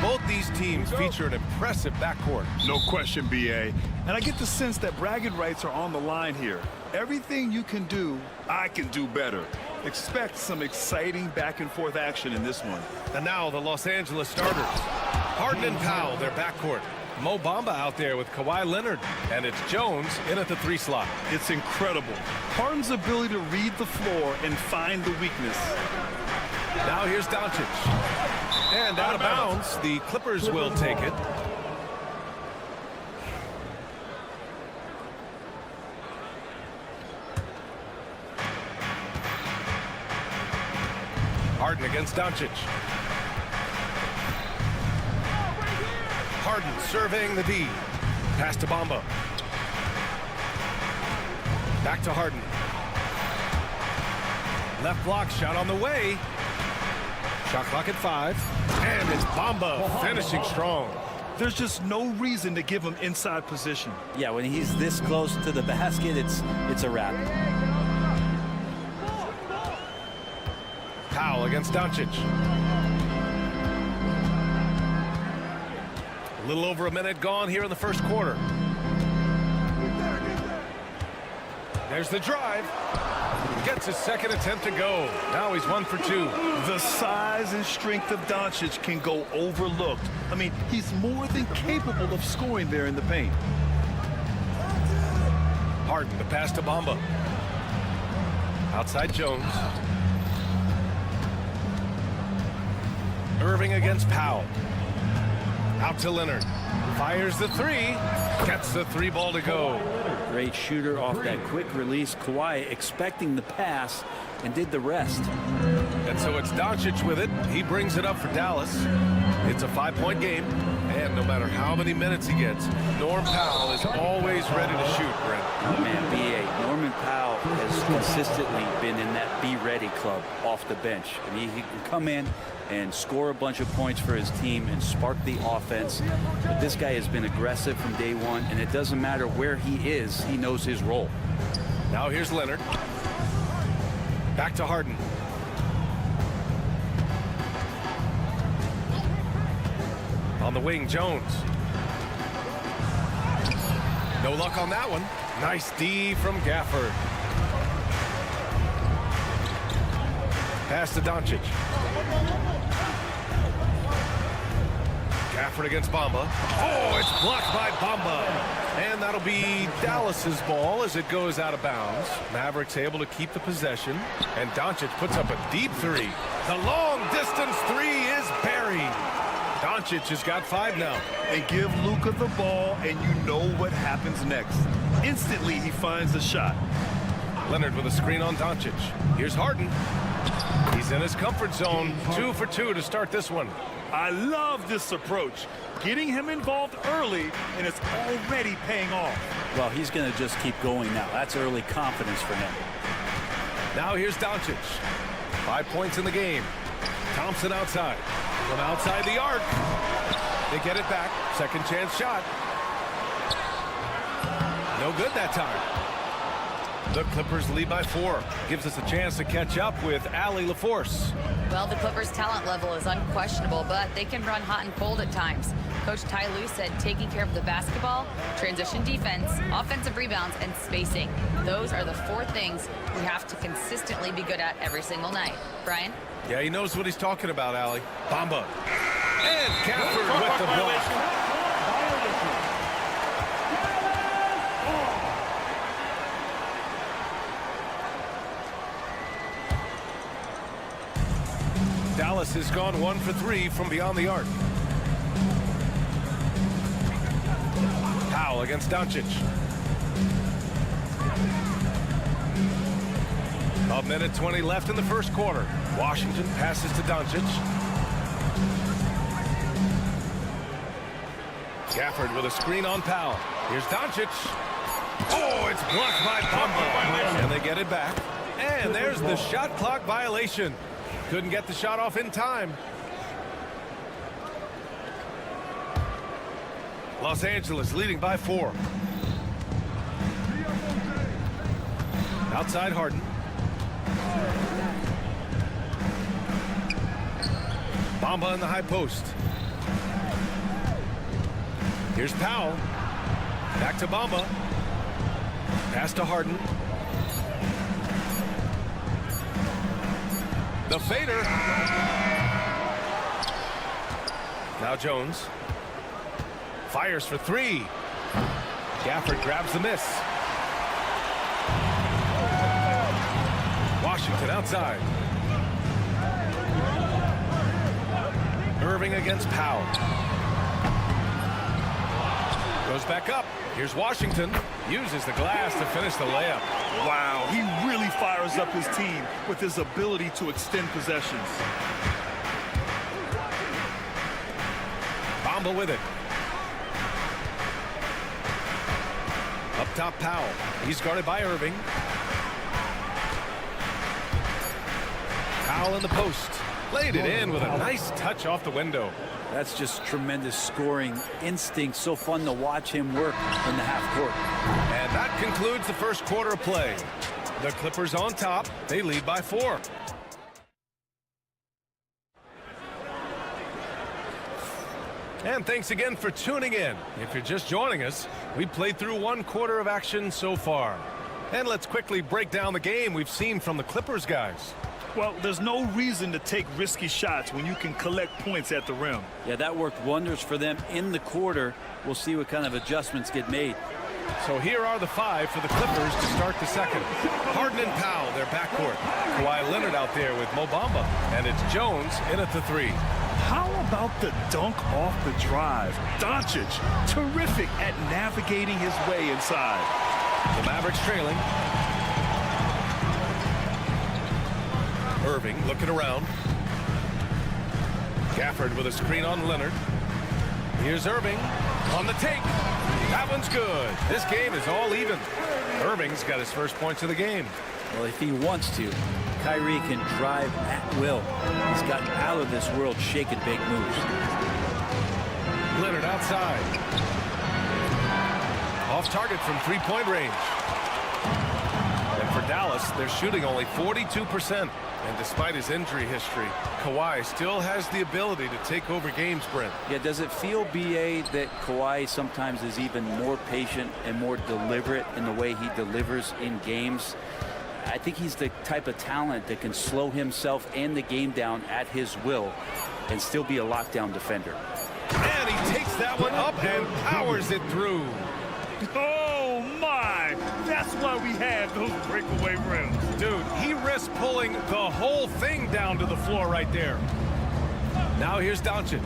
Both these teams feature an impressive backcourt. No question, BA. And I get the sense that bragging rights are on the line here. Everything you can do, I can do better. Expect some exciting back-and-forth action in this one. And now the Los Angeles starters. Harden and Powell, their backcourt. Mo Bamba out there with Kawhi Leonard. And it's Jones in at the 3 slot. It's incredible. Harden's ability to read the floor and find the weakness. Now here's Doncic. And out of bounds, the Clippers will take it. Harden against Doncic. Harden surveying the D. Pass to Bamba. Back to Harden. Left block shot on the way. Shot clock at 5. And it's Bamba finishing strong. There's just no reason to give him inside position. Yeah, when he's this close to the basket, it's a wrap. Powell against Doncic. A little over a minute gone here in the first quarter. There's the drive. Gets his second attempt to go. Now he's 1 for 2. The size and strength of Doncic can go overlooked. I mean, he's more than capable of scoring there in the paint. Harden, the pass to Bamba. Outside Jones. Irving against Powell. Out to Leonard. Fires the 3. Gets the 3 ball to go. Great shooter off that quick release. Kawhi expecting the pass and did the rest. And so it's Doncic with it. He brings it up for Dallas. It's a 5-point game. And no matter how many minutes he gets, Norm Powell is always ready to shoot, Brent. Man, B.A., Norman Powell has consistently been in that Be Ready club off the bench. I mean, he can come in and score a bunch of points for his team and spark the offense. But this guy has been aggressive from day one, and it doesn't matter where he is, he knows his role. Now here's Leonard. Back to Harden. On the wing, Jones. No luck on that one. Nice D from Gafford. Pass to Doncic. Gafford against Bamba. Oh, it's blocked by Bamba. And that'll be Dallas's ball as it goes out of bounds. Mavericks able to keep the possession. And Doncic puts up a deep 3. The long distance 3 is buried. Doncic has got 5 now. And give Luka the ball, and you know what happens next. Instantly, he finds the shot. Leonard with a screen on Doncic. Here's Harden. He's in his comfort zone. 2 for 2 to start this one. I love this approach. Getting him involved early, and it's already paying off. Well, he's going to just keep going now. That's early confidence for him. Now here's Doncic. 5 points in the game. Thompson outside. From outside the arc. They get it back. Second chance shot. No good that time. The Clippers lead by 4. Gives us a chance to catch up with Allie LaForce. Well, the Clippers' talent level is unquestionable, but they can run hot and cold at times. Coach Ty Lue said taking care of the basketball, transition defense, offensive rebounds, and spacing. Those are the 4 things we have to consistently be good at every single night. Brian? Yeah, he knows what he's talking about, Allie. Bamba. And Gafford with the block. Dallas has gone 1 for 3 from beyond the arc. Powell against Doncic. A minute 20 left in the first quarter. Washington passes to Doncic. Gafford with a screen on Powell. Here's Doncic. Oh, it's blocked by Bamba. And they get it back. And there's the shot clock violation. Couldn't get the shot off in time. Los Angeles leading by 4. Outside Harden. Bamba in the high post. Here's Powell. Back to Bamba. Pass to Harden. The fader. Now Jones. Fires for three. Gafford grabs the miss. Washington outside. Irving against Powell. Goes back up. Here's Washington. Uses the glass to finish the layup. Wow, he really fires up his team with his ability to extend possessions. Bamba with it. Up top, Powell. He's guarded by Irving. Powell in the post. Laid it in with a nice touch off the window. That's just tremendous scoring instinct. So fun to watch him work in the half court. And that concludes the first quarter of play. The Clippers on top. They lead by 4. And thanks again for tuning in. If you're just joining us, we played through 1 quarter of action so far. And let's quickly break down the game we've seen from the Clippers guys. Well, there's no reason to take risky shots when you can collect points at the rim. Yeah, that worked wonders for them in the quarter. We'll see what kind of adjustments get made. So here are the 5 for the Clippers to start the second. Harden and Powell, their backcourt. Kawhi Leonard out there with Mo Bamba. And it's Jones in at the 3. How about the dunk off the drive? Doncic, terrific at navigating his way inside. The Mavericks trailing. Irving looking around. Gafford with a screen on Leonard. Here's Irving on the take. That one's good. This game is all even. Irving's got his first points of the game. Well, if he wants to, Kyrie can drive at will. He's got out of this world shake and bake moves. Leonard outside. Off target from three-point range. And for Dallas, they're shooting only 42%. And despite his injury history, Kawhi still has the ability to take over games, Brent. Yeah, does it feel, B.A., that Kawhi sometimes is even more patient and more deliberate in the way he delivers in games? I think he's the type of talent that can slow himself and the game down at his will and still be a lockdown defender. And he takes that one up and powers it through. Oh, my! That's why we have those breakaway rims. Dude, he risked pulling the whole thing down to the floor right there. Now here's Doncic.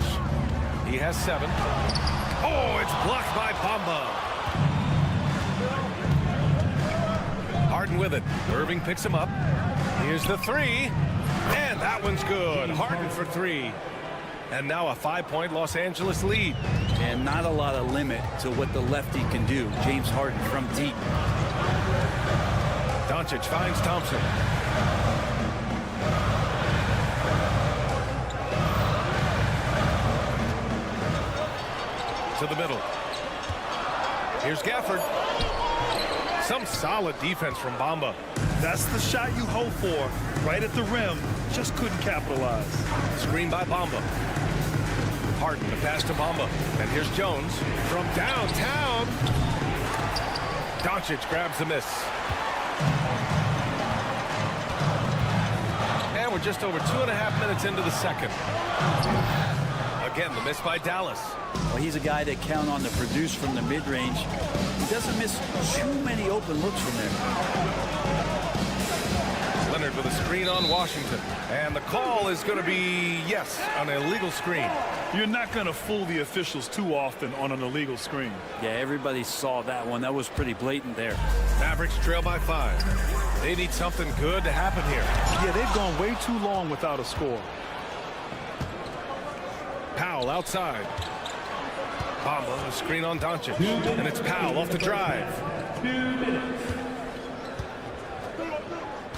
He has 7. Oh, it's blocked by Bamba. Harden with it. Irving picks him up. Here's the 3. And that one's good. Harden for 3. And now a 5-point Los Angeles lead. And not a lot of limit to what the lefty can do. James Harden from deep. Doncic finds Thompson. To the middle. Here's Gafford. Some solid defense from Bamba. That's the shot you hope for. Right at the rim. Just couldn't capitalize. Screen by Bamba. Harden, the pass to Bamba. And here's Jones from downtown. Doncic grabs the miss. And we're just over 2.5 minutes into the second. Again, the miss by Dallas. Well, he's a guy that count on to produce from the mid-range. He doesn't miss too many open looks from there. Leonard with a screen on Washington. And the call is going to be, yes, an illegal screen. You're not going to fool the officials too often on an illegal screen. Yeah, everybody saw that one. That was pretty blatant there. Mavericks trail by 5. They need something good to happen here. Yeah, they've gone way too long without a score. Powell outside. Bamba, a screen on Doncic. And it's Powell off the drive.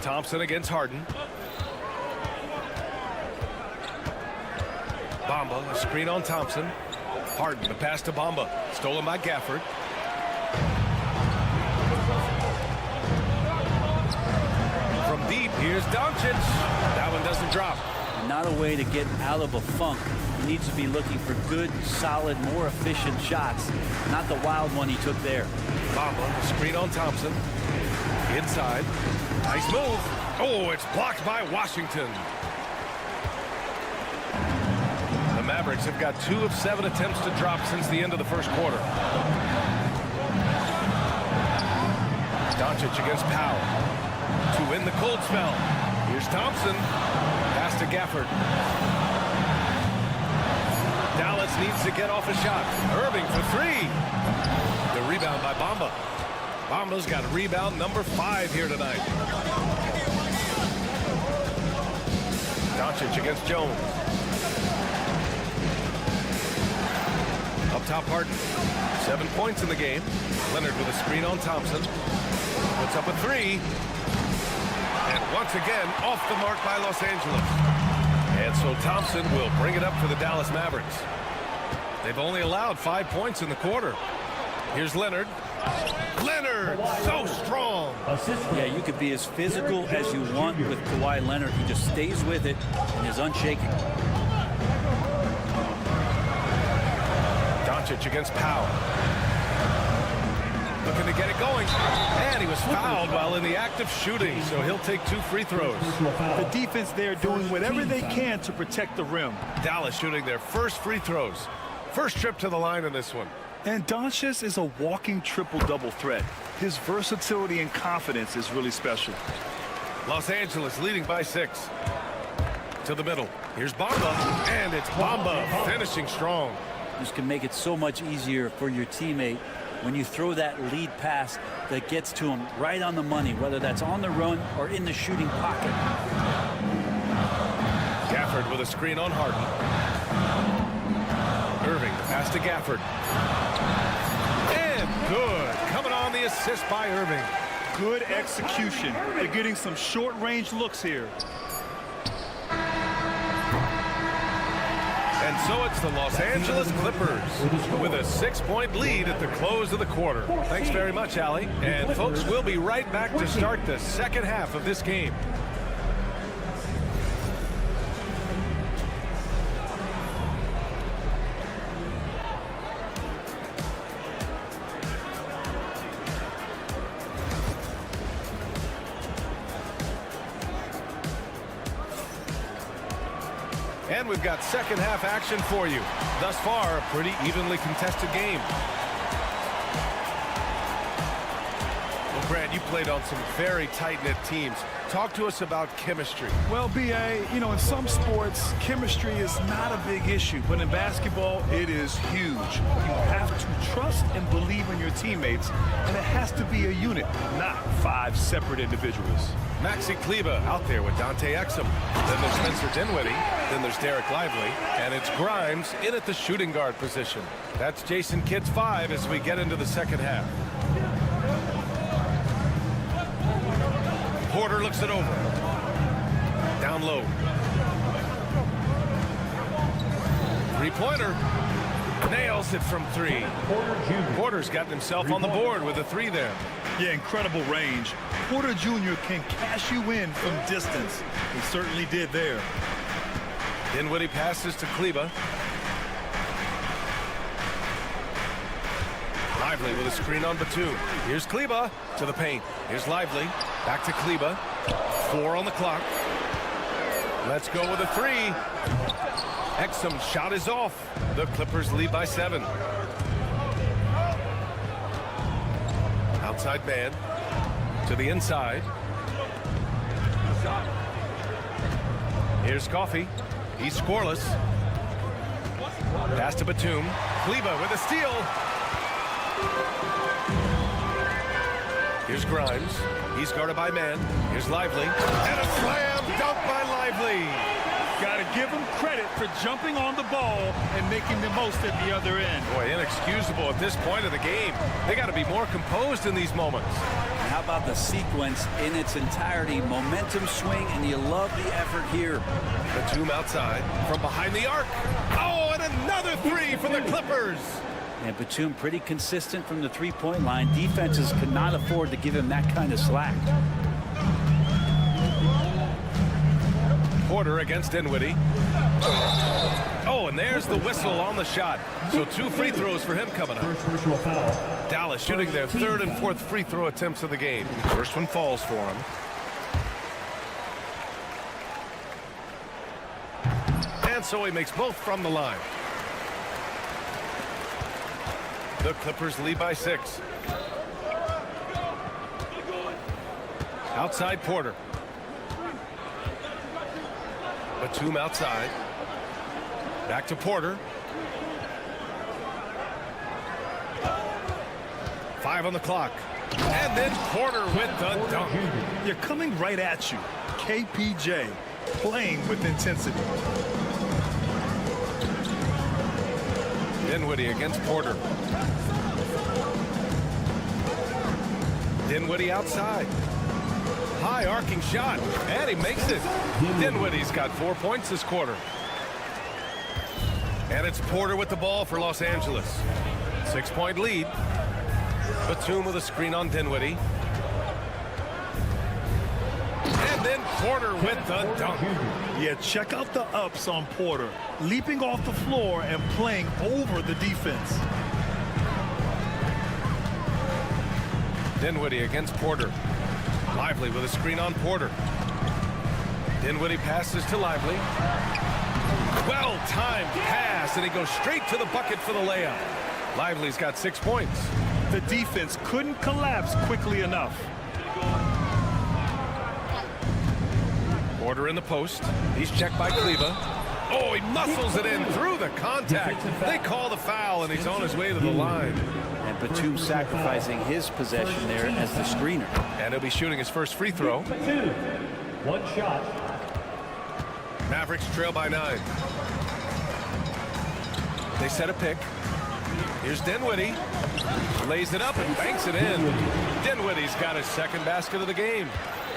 Thompson against Harden. Bamba, a screen on Thompson. Harden, the pass to Bamba. Stolen by Gafford. From deep, here's Doncic. That one doesn't drop. and not a way to get out of a funk. He needs to be looking for good, solid, more efficient shots, not the wild one he took there. Bamba, the screen on Thompson. Inside. Nice move. Oh, it's blocked by Washington. The Mavericks have got 2 of 7 attempts to drop since the end of the first quarter. Doncic against Powell to win the cold spell. Here's Thompson. Pass to Gafford. Dallas needs to get off a shot. Irving for 3. The rebound by Bamba. Bamba's got rebound number 5 here tonight. Doncic against Jones. Up top, Harden. 7 points in the game. Leonard with a screen on Thompson. Puts up a 3. And once again, off the mark by Los Angeles. And so Thompson will bring it up for the Dallas Mavericks. They've only allowed 5 points in the quarter. Here's Leonard. Leonard, so strong. Yeah, you could be as physical as you want with Kawhi Leonard. He just stays with it and is unshaken. Doncic against Powell. Looking to get it going. And he was fouled while in the act of shooting, so he'll take 2 free throws. The defense there doing whatever they can to protect the rim. Dallas shooting their first free throws. First trip to the line in this one. And Doncic is a walking triple-double threat. His versatility and confidence is really special. Los Angeles leading by 6. To the middle. Here's Bamba. And it's Bamba finishing strong. This can make it so much easier for your teammate when you throw that lead pass that gets to him right on the money, whether that's on the run or in the shooting pocket. Gafford with a screen on Harden. Irving, the pass to Gafford. And good. Coming on the assist by Irving. Good execution. They're getting some short-range looks here. And so it's the Los Angeles Clippers with a 6-point lead at the close of the quarter. Thanks very much, Allie. And folks, we'll be right back to start the second half of this game. And we've got second half action for you. Thus far, a pretty evenly contested game. Well, Brad, you played on some very tight-knit teams. Talk to us about chemistry. Well, B.A., you know, in some sports, chemistry is not a big issue. But in basketball, it is huge. You have to trust and believe in your teammates, and it has to be a unit, not 5 separate individuals. Maxi Kleba out there with Dante Exum. Then there's Spencer Dinwiddie. Then there's Derek Lively. And it's Grimes in at the shooting guard position. That's Jason Kidd's 5 as we get into the second half. Porter looks it over. Down low. 3-pointer. Nails it from 3. Porter's gotten himself on the board with a 3 there. Yeah, incredible range. Porter Jr. can cash you in from distance. He certainly did there. Dinwiddie passes to Kleba. Lively with a screen on Batum. Here's Kleba to the paint. Here's Lively. Back to Kleba. 4 on the clock. Let's go with a 3. Exum's shot is off. The Clippers lead by 7. Outside man to the inside. Here's Coffey. He's scoreless. Pass to Batum. Kleba with a steal. Here's Grimes. He's guarded by man. Here's Lively. And a slam dunk by Lively. Got to give him credit for jumping on the ball and making the most at the other end. Boy, inexcusable at this point of the game. They got to be more composed in these moments. How about the sequence in its entirety? Momentum swing, and you love the effort here. Batum outside from behind the arc. Oh, and another 3 for the Clippers. And Batum pretty consistent from the 3-point line. Defenses cannot afford to give him that kind of slack. Porter against Dinwiddie. Oh, and there's the whistle on the shot. So 2 free throws for him coming up. Dallas shooting their 3rd and 4th free throw attempts of the game. First one falls for him. And so he makes both from the line. The Clippers lead by 6. Outside Porter. Batum outside. Back to Porter. 5 on the clock. And then Porter with the dunk. You're coming right at you. KPJ playing with intensity. Dinwiddie against Porter. Dinwiddie outside. High arcing shot. And he makes it. Dinwiddie's got 4 points this quarter. And it's Porter with the ball for Los Angeles. 6-point lead. Batum with a screen on Dinwiddie. And then Porter with the dunk. Yeah, check out the ups on Porter. Leaping off the floor and playing over the defense. Dinwiddie against Porter. Lively with a screen on Porter. Dinwiddie passes to Lively. Well-timed pass, and he goes straight to the bucket for the layup. Lively's got 6 points. The defense couldn't collapse quickly enough. Porter in the post. He's checked by Kleba. Oh, he muscles it in through the contact. They call the foul, and he's on his way to the line. And Batum sacrificing his possession there as the screener. And he'll be shooting his first free throw. 1 shot. Mavericks trail by 9. They set a pick. Here's Dinwiddie. Lays it up and banks it in. Dinwiddie's got his 2nd basket of the game.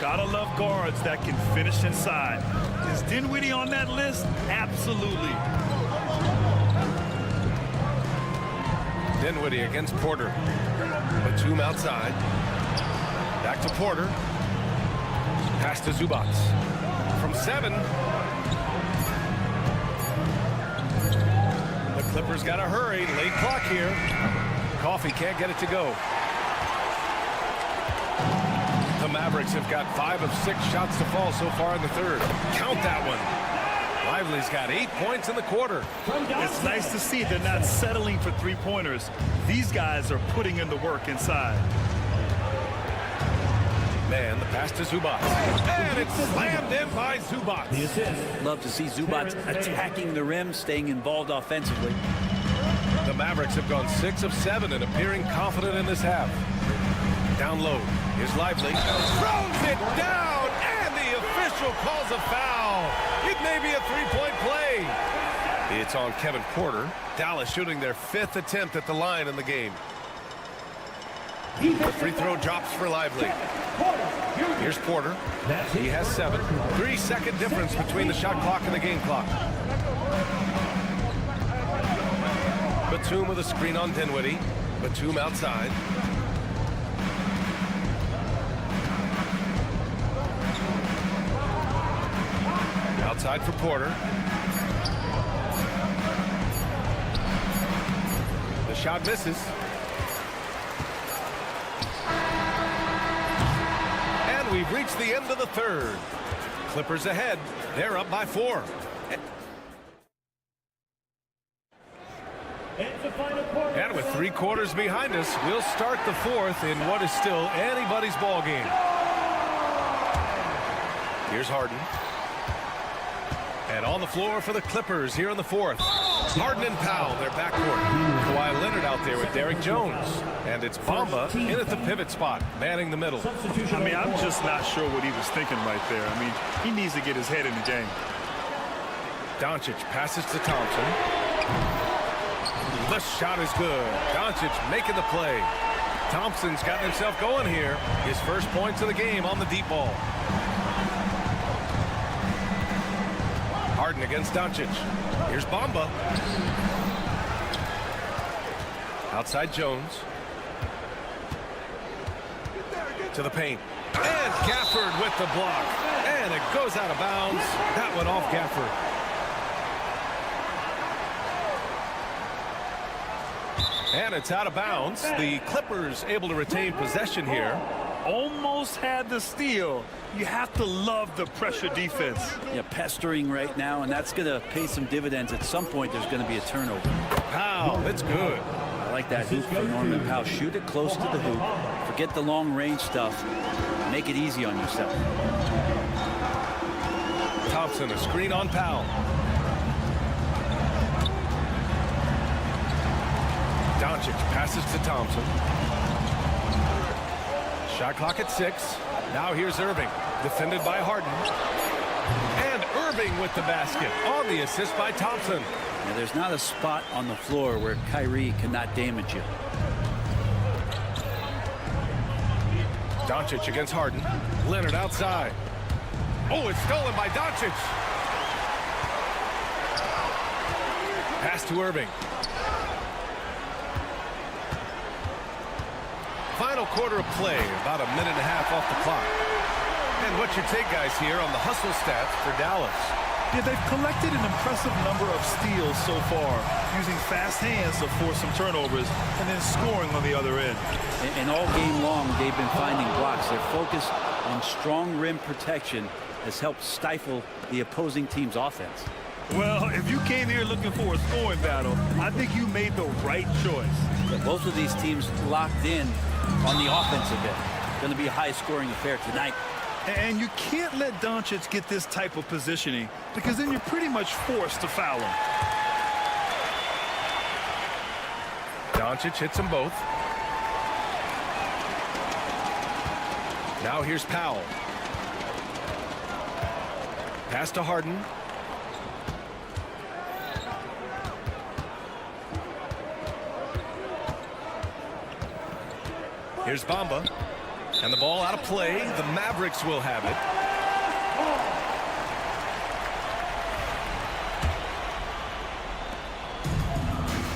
Gotta love guards that can finish inside. Is Dinwiddie on that list? Absolutely. Dinwiddie against Porter. Batum outside. Back to Porter. Pass to Zubac. From 7. The Clippers got to hurry. Late clock here. Coffee can't get it to go. The Mavericks have got 5 of 6 shots to fall so far in the 3rd. Count that one. Lively's got 8 points in the quarter. It's nice to see they're not settling for 3-pointers. These guys are putting in the work inside. Man, the pass to Zubac. And it's slammed in by Zubac. Love to see Zubac attacking the rim, staying involved offensively. The Mavericks have gone 6 of 7 and appearing confident in this half. Down low. Here's Lively. Throws it down, and the official calls a foul. It may be a 3-point play. It's on Kevin Porter. Dallas shooting their 5th attempt at the line in the game. The free throw drops for Lively. Here's Porter. He has 7. 3-second difference between the shot clock and the game clock. Batum with a screen on Dinwiddie. Batum outside. Outside for Porter. The shot misses. And we've reached the end of the 3rd. Clippers ahead. They're up by 4. And with 3 quarters behind us, we'll start the 4th in what is still anybody's ball game. Here's Harden. And on the floor for the Clippers here in the 4th. Harden and Powell, their backcourt. Kawhi Leonard out there with Derrick Jones. And it's Bamba in at the pivot spot, manning the middle. I mean, I'm just not sure what he was thinking right there. I mean, he needs to get his head in the game. Doncic passes to Thompson. The shot is good. Doncic making the play. Thompson's gotten himself going here. His first points of the game on the deep ball. Harden against Doncic. Here's Bamba. Outside Jones. To the paint. And Gafford with the block. And it goes out of bounds. That went off Gafford. And it's out of bounds. The Clippers able to retain possession here. Almost had the steal. You have to love the pressure defense. Yeah, pestering right now, and that's going to pay some dividends. At some point, there's going to be a turnover. Powell, it's good. I like that hoop from Norman Powell. Shoot it close to the hoop. Forget the long range stuff. Make it easy on yourself. Thompson, a screen on Powell. Doncic passes to Thompson. Shot clock at 6. Now here's Irving, defended by Harden. And Irving with the basket on the assist by Thompson. Now, there's not a spot on the floor where Kyrie cannot damage you. Doncic against Harden. Leonard outside. Oh, it's stolen by Doncic. Pass to Irving. Final quarter of play, about a minute and a half off the clock. And what's your take, guys, here on the hustle stats for Dallas? Yeah, they've collected an impressive number of steals so far, using fast hands to force some turnovers and then scoring on the other end. And all game long, they've been finding blocks. Their focus on strong rim protection has helped stifle the opposing team's offense. Well, if you came here looking for a scoring battle, I think you made the right choice. But both of these teams locked in on the offensive end. Going to be a high-scoring affair tonight. And you can't let Doncic get this type of positioning, because then you're pretty much forced to foul him. Doncic hits them both. Now here's Powell. Pass to Harden. Here's Bamba. And the ball out of play. The Mavericks will have it.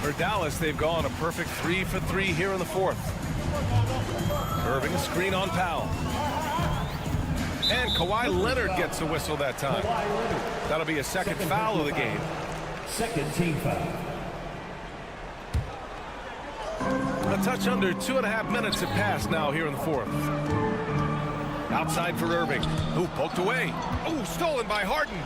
For Dallas, they've gone a perfect 3 for 3 here in the fourth. Irving, a screen on Powell. And Kawhi Leonard gets a whistle that time. That'll be a second foul of the game. Second team foul. A touch under 2.5 minutes have passed now here in the fourth. Outside for Irving, who poked away. Oh, stolen by Harden.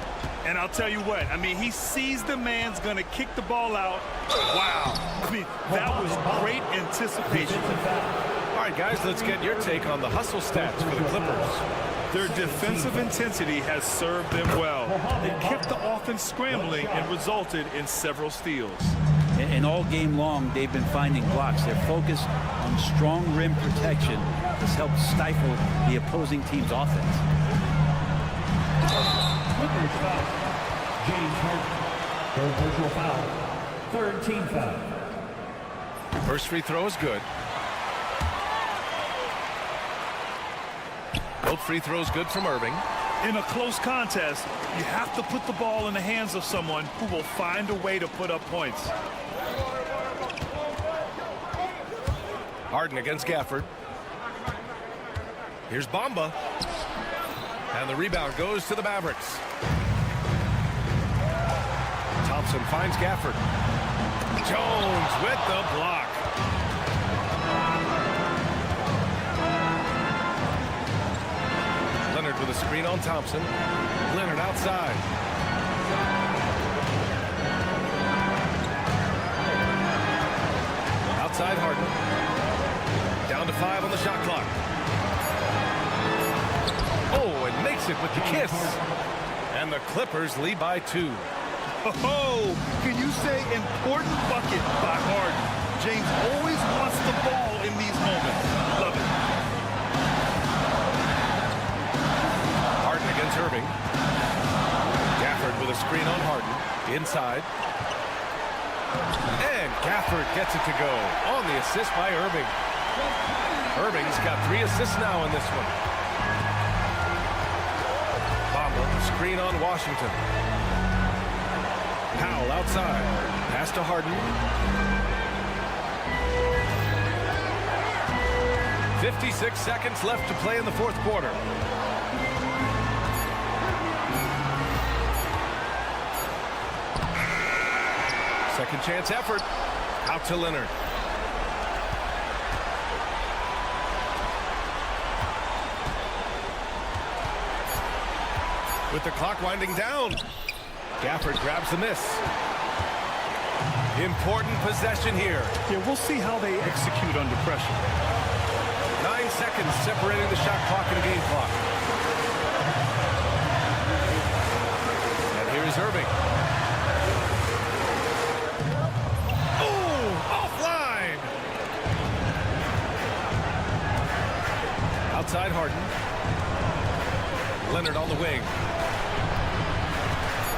And I'll tell you what, I mean, he sees the man's going to kick the ball out. Wow. I mean, that was great anticipation. All right, guys, let's get your take on the hustle stats for the Clippers. Their defensive intensity has served them well. They kept the offense scrambling and resulted in several steals. And all game long, they've been finding blocks. Their focus on strong rim protection has helped stifle the opposing team's offense. Clippers foul. James Harden. Third personal foul. Third team foul. First free throw is good. Both free throws good from Irving. In a close contest, you have to put the ball in the hands of someone who will find a way to put up points. Harden against Gafford. Here's Bamba. And the rebound goes to the Mavericks. Thompson finds Gafford. Jones with the block. Leonard with a screen on Thompson. Leonard outside. Outside Harden. Down to 5 on the shot clock. Oh, and makes it with the kiss. And the Clippers lead by 2. Oh, can you say important bucket by Harden? James always wants the ball in these moments. Love it. Harden against Irving. Gafford with a screen on Harden. Inside. And Gafford gets it to go on the assist by Irving. Irving's got 3 assists now in this one. Bamba, screen on Washington. Powell outside. Pass to Harden. 56 seconds left to play in the fourth quarter. Second chance effort. Out to Leonard. With the clock winding down, Gafford grabs the miss. Important possession here. Yeah, we'll see how they execute under pressure. 9 seconds separating the shot clock and the game clock. And here is Irving. Oh, offline. Outside Harden. Leonard on the wing.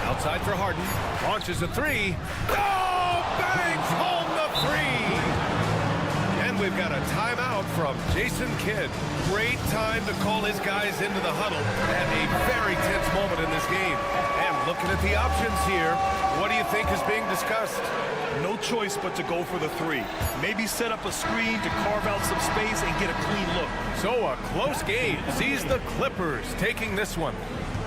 Outside for Harden. Launches a three. Oh, bangs home the three. And we've got a timeout from Jason Kidd. Great time to call his guys into the huddle at a very tense moment in this game. And looking at the options here, what do you think is being discussed? No choice but to go for the three. Maybe set up a screen to carve out some space and get a clean look. So a close game sees the Clippers taking this one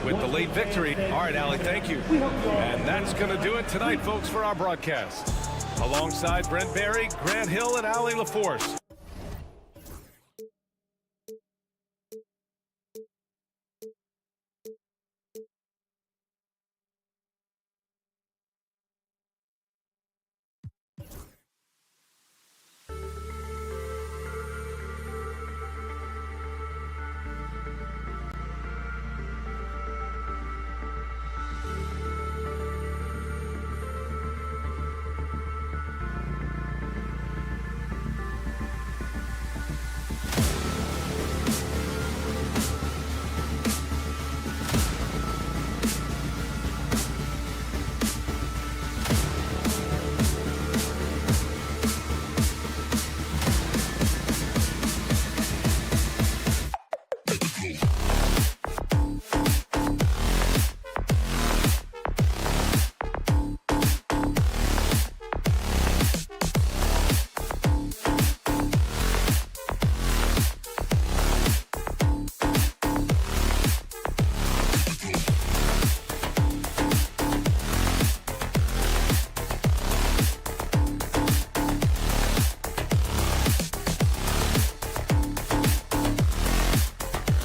with the late victory. All right, Allie, thank you. And that's going to do it tonight, folks, for our broadcast. Alongside Brent Barry, Grant Hill, and Allie LaForce.